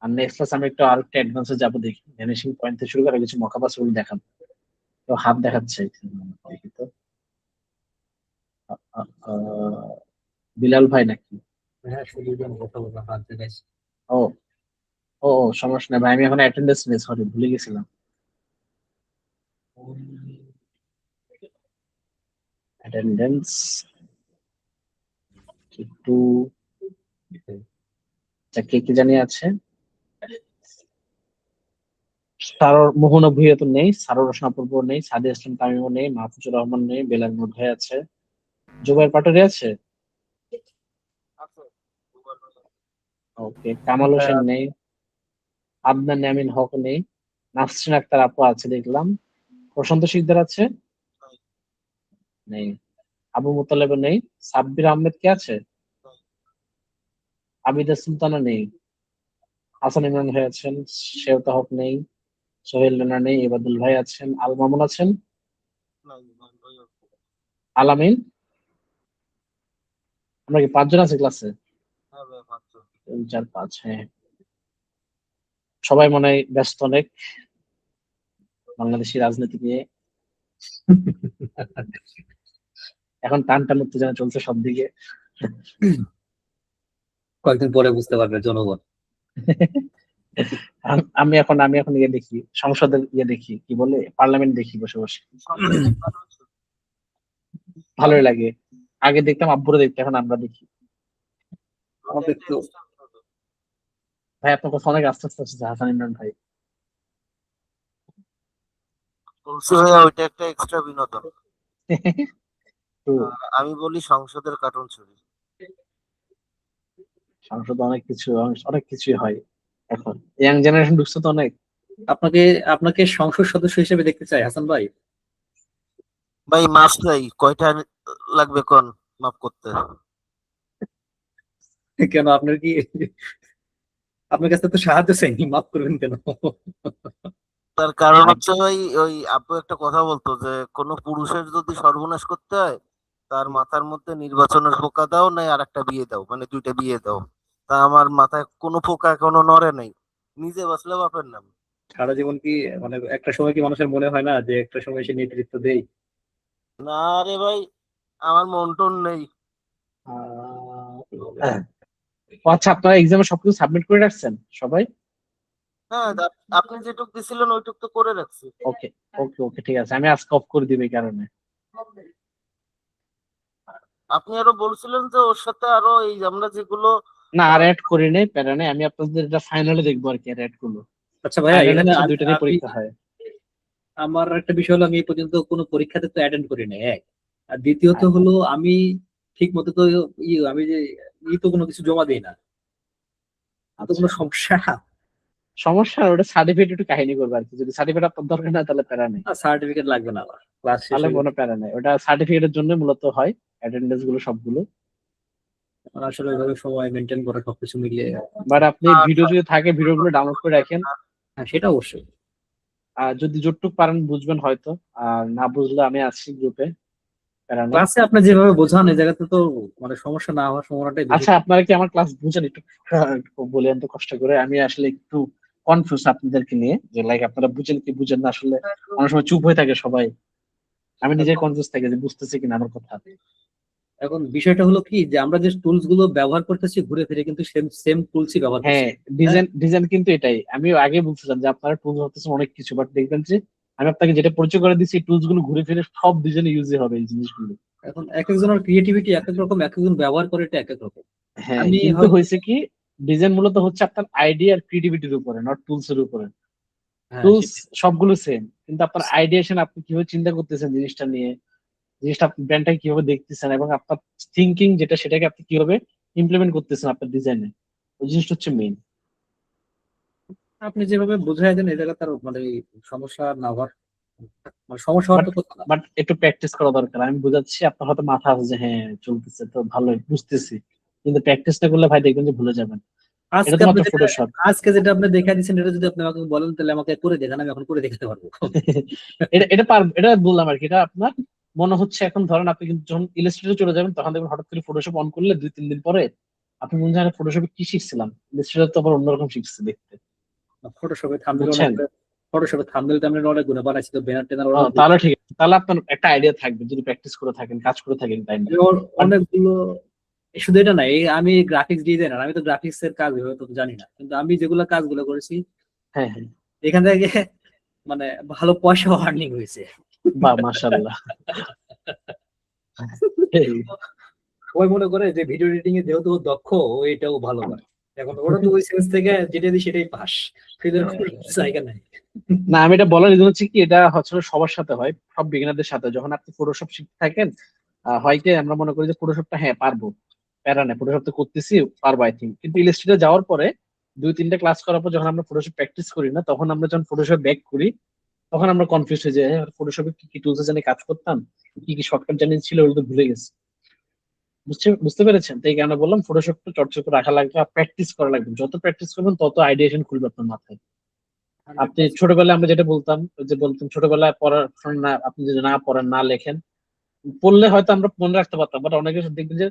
Speaker 1: আর নেক্সট ক্লাস আমি একটু আর একটু অ্যাডভান্সে যাবো, দেখি ভ্যানিশিং পয়েন্ট থেকে শুরু করে কিছু মকআপ আছে ওগুলো দেখান। তো হাত দেখাচ্ছে দেখি তো। আ- আ- আ- বিলাল ভাই নাকি?
Speaker 3: হ্যাঁ, শুধু কথা বলবো, হাত দেখাইছি।
Speaker 1: ও ও ও, সমস্যা নেই ভাই, আমি এখন অ্যাটেন্ডেন্স নেই, সরি ভুলে গেছিলাম। অ্যাটেন্ডেন্স একটু, কে কি জানি আছে। সারোর মোহনা ভুঁইয়া তো নেই, সারোর রোশনা পূর্ব নেই, সাদি ইসলাম তামিমও নেই, মাহফুজুর রহমান নেই, বেলাল মুড ভাই আছে, জুবাইর পাটোয়ারি আছে, ওকে, কামাল হোসেন নেই, আদনান ইয়ামিন হক নেই, নাসরিন আক্তার আপু আছে দেখলাম, প্রশান্ত শিকদার আছে নেই, আবু মুতালেব নেই, সাব্বির আহমেদ কে আছে, আবিদা সুলতানা নেই, হাসান ইমরান ভাই আছেন, শেওতা হক নেই, সোহেল রানা নেই, ইবাদুল ভাই আছেন, আল মামুন আছেন, আলামিন। আমরা কি পাঁচজন আছে ক্লাসে? 3 4 5, হ্যাঁ। সবাই মনে হয় ব্যস্ত অনেক বাংলাদেশি রাজনীতি নিয়ে, এখন টান টান উত্তেজনা চলছে সব দিকে।
Speaker 3: কয়েকদিন পরে বুঝতে পারবে জনগণ।
Speaker 1: আমি এখন ইয়ে দেখি, সংসদের ইয়ে দেখি, কি বলে, পার্লামেন্ট দেখি বসে বসে, ভালোই লাগে। আগে দেখতাম আব্বুরা দেখতে, এখন আমরা দেখি।
Speaker 3: আমাদের তো
Speaker 1: ভাই আপনার কথা অনেক আস্তে আস্তে আসছে হাসান ইমরান ভাই।
Speaker 2: বলছি ভাইয়া ওইটা একটা এক্সট্রা বিনোদন।
Speaker 1: তো
Speaker 2: আমি বলি সংসদের কার্টুন ছবি।
Speaker 1: সংসদে অনেক কিছুই হয় এখন, ইয়াং জেনারেশন ঢুকছে তো অনেক।
Speaker 3: আপনাকে আপনাকে সংসদ সদস্য হিসেবে দেখতে চাই হাসান ভাই।
Speaker 2: ভাই মাছ নাই, কয়টা লাগবে কোন মাপ করতে?
Speaker 3: কেন, আপনার কি, আপনার কাছে তো সাহায্য চাইনি, মাফ করবেন কেন?
Speaker 2: তার কারণ হচ্ছে ভাই, ওই আব্বু একটা কথা বলতো যে কোনো পুরুষের যদি সর্বনাশ করতে হয়, তার মাথার মধ্যে নির্বাচনের পোকা দাও, নাই আর একটা বিয়ে দাও, মানে 2টা বিয়ে দাও। তা আমার মাথায় কোনো পোকা এখনো নড়ে নাই, নিজে বাঁচলে বাপের নাম।
Speaker 3: সারা জীবন কি, মানে একটা সময় কি মানুষের মনে হয় না যে একটা সময় সে নেতৃত্ব দেই?
Speaker 2: না রে ভাই, আমার মন টন নেই।
Speaker 1: ও আচ্ছা, আপনারা এক্সামে সবকিছু সাবমিট করে রাখছেন সবাই?
Speaker 2: হ্যাঁ, আপনি যেটুক দিছিলেন ওইটুক তো করে রাখছি।
Speaker 1: ওকে ওকে ওকে, ঠিক আছে, আমি আজকে অফ করে দিবি এই কারণে।
Speaker 2: আপনি আরো বলছিলেন যে ওর সাথে আরো এই আমরা যেগুলো
Speaker 1: না, আর অ্যাড করি নাই, প্যারা নেই, আমি আপনাদের এটা ফাইনালে দেখবো আর কি, আর অ্যাড গুলো।
Speaker 3: আচ্ছা ভাইয়া,
Speaker 1: ফাইনালে
Speaker 3: এখানে
Speaker 1: হচ্ছে 2টারই
Speaker 3: আমি,
Speaker 1: পরীক্ষা হয়।
Speaker 3: আমার একটা বিষয় হলো, আমি এই পর্যন্ত কোনো পরীক্ষাতে তো অ্যাটেন্ড করি নাই, এক। আর দ্বিতীয়ত
Speaker 1: আচ্ছা,
Speaker 3: হলো আমি ঠিক মতো তো আমি যে তো কোনো কিছু জমা দিই না, তো কোনো সমস্যা?
Speaker 1: সমস্যা ওটা সার্টিফিকেট একটু কাহিনী করবে আর কি, যদি সার্টিফিকেট আপনার দরকার না তাহলে প্যারা নেই,
Speaker 3: সার্টিফিকেট লাগবে না, আমার ক্লাস শেষ
Speaker 1: তাহলে
Speaker 3: হয়ে
Speaker 1: কোনো প্যারা নেই, ওটা সার্টিফিকেটের জন্য মূলত হয়, অ্যাটেন্ডেন্স গুলো সবগুলো।
Speaker 3: আমার আসলে ওইভাবে সময় মেনটেন করা সবকিছু মিলিয়ে।
Speaker 1: বাট আপনি ভিডিও যদি থাকে ভিডিও গুলো ডাউনলোড করে রাখেন,
Speaker 3: হ্যাঁ, সেটা অবশ্যই।
Speaker 1: আর যদি যতটুকু পারেন বুঝবেন হয়তো, আর না বুঝলে আমি আছি গ্রুপে, প্যারা নেই।
Speaker 3: ক্লাসে আপনি যেভাবে বোঝান এই জায়গাতে তো মানে সমস্যা না হওয়ার সম্ভাবনাটাই বেশি।
Speaker 1: আচ্ছা, আপনারা কি আমার ক্লাস বুঝেন একটু? একটু বলেন তো কষ্ট করে, আমি আসলে একটু কনফিউজ আপনাদেরকে নিয়ে, যে লাইক আপনারা বুঝেন কি বুঝেন না, আসলে অনেক সময় চুপ হয়ে থাকে সবাই। আমি নিজে কনফিউজ থাকি যে বুঝতেছি কিনা আমার কথা।
Speaker 3: এখন বিষয়টা হলো কি, যে আমরা যে টুলস গুলো ব্যবহার করতেছি ঘুরে ফিরে কিন্তু সেম সেম টুলসই ব্যবহার করছি।
Speaker 1: হ্যাঁ, ডিজাইন ডিজাইন কিন্তু এটাই। আমি আগে বলছিলাম যে আপনারা টুলস হতেছে অনেক কিছু, বাট দেখবেন যে আমি আপনাকে যেটা পরিচয় করে দিচ্ছি, টুলস গুলো ঘুরে ফিরে সব ডিজাইনে ইউজই হবে এই জিনিসগুলো।
Speaker 3: এখন এক একজনের ক্রিয়েটিভিটি এক এক রকম, এক একজন ব্যবহার করে এটা এক এক রকম।
Speaker 1: হ্যাঁ,
Speaker 3: আমি
Speaker 1: কিন্তু
Speaker 3: হয়তো
Speaker 1: হয়েছে কি, ডিজাইন মূলত হচ্ছে আপনার আইডিয়া আর ক্রিয়েটিভিটির উপরে, নট টুলস এর উপরে।
Speaker 3: হ্যাঁ
Speaker 1: টুলস সবগুলো সেম, কিন্তু আপনার আইডিয়েশন, আপনি কিভাবে চিন্তা করতেছেন জিনিসটা নিয়ে, জিনিসটা আপনি ব্র্যান্ডটাকে কিভাবে দেখতেছেন, এবং আপনার থিঙ্কিং যেটা সেটাকে আপনি কিভাবে ইমপ্লিমেন্ট করতেছেন আপনার ডিজাইনে, ওই জিনিসটা হচ্ছে মেইন।
Speaker 3: আপনি যেভাবে বোঝাই দেন এই জায়গা তার মানে এই সমস্যা না হওয়ার, মানে সমস্যা হওয়ার
Speaker 1: বাট
Speaker 3: তো কথা না।
Speaker 1: বাট একটু প্র্যাকটিস করা দরকার। আমি বুঝাচ্ছি, আপনার হয়তো মাথা আছে যে হ্যাঁ চলতেছে তো ভালোই বুঝতেছি, কিন্তু প্র্যাকটিস না করলে ভাই দেখবেন যে ভুলে যাবেন। এটা
Speaker 3: আজকে
Speaker 1: তো
Speaker 3: আপনি
Speaker 1: মাত্র
Speaker 3: যেটা
Speaker 1: ফটোশপ।
Speaker 3: আজকে যেটা আপনি দেখা দিচ্ছেন, এটা যদি আপনি আমাকে বলেন তাহলে আমাকে করে দেখান, আমি এখন করে দেখাতে পারবো।
Speaker 1: এটা এটা পারবো, এটা বললাম আর কি। এটা আপনার মনে হচ্ছে, এখন ধরেন আপনি কিন্তু যখন ইলাস্ট্রেটর চলে যাবেন, তখন দেখবেন হঠাৎ করে ফটোশপ অন করলে 2-3 দিন পরে আপনি মনে হয় ফটোশপে কি শিখছিলাম, ইলাস্ট্রেটর তো আবার অন্যরকম শিখছে দেখতে।
Speaker 3: ফটোশপে থাম্বনেল অনেক,
Speaker 1: বুঝছেন?
Speaker 3: ফটোশপে থাম্বনেল টাম্বনেল অনেক গুলো বানাইছি, তো ব্যানার ট্যানার অনেক
Speaker 1: তাহলে ঠিক আছে, তাহলে আপনার একটা আইডিয়া থাকবে যদি প্র্যাকটিস করে থাকেন, কাজ করে থাকেন টাইমে।
Speaker 3: অনেকগুলো। শুধু এটা না, এই আমি গ্রাফিক্স ডিজাইনার, আমি তো গ্রাফিক্স এর কাজ হয়তো জানি না, কিন্তু আমি যেগুলো কাজগুলো করেছি
Speaker 1: হ্যাঁ হ্যাঁ,
Speaker 3: এখান থেকে মানে ভালো পয়সা আর্নিং হয়েছে।
Speaker 1: বাহ মাশাআল্লাহ।
Speaker 3: সবাই মনে করে যে ভিডিও এডিটিং এ যেহেতু ও দক্ষ, ও এটাও ভালো করে। এখন ওরা তো ওই সেন্স থেকে যেটা দিই সেটাই পাস, ফেলের কোনো জায়গা নাই।
Speaker 1: না, আমি এটা বলার রিজন হচ্ছে কি, এটা হচ্ছে সবার সাথে হয়, সব বিগিনারদের সাথে। যখন আপনি ফটোশপ শিখতে থাকেন, হয় কি আমরা মনে করি যে ফটোশপটা হ্যাঁ পারবো, প্যারা নেই, ফটোশপ তো করতেছি পারবো আই থিঙ্ক। কিন্তু ইলাস্ট্রেটর যাওয়ার পরে 2-3টা ক্লাস করার পর যখন আমরা ফটোশপ প্র্যাকটিস করি না, তখন আমরা যখন ফটোশপ ব্যাক করি, তখন আমরা কনফিউজ হয়ে যাই, ফটোশপে কি কি টুলস জানি কাজ করতাম, কি কি শর্টকাট জানি ছিল, ওগুলো তো ভুলে গেছি। বুঝতে পেরেছেন? তো এই কারণে বললাম ফটোশপটা চর্চা করে রাখা লাগবে, আর প্র্যাকটিস করা লাগবে। যত প্র্যাকটিস করবেন তত আইডিয়েশন খুলবে আপনার মাথায়। আপনি ছোটবেলায় আমরা যেটা বলতাম, ওই যে বলতাম ছোটবেলায় পড়াশোনা না, আপনি যদি না পড়েন না লেখেন, পড়লে হয়তো আমরা মনে রাখতে পারতাম, বাট অনেকে দেখবেন যে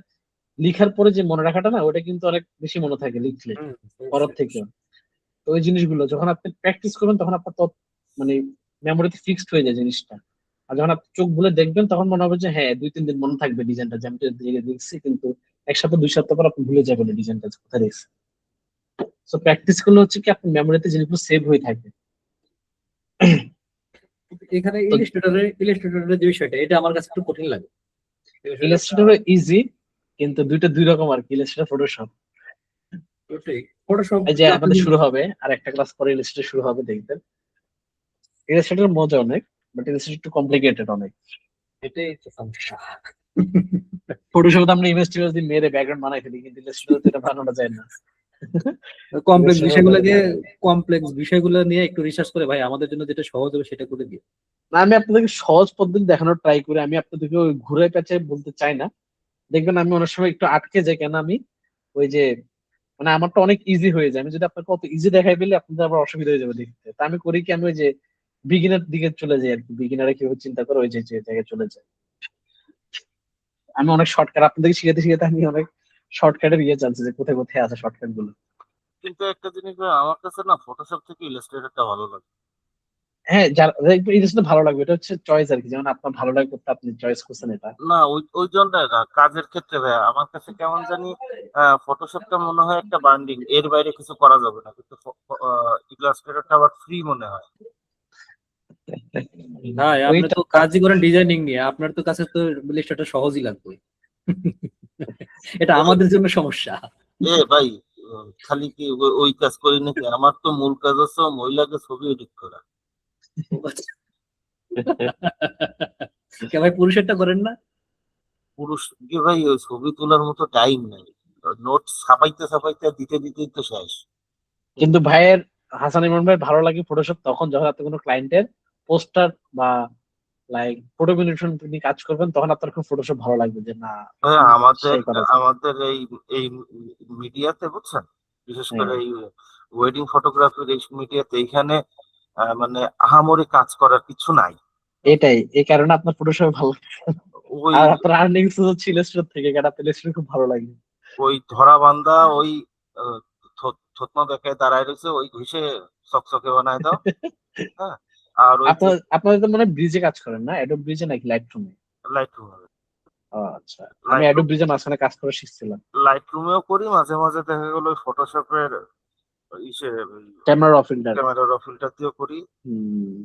Speaker 1: লিখার পরে যে মনে রাখাটা না, ওটা কিন্তু অনেক বেশি মনে থাকে লিখলে পড়ার থেকে। তো ওই জিনিসগুলো যখন আপনি প্র্যাকটিস করবেন, তখন আপনার তো মানে মেমোরিতে ফিক্সড হয়ে যায় জিনিসটা। আর যখন আপনি চোখ বুলে দেখবেন, তখন মনে হবে যে হ্যাঁ 2-3 দিন মনে থাকবে ডিজাইনটা, যে আমি তো দেখছি, কিন্তু 1 সপ্তাহ 2 সপ্তাহ পর আপনি ভুলে যাবেন ডিজাইনটা কোথায় দেখছি। তো প্র্যাকটিস করলে হচ্ছে কি আপনার মেমোরিতে জিনিসগুলো সেভ হয়ে থাকে।
Speaker 3: এখানে
Speaker 1: তো
Speaker 3: ইলাস্ট্রেটরের যে বিষয়টা, এটা আমার কাছে একটু কঠিন লাগে।
Speaker 1: ইলাস্ট্রেটর ইজি, কিন্তু দুইটা দুই রকম আর কি, ইলাস্ট্রেটর ফটোশপ।
Speaker 3: ফটোশপ
Speaker 1: এই যে আমাদের শুরু হবে, আর একটা ক্লাস পরে ইলাস্ট্রেটর শুরু হবে, দেখবেন ইলাস্ট্রেটর মজা অনেক, বাট ইলাস্ট্রেটর একটু কমপ্লিকেটেড অনেক।
Speaker 3: এটাই তো সমস্যা।
Speaker 1: ফটোশপে তো আমরা ইমেজ টিমেজ দিয়ে মেরে ব্যাকগ্রাউন্ড বানাই ফেলি, কিন্তু ইলাস্ট্রেটর তো এটা বানানো যায় না।
Speaker 3: কমপ্লেক্স
Speaker 1: Illustrator
Speaker 3: বিষয়গুলোকে,
Speaker 1: বানানো যায় না।
Speaker 3: কমপ্লেক্স বিষয়গুলো নিয়ে একটু রিসার্চ করে ভাই আমাদের জন্য যেটা সহজ হবে সেটা করে দিও।
Speaker 1: না, আমি আপনাদেরকে সহজ পদ্ধতি দেখানোর ট্রাই করি, আমি আপনাদেরকে ওই ঘুরে পেঁচে বলতে চাই না। দেখবেন আমি অনেক সময় একটু আটকে যাই, কেন আমি ওই যে মানে আমারটা অনেক ইজি হয়ে যায়। আমি যদি আপনাকে কত ইজি দেখাই পেলে আপনাদের আবার অসুবিধা হয়ে যাবে দেখতে। তা আমি করি কি, আমি ওই যে বিগিনার দিকে চলে যাই আর কি, বিগিনারে কিভাবে চিন্তা করে ওই যে যে জায়গায় চলে যায়। আমি অনেক শর্টকাট আপনাদেরকে শিখাতে শিখাতে আমি অনেক শর্টকাটের ইয়ে জানছি যে কোথায় কোথায় আছে শর্টকাট গুলো।
Speaker 2: কিন্তু একটা জিনিস ভাই, আমার কাছে না ফটোশপ থেকে ইলাস্ট্রেটরটা ভালো লাগে।
Speaker 1: হ্যাঁ, যার এই জিনিসটা ভালো লাগবে, এটা হচ্ছে চয়েস আর কি, যেমন আপনার ভালো লাগে করতে আপনি চয়েস করছেন এটা।
Speaker 2: না, ওই জন্যটা না, কাজের ক্ষেত্রে ভাই আমার কাছে কেমন জানি ফটোশপটা মনে হয় একটা বান্ডিং, এর বাইরে কিছু করা যাবে না, কিন্তু ইলাস্ট্রেটরটা আবার ফ্রি মনে হয়।
Speaker 3: ভাই আপনি
Speaker 1: ওইটা
Speaker 3: তো কাজই করেন ডিজাইনিং নিয়ে, আপনার তো কাছে তো লিস্টটা সহজই লাগবে। এটা আমাদের জন্য সমস্যা।
Speaker 2: ভাই, খালি কি ওই কাজ করি নাকি? আমার তো মূল কাজ হচ্ছে মহিলাকে ছবি এডিট করা।
Speaker 3: কে ভাই পুরুষেরটা করেন না?
Speaker 2: পুরুষ কি ভাই, ওই ছবি তোলার মতো টাইম নেই, নোট ছাপাইতে ছাপাইতে দিতে দিতেই তো শেষ।
Speaker 1: কিন্তু ভাইয়ের, হাসান ইমরান ভাই ভালো লাগে ফটোশপ তখন যখন আপনি কোনো ক্লায়েন্টের পোস্টার বা লাইক ফটো মিউটেশন তিনি কাজ করবেন, তখন আপনার খুব ফটোশপ ভালো লাগবে যে না
Speaker 2: হ্যাঁ, আমাদের
Speaker 1: সেই করা যায়।
Speaker 2: আমাদের এই এই মিডিয়াতে বুঝছেন, বিশেষ করে
Speaker 1: হ্যাঁ,
Speaker 2: এই ওয়েডিং ফটোগ্রাফির এই মিডিয়াতে, এইখানে মানে আহামরি কাজ করার কিছু নাই।
Speaker 1: এটাই এই কারণে আপনার ফটোশপ ভালো লাগে।
Speaker 2: ওই
Speaker 1: আর আপনার আর্নিংস হচ্ছে ইলাস্ট্রেটর থেকে, কারণ আপনার ইলাস্ট্রেটর খুব ভালো লাগে।
Speaker 2: ওই ধরা বান্ধা ওই থতমা বেঁকায় দাঁড়ায় রয়েছে, ওই ঘুষে চকচকে বানায় দাও। হ্যাঁ, আর ওই যে
Speaker 1: আপনাদের তো মনে হয় ব্রিজে কাজ করেন না, অ্যাডোব ব্রিজে নাকি লাইট রুমে?
Speaker 2: লাইট রুম হবে,
Speaker 1: ও আচ্ছা, আমি
Speaker 2: লাইট
Speaker 1: অ্যাডোব
Speaker 2: রুম,
Speaker 1: ব্রিজে মাঝখানে কাজ করে শিখছিলাম।
Speaker 2: লাইট রুমেও করি, মাঝে মাঝে দেখা গেল ফটোশপের ইসে
Speaker 1: ক্যামেরা র ফিল্টার।
Speaker 2: ক্যামেরা র ফিল্টার দিয়েও করি।
Speaker 1: হুম।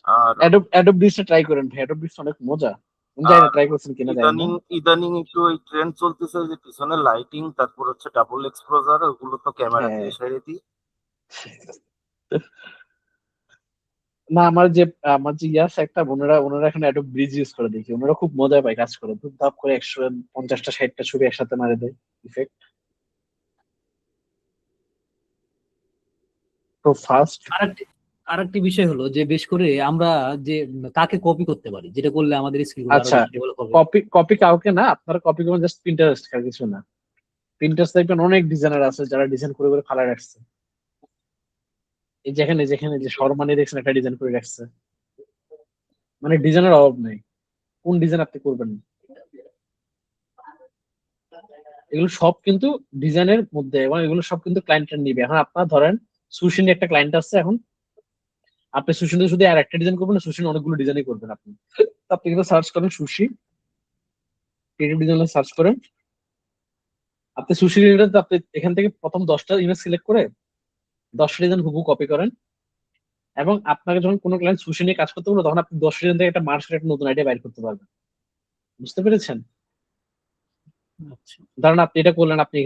Speaker 2: আর
Speaker 1: অ্যাডোব ব্রিজটা ট্রাই করেন ভাই, অ্যাডোব ব্রিজ অনেক মজা। আমি জানি না
Speaker 2: আর
Speaker 1: ট্রাই করছেন কিনা, জানি না।
Speaker 2: ইদানিং ইদানিং একটু ওই ট্রেন্ড চলতেছে যে পিছনে লাইটিং, তারপর হচ্ছে ডাবল এক্সপোজার, ওগুলো তো ক্যামেরা
Speaker 1: হ্যাঁ।
Speaker 2: দিয়ে সেরে দিই।
Speaker 1: না, আমার যে ইয়াস একটা বোনেরা, ওনারা এখন অ্যাডোব ব্রিজ ইউজ করে, দেখি ওনারা খুব মজা পায় কাজ করে, ধুপধাপ করে 150টা 60টা ছবি একসাথে মারে দেয়, ইফেক্ট খুব ফাস্ট।
Speaker 3: আরেকটি আরেকটি বিষয় হলো যে বেশ করে আমরা যে কাকে কপি করতে পারি, যেটা করলে আমাদের স্কিলগুলো আরো
Speaker 1: আচ্ছা,
Speaker 3: বেশি ডেভেলপ হবে।
Speaker 1: কপি কপি কাউকে না, আপনারা কপি করবেন জাস্ট পিন্টারেস্ট, আর কিছু না। পিন্টারেস্ট দেখবেন অনেক ডিজাইনার আছে যারা ডিজাইন করে করে ফালায় রাখছে। এই যেখানে যেখানে যে শর্মানি দেখছেন একটা ডিজাইন করে রাখছে, মানে ডিজাইনের অভাব নেই, কোন ডিজাইন আপনি করবেন না। এগুলো সব কিন্তু ডিজাইনের মধ্যে, এবং এগুলো সব কিন্তু ক্লায়েন্টের নিবে। এখন আপনার ধরেন সুশিন একটা ক্লায়েন্ট আছে, এখন আপনি সুশিনে শুধু আর একটা ডিজাইন করবেন না, সুশিন অনেকগুলো ডিজাইনই করবেন আপনি। তো আপনি কিন্তু সার্চ করেন সুশি, ক্রিয়েটিভ ডিজাইন সার্চ করেন, আপনি সুশি রিলেটেড আপনি এখান থেকে প্রথম 10টা ইমেজ সিলেক্ট করে 10টা ডিজাইন হুবহু কপি করেন, এবং আপনাকে যখন কোনো ক্লায়েন্ট সুশি নিয়ে কাজ করতে বলবে, তখন আপনি 10টা ডিজাইন থেকে একটা মার্চ করে একটা নতুন আইডিয়া বাইর করতে পারবেন। বুঝতে পেরেছেন?
Speaker 3: আচ্ছা।
Speaker 1: ধরেন আপনি এটা করলেন, আপনি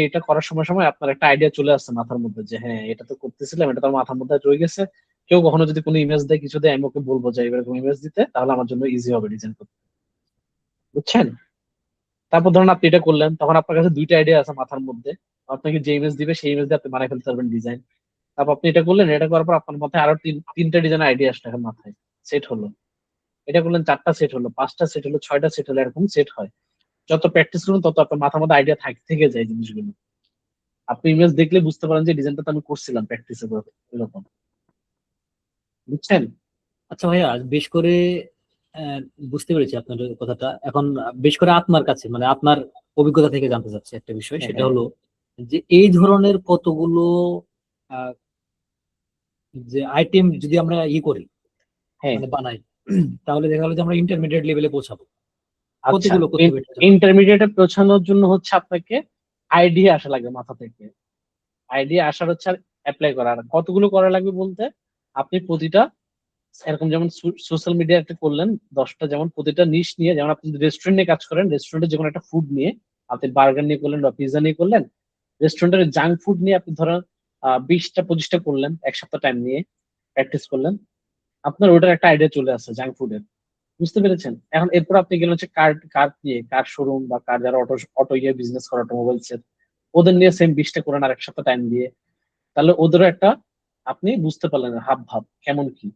Speaker 1: এটা করার সময় সময় আপনার একটা আইডিয়া চলে আসছে মাথার মধ্যে যে হ্যাঁ এটা তো করতেছিলাম, এটা তো আমার মাথার মধ্যে রয়ে গেছে। কেউ কখনো যদি কোনো ইমেজ দেয়, কিছু দেয়, আমি ওকে বলবো যে এরকম ইমেজ দিতে, তাহলে আমার জন্য ইজি হবে ডিজাইন করতে। বুঝছেন? তারপর ধরেন আপনি এটা করলেন, তখন আপনার কাছে দুইটা আইডিয়া আছে মাথার মধ্যে, আপনাকে যে ইমেজ দিবে সেই ইমেজ দিয়ে আপনি বানাই ফেলতে পারবেন ডিজাইন। তারপর আপনি এটা করলেন, এটা করার পর আপনার মাথায় আরো তিনটা ডিজাইন আইডিয়া আসলে এখন মাথায় সেট হলো। এটা করলেন, 4টা সেট হলো, 5টা সেট হলো, 6টা সেট হলো, এরকম সেট হয়। যত প্র্যাকটিস করুন তত আপনার মাথার মধ্যে আইডিয়া থেকে যায় জিনিসগুলো। আপনি ইমেজ দেখলে বুঝতে পারেন যে ডিজাইনটা তো আমি করছিলাম প্র্যাকটিসে করে, এরকম। বুঝছেন?
Speaker 3: আচ্ছা ভাইয়া, বেশ করে আহ, বুঝতে পেরেছি আপনার কথাটা। এখন বেশ করে আপনার কাছে, মানে আপনার অভিজ্ঞতা থেকে জানতে চাচ্ছি একটা বিষয়,
Speaker 1: হ্যাঁ,
Speaker 3: সেটা
Speaker 1: হ্যাঁ,
Speaker 3: হলো যে এই ধরনের কতগুলো আহ, যে আইটেম যদি আমরা করি,
Speaker 1: হ্যাঁ।
Speaker 3: মানে বানাই, তাহলে দেখা গেলো যে আমরা ইন্টারমিডিয়েট লেভেলে পৌঁছাবো।
Speaker 1: আচ্ছা,
Speaker 3: কতগুলো করতে হবে এটার জন্য?
Speaker 1: ইন্টারমিডিয়েটে পৌঁছানোর জন্য হচ্ছে আপনাকে আইডিয়া আসা লাগবে মাথা থেকে। আইডিয়া আসার হচ্ছে আর অ্যাপ্লাই করা। আর কতগুলো করা লাগবে বলতে, আপনি প্রতিটা এরকম যেমন সোশ্যাল মিডিয়াতে করলেন 10টা, যেমন প্রতিটা নিশ নিয়ে, যেমন আপনি রেস্টুরেন্ট নিয়ে কাজ করেন, রেস্টুরেন্টে যে কোনো একটা ফুড নিয়ে, আপনি বার্গার নিয়ে করলেন বা পিৎজা নিয়ে করলেন, রেস্টুরেন্টের জাঙ্ক ফুড নিয়ে আপনি ধরেন 20টা 25টা করলেন, এক সপ্তাহ টাইম নিয়ে প্র্যাকটিস করলেন, আপনার ওটার একটা আইডিয়া চলে আসছে জাঙ্ক ফুডের। বুঝতে পেরেছেন? এখন এরপর আপনি গেলেন হচ্ছে কার কার নিয়ে, কার শোরুম বা কার যারা অটো অটো ইয়ে বিজনেস করে, অটোমোবাইলস এর, ওদের নিয়ে সেম 20টা করেন আর এক সপ্তাহ টাইম দিয়ে। তাহলে ওদেরও একটা আপনি বুঝতে পারলেন হাব ভাব কেমন কি।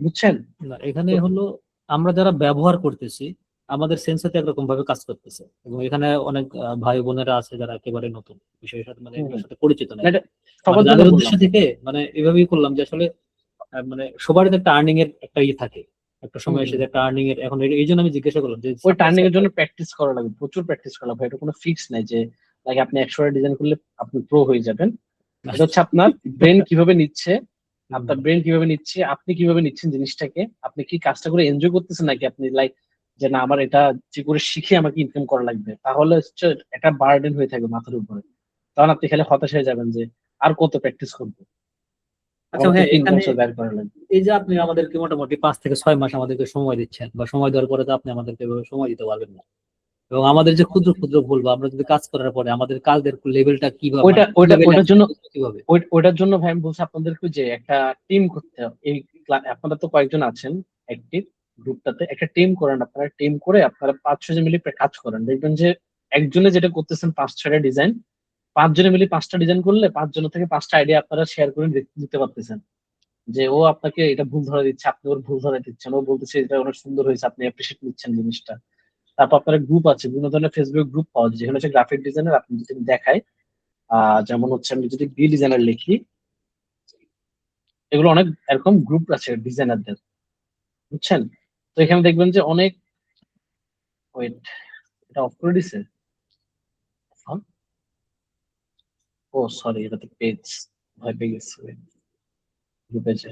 Speaker 1: বুঝছেন?
Speaker 3: না, এখানে
Speaker 1: তো
Speaker 3: হলো আমরা যারা ব্যবহার করতেছি, আমাদের সেন্সাতে একরকম ভাবে কাজ করতেছে, এবং এখানে অনেক ভাই বোনেরা আছে যারা একেবারে নতুন বিষয়ের সাথে, মানে
Speaker 1: হুম,
Speaker 3: এগুলোর
Speaker 1: হুম।
Speaker 3: সাথে পরিচিত
Speaker 1: না,
Speaker 3: নাই।
Speaker 1: এটা
Speaker 3: মানে
Speaker 1: সবার জন্য
Speaker 3: তাদের উদ্দেশ্য
Speaker 1: বললাম।
Speaker 3: থেকে মানে এভাবেই করলাম যে আসলে মানে সবারই তো একটা আর্নিং এর একটা থাকে, একটা
Speaker 1: হুম,
Speaker 3: সময় এসে
Speaker 1: হুম।
Speaker 3: যে একটা আর্নিং এর। এখন এই জন্য আমি জিজ্ঞাসা করলাম যে
Speaker 1: ওই
Speaker 3: সাপোজ
Speaker 1: টার্নিং এর জন্য প্র্যাকটিস করা লাগবে, প্রচুর প্র্যাকটিস করা লাগবে। এটা কোনো ফিক্স নাই যে লাইক আপনি 100টা ডিজাইন করলে আপনি প্রো হয়ে যাবেন। এটা হচ্ছে আপনার ব্রেন কিভাবে নিচ্ছে, আপনার ব্রেন কিভাবে নিচ্ছে, আপনি কিভাবে নিচ্ছেন জিনিসটাকে, আপনি কি কাজটা করে এনজয় করতেছেন, নাকি আপনি লাইক যে না আমার এটা যে করে শিখে আমাকে ইনকাম করা লাগবে, তাহলে হচ্ছে একটা বার্ডেন হয়ে থাকবে মাথার উপরে। তখন আপনি খালি হতাশ হয়ে যাবেন যে আর কত প্র্যাকটিস করবো,
Speaker 3: আচ্ছা
Speaker 1: আমার তো
Speaker 3: ভাই,
Speaker 1: ইনকাম
Speaker 3: এখানে
Speaker 1: সোর্স বের করা লাগবে।
Speaker 3: এই যে আপনি আমাদেরকে মোটামুটি 5 থেকে 6 মাস আমাদেরকে সময় দিচ্ছেন, বা সময় দেওয়ার পরে তো আপনি আমাদেরকে এভাবে সময় দিতে পারবেন না, এবং আমাদের যে ক্ষুদ্র ক্ষুদ্র ভুল, বা আমরা যদি কাজ করার পরে আমাদের কাজের লেভেলটা কিভাবে,
Speaker 1: ওইটা
Speaker 3: মানে কি
Speaker 1: ওইটা
Speaker 3: লেভেলে
Speaker 1: ওইটার
Speaker 3: আছে
Speaker 1: জন্য,
Speaker 3: কিভাবে।
Speaker 1: ওইটার জন্য ভাই আমি বলছি আপনাদেরকে যে একটা টিম করতে হবে। এই আপনারা তো কয়েকজন আছেন অ্যাক্টিভ গ্রুপটাতে, একটা টিম করেন। আপনারা টিম করে আপনারা 5-6 জন মিলে কাজ করেন, দেখবেন যে একজনে যেটা করতেছেন 5-6টা ডিজাইন, 5 জনে মিলে 5টা ডিজাইন করলে 5 জনের থেকে 5টা আইডিয়া আপনারা শেয়ার করে দিতে পারতেছেন। যে ও আপনাকে এটা ভুল ধরা দিচ্ছে, আপনি ওর ভুল ধরা দিচ্ছেন, ও বলতেছে এটা অনেক সুন্দর হয়েছে, আপনি অ্যাপ্রিসিয়েট নিচ্ছেন জিনিসটা। তারপর আপনার গ্রুপ আছে, বিভিন্ন ধরনের ফেসবুক গ্রুপ পাওয়া যায়, যেখানে হচ্ছে গ্রাফিক ডিজাইনার আপনি যদি দেখায়, যেমন হচ্ছে আমি যদি বি ডিজাইনার লিখি, এগুলো অনেক এরকম গ্রুপ আছে ডিজাইনারদের। বুঝছেন? তো এখানে দেখবেন যে অনেক, ওয়েট, এটা অফ করে দিছে। হ্যাঁ? ও সরি, এটা তো পেজ, ভয় পেয়ে গেছি গ্রুপে যে।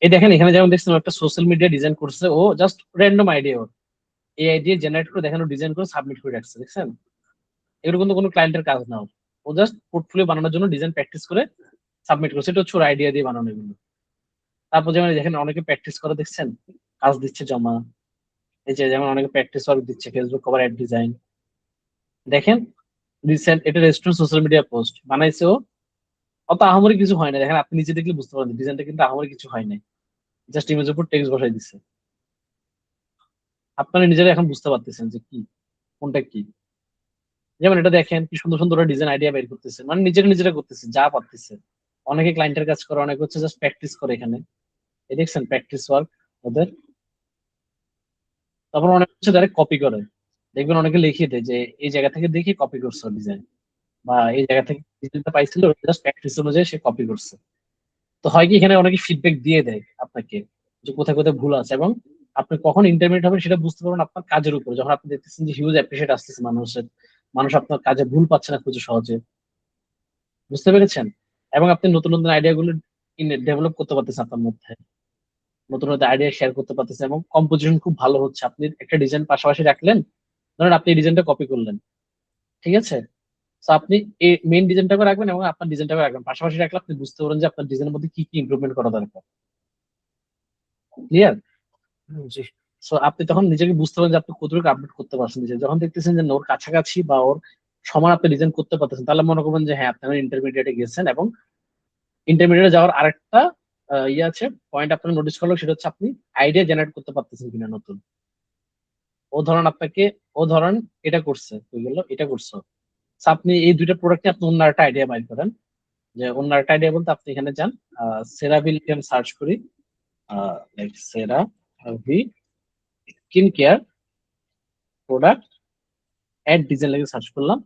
Speaker 1: এই দেখেন এখানে যেমন দেখছেন ও একটা সোশ্যাল মিডিয়া ডিজাইন করছে, ও জাস্ট র্যান্ডম আইডিয়া, ওর এই আইডিয়া জেনারেট করে দেখেন ডিজাইন করে সাবমিট করে রাখছে, দেখছেন? এগুলো কিন্তু কোনো ক্লায়েন্টের কাজ না ওর। ও জাস্ট পোর্টফোলিও বানানোর জন্য ডিজাইন প্র্যাকটিস করে সাবমিট করছে, এটা হচ্ছে ওর আইডিয়া দিয়ে বানানো এগুলো। তারপর যেমন দেখেন অনেকে প্র্যাকটিস করে, দেখছেন কাজ দিচ্ছে জমা। এই যে যেমন অনেকে প্র্যাকটিস ওয়ার্ক দিচ্ছে, ফেসবুক কভার অ্যাড ডিজাইন। দেখেন রিসেন্ট এটা রেস্টুরেন্ট সোশ্যাল মিডিয়া পোস্ট বানাইছে ও, অত আহামরি কিছু হয় না। দেখেন আপনি নিজে দেখলে বুঝতে পারবেন ডিজাইনটা কিন্তু আহামরি কিছু হয় নাই, জাস্ট ইমেজের উপর টেক্সট বসাই দিচ্ছে। আপনারা নিজেরা এখন বুঝতে পারতেছেন যে কি কোনটা কি। যেমন এটা দেখেন কি সুন্দর সুন্দর ডিজাইন আইডিয়া বের করতেছে, মানে নিজেরা নিজেরা করতেছে যা পারতেছে। অনেকে ক্লায়েন্টের কাজ করে, অনেকে হচ্ছে জাস্ট প্র্যাকটিস করে এখানে। এই দেখছেন প্র্যাকটিস ওয়ার্ক ওদের। তারপর অনেক হচ্ছে ডাইরেক্ট কপি করে, দেখবেন অনেকে লিখিয়ে দেয় যে এই জায়গা থেকে দেখে কপি করছে ডিজাইন, বা এই জায়গা থেকে ডিজাইনটা পাইছিল জাস্ট প্র্যাকটিস অনুযায়ী সে কপি করছে। তো হয় কি এখানে অনেকে ফিডব্যাক দিয়ে দেয় আপনাকে যে কোথায় কোথায় ভুল আছে, এবং আপনি কখন ইন্টারমিডিয়েট হবেন সেটা বুঝতে পারবেন আপনার কাজের উপর, যখন আপনি দেখতেছেন যে হিউজ অ্যাপ্রিসিয়েট আসতেছে মানুষের, মানুষ আপনার কাজে ভুল পাচ্ছে না খুঁজে সহজে। বুঝতে পেরেছেন? এবং আপনি নতুন নতুন আইডিয়া গুলো ডেভেলপ করতে পারতেছেন আপনার মধ্যে, নতুন নতুন আইডিয়া শেয়ার করতে পারতেছেন, এবং কম্পোজিশন খুব ভালো হচ্ছে। আপনি একটা ডিজাইন পাশাপাশি রাখলেন, ধরেন আপনি এই ডিজাইনটা কপি করলেন, ঠিক আছে? তো আপনি এই মেইন ডিজাইনটাকে রাখবেন এবং আপনার ডিজাইনটাকে রাখবেন, পাশাপাশি রাখলে আপনি বুঝতে পারেন যে আপনার ডিজাইনের মধ্যে কি কি ইমপ্রুভমেন্ট করা দরকার। ক্লিয়ার?
Speaker 4: জি।
Speaker 1: সো আপনি তখন নিজেকে বুঝতে পারেন যে আপনি কতটুকু আপডেট করতে পারছেন নিজে। যখন দেখতেছেন যে ওর কাছাকাছি বা ওর সমান আপনি ডিজাইন করতে পারতেছেন, তাহলে মনে করবেন যে হ্যাঁ আপনি ইন্টারমিডিয়েটে গেছেন। এবং ইন্টারমিডিয়েটে যাওয়ার আরেকটা ইয়ে আছে, পয়েন্ট আপনার নোটিস করলো, সেটা হচ্ছে আপনি আইডিয়া জেনারেট করতে পারতেছেন কিনা নতুন। ও ধরেন আপনাকে, ও ধরেন এটা করছে, হয়ে গেল এটা করছো। So আপনি এই দুইটা প্রোডাক্টে আপনি অন্য একটা আইডিয়া বাইর করেন, যে অন্য একটা আইডিয়া বলতে আপনি এখানে যান, সেরাভিল আমি সার্চ করি, like CeraVe skin care product ad design লাগে সার্চ করলাম।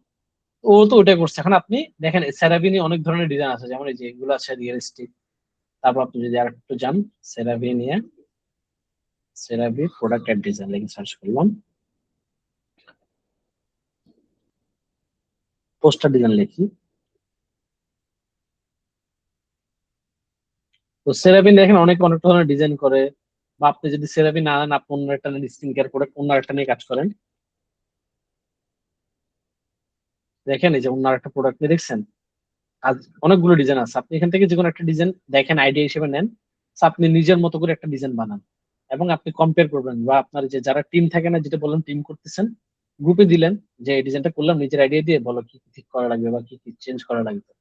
Speaker 1: ও তো ওটাই করছে। এখন আপনি দেখেন সেরাভি নিয়ে অনেক ধরনের ডিজাইন আছে, যেমন এই যে এগুলো আছে রিয়েলিস্টিক। তারপর আপনি যদি আর একটু যান, সেরাভি নিয়ে সেরাভি প্রোডাক্ট অ্যাড ডিজাইন লাগে সার্চ করলাম, পোস্টার ডিজাইন লিখি। তো সেরাভি দেখেন অনেক অনেক ধরনের ডিজাইন করে, বা আপনি যদি সেরাভি না নেন আপনি অন্য একটা স্কিন কেয়ার প্রোডাক্ট অন্য একটা নিয়ে কাজ করেন। দেখেন এই যে অন্য একটা প্রোডাক্ট নিয়ে দেখছেন আজ অনেকগুলো ডিজাইন আছে, আপনি এখান থেকে যে কোনো একটা ডিজাইন দেখেন আইডিয়া হিসেবে নেন। So আপনি নিজের মতো করে একটা ডিজাইন বানান, এবং আপনি কম্পেয়ার করবেন, বা আপনার যে যারা টিম থাকে না, যেটা বললাম টিম করতেছেন, গ্রুপে দিলেন যে এই ডিজাইনটা করলাম, নিজের আইডিয়া দিয়ে বলো কি কি ঠিক করা লাগবে বা কি কি চেঞ্জ করা লাগবে।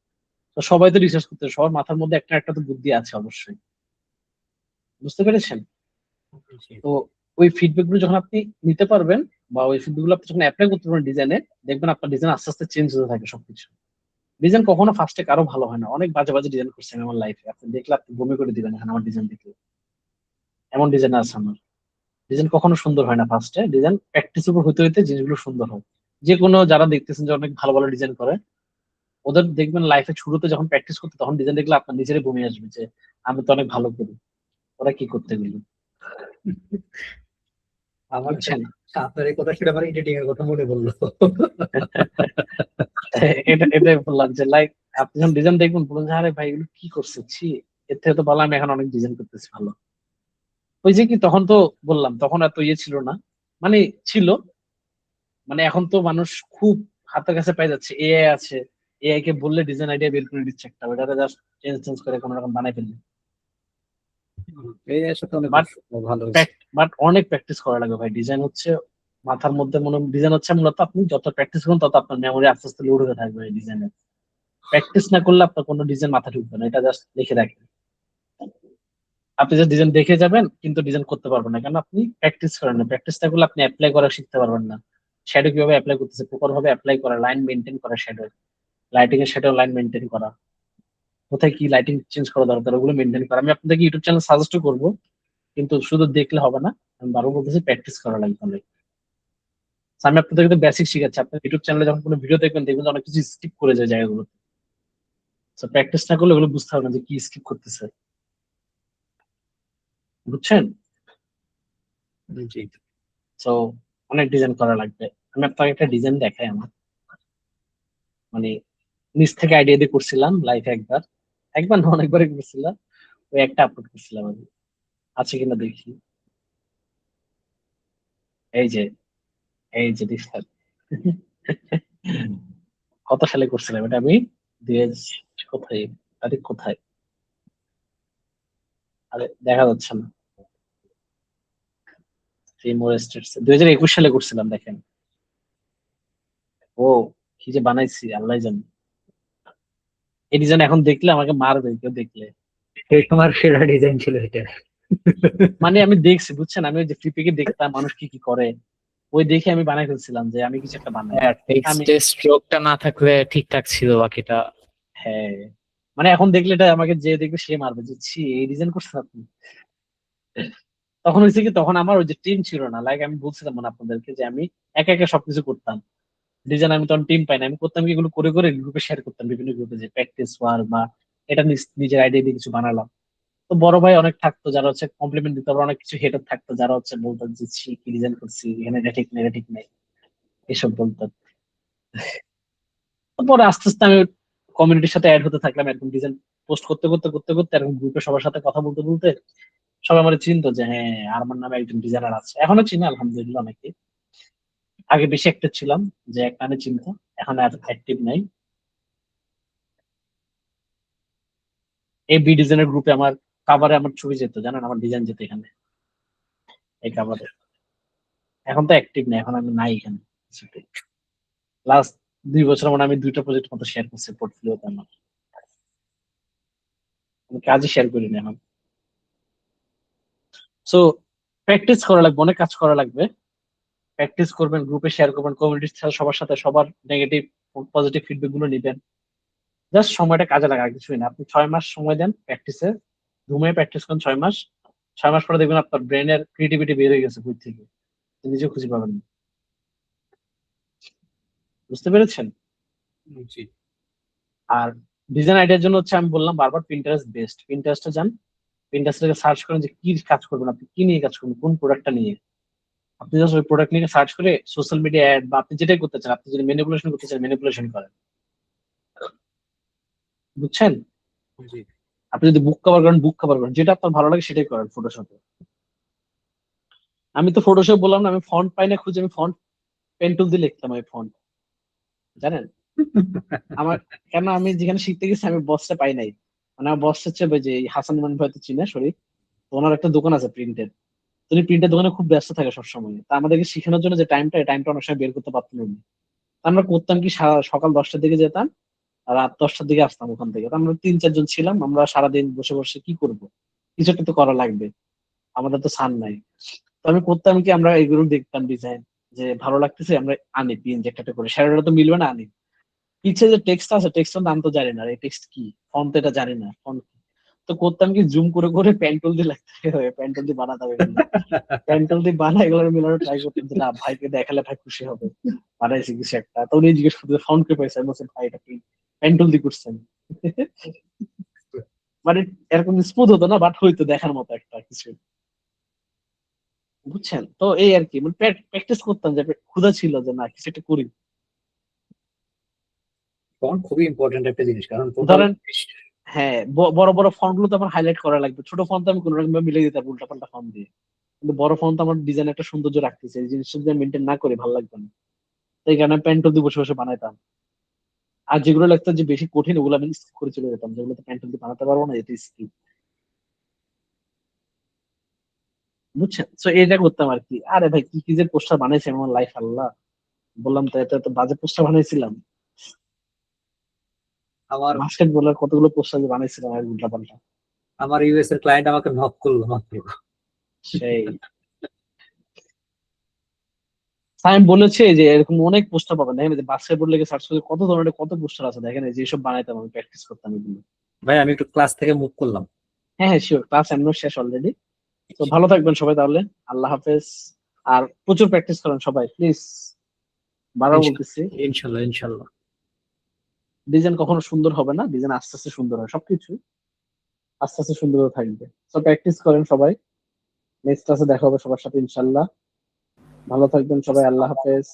Speaker 1: তো সবাই তো রিসার্চ করতে, সবার মাথার মধ্যে একটা একটা তো বুদ্ধি আছে অবশ্যই। বুঝতে পেরেছেন?
Speaker 4: জি।
Speaker 1: তো ওই ফিডব্যাক গুলো যখন আপনি নিতে পারবেন, বা ওই ফিডব্যাক গুলো আপনি যখন অ্যাপ্লাই করতে পারবেন ডিজাইনে, দেখবেন আপনার ডিজাইন আস্তে আস্তে চেঞ্জ হতে থাকে সবকিছু। ডিজাইন কখনো ফার্স্টে কারো ভালো হয় না, অনেক বাজে বাজে ডিজাইন করছি আমি আমার লাইফে, আপনি দেখলে আপনি বমি করে দিবেন এখন আমার ডিজাইন দেখলে। এমন ডিজাইন আছে আমার। ডিজাইন কখনো সুন্দর হয় না ফার্স্টে, ডিজাইন প্র্যাকটিস উপর হইতে হইতে জিনিসগুলো সুন্দর হয়। যে কোনো যারা দেখতেছেন যে অনেক ভালো ভালো ডিজাইন করে, ওদের দেখবেন লাইফে শুরুতে যখন প্র্যাকটিস করতে তখন ডিজাইন দেখলে আপনার নিজেরই বমি আসবে যে আমি তো অনেক ভালো করি, ওরা কি করতে গেল।
Speaker 3: আমার
Speaker 1: বুঝছেন?
Speaker 3: আপনার এই কথা শুনে আমার এডিটিং এর কথা মনে পড়লো।
Speaker 1: এটাই বললাম যে লাইক আপনি যখন ডিজাইন দেখবেন বলুন যে আরে ভাই এগুলো কি করছে, ছি, এর থেকে তো ভালো আমি এখন অনেক ডিজাইন করতেছি ভালো। ওই যে কি তখন তো বললাম তখন এত ইয়ে ছিল না, মানে ছিল, মানে এখন তো মানুষ খুব হাতের কাছে পাই যাচ্ছে, এআই আছে, এআই কে বললে ডিজাইন আইডিয়া বের করে দিচ্ছে একটা, ওটাতে জাস্ট চেঞ্জ চেঞ্জ করে কোনো রকম বানাই ফেললে।
Speaker 3: এই এর সাথে অনেক
Speaker 1: বাট
Speaker 3: ভালো হয়েছে।
Speaker 1: বাট অনেক প্র্যাকটিস করা লাগে ভাই। ডিজাইন হচ্ছে মাথার মধ্যে মনে, ডিজাইন হচ্ছে মূলত আপনি যত প্র্যাকটিস করুন তত আপনার মেমোরি আস্তে আস্তে লোড হতে থাকবে এই ডিজাইনের। প্র্যাকটিস না করলে আপনার কোনো ডিজাইন মাথা ঢুকবে না, এটা জাস্ট লিখে রাখেন। আপনি যে ডিজাইন দেখে যাবেন কিন্তু ডিজাইন করতে পারবেন না, কারণ আপনি প্র্যাকটিস করেন না। প্র্যাকটিস না করলে আপনি অ্যাপ্লাই করা শিখতে পারবেন না। শ্যাডো কিভাবে অ্যাপ্লাই করতেছে, প্রপার ভাবে অ্যাপ্লাই করা, লাইন মেনটেন করা, শ্যাডো লাইটিং এর শ্যাডো লাইন মেনটেন করা, কোথায় কি লাইটিং চেঞ্জ করা দরকার ওগুলো মেনটেন করা। আমি আপনাদেরকে ইউটিউব চ্যানেল সাজেস্ট করবো, কিন্তু শুধু দেখলে হবে না, আমি বারবার বলতেছি প্র্যাকটিস করা লাগবে অনেক। So আমি আপনাদেরকে বেসিক শিখাচ্ছি, আপনার ইউটিউব চ্যানেলে যখন কোনো ভিডিও দেখবেন দেখবেন যে অনেক কিছু স্কিপ করে যায় জায়গাগুলো। তো প্র্যাকটিস না করলে ওগুলো বুঝতে হবে না যে কি স্কিপ করতেছে। বুঝছেন?
Speaker 3: জি।
Speaker 1: তো অনেক ডিজাইন করা লাগবে। আমি আপনাকে একটা ডিজাইন দেখাই আমার, মানে নিজ থেকে আইডিয়া দিয়ে করছিলাম লাইফে একবার, একবার না অনেকবারই করছিলাম। ওই একটা আপলোড করছিলাম আমি, আছে কিনা দেখি। এই যে, এই যে দেখছেন? কত সালে করছিলাম এটা আমি? কোথায় তারিখ কোথায়? আরে দেখা যাচ্ছে না। 2021 সালে করছিলাম, দেখেন। ও কি যে বানাইছি আল্লাহ জানে। এই ডিজাইন এখন দেখলে আমাকে মারবে কেউ দেখলে।
Speaker 3: সেই সময় সেরা ডিজাইন ছিল এটা।
Speaker 1: মানে আমি দেখছি, বুঝছেন, আমি ওই যে ফ্লিপিকে দেখতাম মানুষ কি কি করে, ওই দেখে আমি বানাই ফেলছিলাম যে আমি কিছু একটা বানাই।
Speaker 4: হ্যাঁ,
Speaker 1: আমি
Speaker 4: টেক্সটের স্ট্রোকটা না থাকলে ঠিকঠাক ছিল, বাকিটা
Speaker 1: হ্যাঁ, মানে এখন দেখলে এটা আমাকে যে দেখবে সে মারবে যে ছি এই ডিজাইন করছেন আপনি। তখন হয়েছে কি, তখন আমার ওই যে টিম ছিল না, লাইক আমি বলছিলাম মানে আপনাদেরকে যে আমি একা একা সবকিছু করতাম। ডিজাইন আমি তখন টিম পাই না, আমি করতাম কি এগুলো করে করে গ্রুপে শেয়ার করতাম, বিভিন্ন গ্রুপে যে প্র্যাকটিস ওয়ার্ক বা এটা নিজের আইডিয়া দিয়ে কিছু বানালাম। তো বড় ভাই অনেক থাকতো যারা হচ্ছে কমপ্লিমেন্ট দিত, আবার অনেক কিছু হেটার থাকতো যারা হচ্ছে বলতো যে ছি কি ডিজাইন করছি, এখানে এটা ঠিক নেই এটা ঠিক নেই, এসব বলতো। তো পরে আস্তে আস্তে আমি কমিউনিটির সাথে অ্যাড হতে থাকলাম, এরকম ডিজাইন পোস্ট করতে করতে করতে করতে এরকম গ্রুপে সবার সাথে কথা বলতে বলতে সবাই আমার চিনতো যে হ্যাঁ আরমান নামে একজন ডিজাইনার আছে। এখনো চিনি আলহামদুলিল্লাহ অনেকে। আগে বেশি অ্যাক্টিভ ছিলাম, যে এক নামে চিনতো, এখন আর অ্যাক্টিভ নাই। এই বি ডিজাইনের গ্রুপে আমার কাভারে আমার ছবি যেত, জানেন, আমার ডিজাইন যেত এখানে এই কাভারে। এখন তো অ্যাক্টিভ নেই, এখন আমি নাই এখানে। লাস্ট 2 বছর মানে আমি 2টা প্রজেক্ট মতো শেয়ার করছি পোর্টফোলিওতে আমার, আমি কাজই শেয়ার করি না এখন। সো প্র্যাকটিস করা লাগবে, অনেক কাজ করা লাগবে। প্র্যাকটিস করবেন, গ্রুপে শেয়ার করবেন, কমিউনিটির সবার সাথে সবার নেগেটিভ পজিটিভ ফিডব্যাক গুলো নিবেন। জাস্ট সময়টা কাজে লাগা, আর কিছুই না। আপনি 6 মাস সময় দেন প্র্যাকটিসে, ঘুমিয়ে প্র্যাকটিস করেন 6 মাস। 6 মাস পরে দেখবেন আপনার ব্রেনের ক্রিয়েটিভিটি বের হয়ে গেছে বই থেকে, আপনি নিজেও খুঁজে পাবেন না। বুঝতে পেরেছেন?
Speaker 4: জি।
Speaker 1: আর ডিজাইন আইডিয়ার জন্য হচ্ছে আমি বললাম বারবার পিন্টারেস্ট বেস্ট। পিন্টারেস্টে যান, পিন্টারেস্টে সার্চ করেন যে কি কাজ করবেন আপনি, কি নিয়ে কাজ করবেন, কোন প্রোডাক্টটা নিয়ে। আপনি জাস্ট ওই প্রোডাক্ট নিয়ে সার্চ করে সোশ্যাল মিডিয়া অ্যাড বা আপনি যেটাই করতে চান, আপনি যদি ম্যানিপুলেশন করতে চান ম্যানিপুলেশন করেন। বুঝছেন?
Speaker 4: জি।
Speaker 1: আপনি যদি বুক কভার করেন বুক কভার করেন, যেটা আপনার ভালো লাগে সেটাই করেন ফটোশপে। আমি তো ফটোশপ বললাম না, আমি ফন্ট পাই না খুঁজে, আমি ফন্ট পেন টুল দিয়ে লিখতাম আমি ফন্ট, জানেন। আমার কেন, আমি যেখানে শিখতে গেছি আমি বসটা পাই নাই। মানে আমার বস হচ্ছে ওই যে হাসান ইমান ভাই তো চিনে শরীর, তো ওনার একটা দোকান আছে প্রিন্টের। তো উনি প্রিন্টের দোকানে খুব ব্যস্ত থাকে সবসময়, তা আমাদেরকে শেখানোর জন্য যে টাইমটা, এই টাইমটা অনেক সময় বের করতে পারতাম না উনি। তা আমরা করতাম কি, সকাল 10টার দিকে যেতাম আর রাত 10টার দিকে আসতাম ওখান থেকে। তো আমরা 3-4 জন ছিলাম, আমরা সারাদিন বসে বসে কি করব, কিছু একটা তো করা লাগবে, আমাদের তো সান নাই। তো আমি করতাম কি, আমরা এগুলো দেখতাম ডিজাইন, যে ভালো লাগতেছে আমরা আনি পিন যে একটা করে, স্যারেরা তো মিলবে না, আনি। পিছে যে টেক্সট আছে, টেক্সটের নাম তো জানি না, এই টেক্সট কি, ফন্ট এটা জানি না, ফন্ট। তো করতাম কি, জুম করে করে পেন্টুল দিয়ে লাগতে হবে, পেন্টুল দিয়ে বানাতাম এগুলো, পেন্টুল দিয়ে বানাই এগুলো মিলানো ট্রাই করতাম যে না ভাইকে দেখালে ভাই খুশি হবে, বানাইছি কিছু একটা। তো উনি জিজ্ঞেস করতে ফন্ট কে পাইছে, আমি বলছি ভাই এটা কি পেন্টুল দিয়ে করছেন। মানে এরকম স্মুথ হতো না, বাট হইতো দেখার মতো একটা কিছু। বুঝছেন? তো এই আর কি, মানে প্র্যাকটিস করতাম যে ক্ষুধা ছিল যে না কিছু একটা করি।
Speaker 3: ফন্ট খুবই ইম্পর্টেন্ট একটা জিনিস, কারণ টোটাল
Speaker 1: ধরেন হ্যাঁ, বড় বড় ফন্ট গুলো তো আমার হাইলাইট করা লাগবে, ছোট ফন্ট আমি কোনো রকম মিলিয়ে দিতাম উল্টা পাল্টা ফন্ট দিয়ে। কিন্তু বড় ফন্ট আমার ডিজাইন একটা সৌন্দর্য রাখতেছে, এই জিনিসটা যদি মেনটেন না করি ভালো লাগবে না। তো এই কারণে পেন্টুল দিয়ে বসে বসে বানাইতাম। আর যেগুলো লাগতো যে বেশি কঠিন, ওগুলো আমি স্কিপ করে চলে যেতাম, যেগুলো তো পেন্টুল দিয়ে বানাতে পারবো না, এটা স্কিপ। বুঝছেন? তো এটা করতাম আর কি। আরে ভাই কি কি যে পোস্টার বানাইছি আমার লাইফ, আল্লাহ। বললাম তো এত এত বাজে পোস্টার বানাইছিলাম,
Speaker 3: আমার
Speaker 1: বাস্কেট বলার কতগুলো পোস্টার যে বানাইছিলাম আর উল্টা পাল্টা।
Speaker 3: আমার ইউএস এর ক্লায়েন্ট আমাকে নক করলো মাত্র।
Speaker 1: সেই সাইম বলেছে যে এরকম অনেক পোস্টার পাবেন, দেখেন এই যে বাস্কেটবল লেগে সার্চ করলে কত ধরনের কত পোস্টার আছে, দেখেন এই যে সব বানাইতাম আমি, প্র্যাকটিস করতাম এগুলো।
Speaker 3: ভাই আমি একটু ক্লাস থেকে মুভ করলাম।
Speaker 1: হ্যাঁ হ্যাঁ শিওর, ক্লাস এমন শেষ অলরেডি। তো ভালো থাকবেন সবাই তাহলে, আল্লাহ হাফেজ। আর প্রচুর প্র্যাকটিস করেন সবাই প্লিজ, বারবার বলতেছি।
Speaker 3: ইনশাল্লাহ ইনশাল্লাহ।
Speaker 1: ডিজাইন কখনো সুন্দর হবে না, ডিজাইন আস্তে আস্তে সুন্দর হয়, সবকিছু আস্তে আস্তে সুন্দর থাকবে। তো প্র্যাকটিস করেন সবাই, নেক্সট ক্লাসে দেখা হবে সবার সাথে ইনশাল্লাহ। ভালো থাকবেন সবাই, আল্লাহ হাফেজ।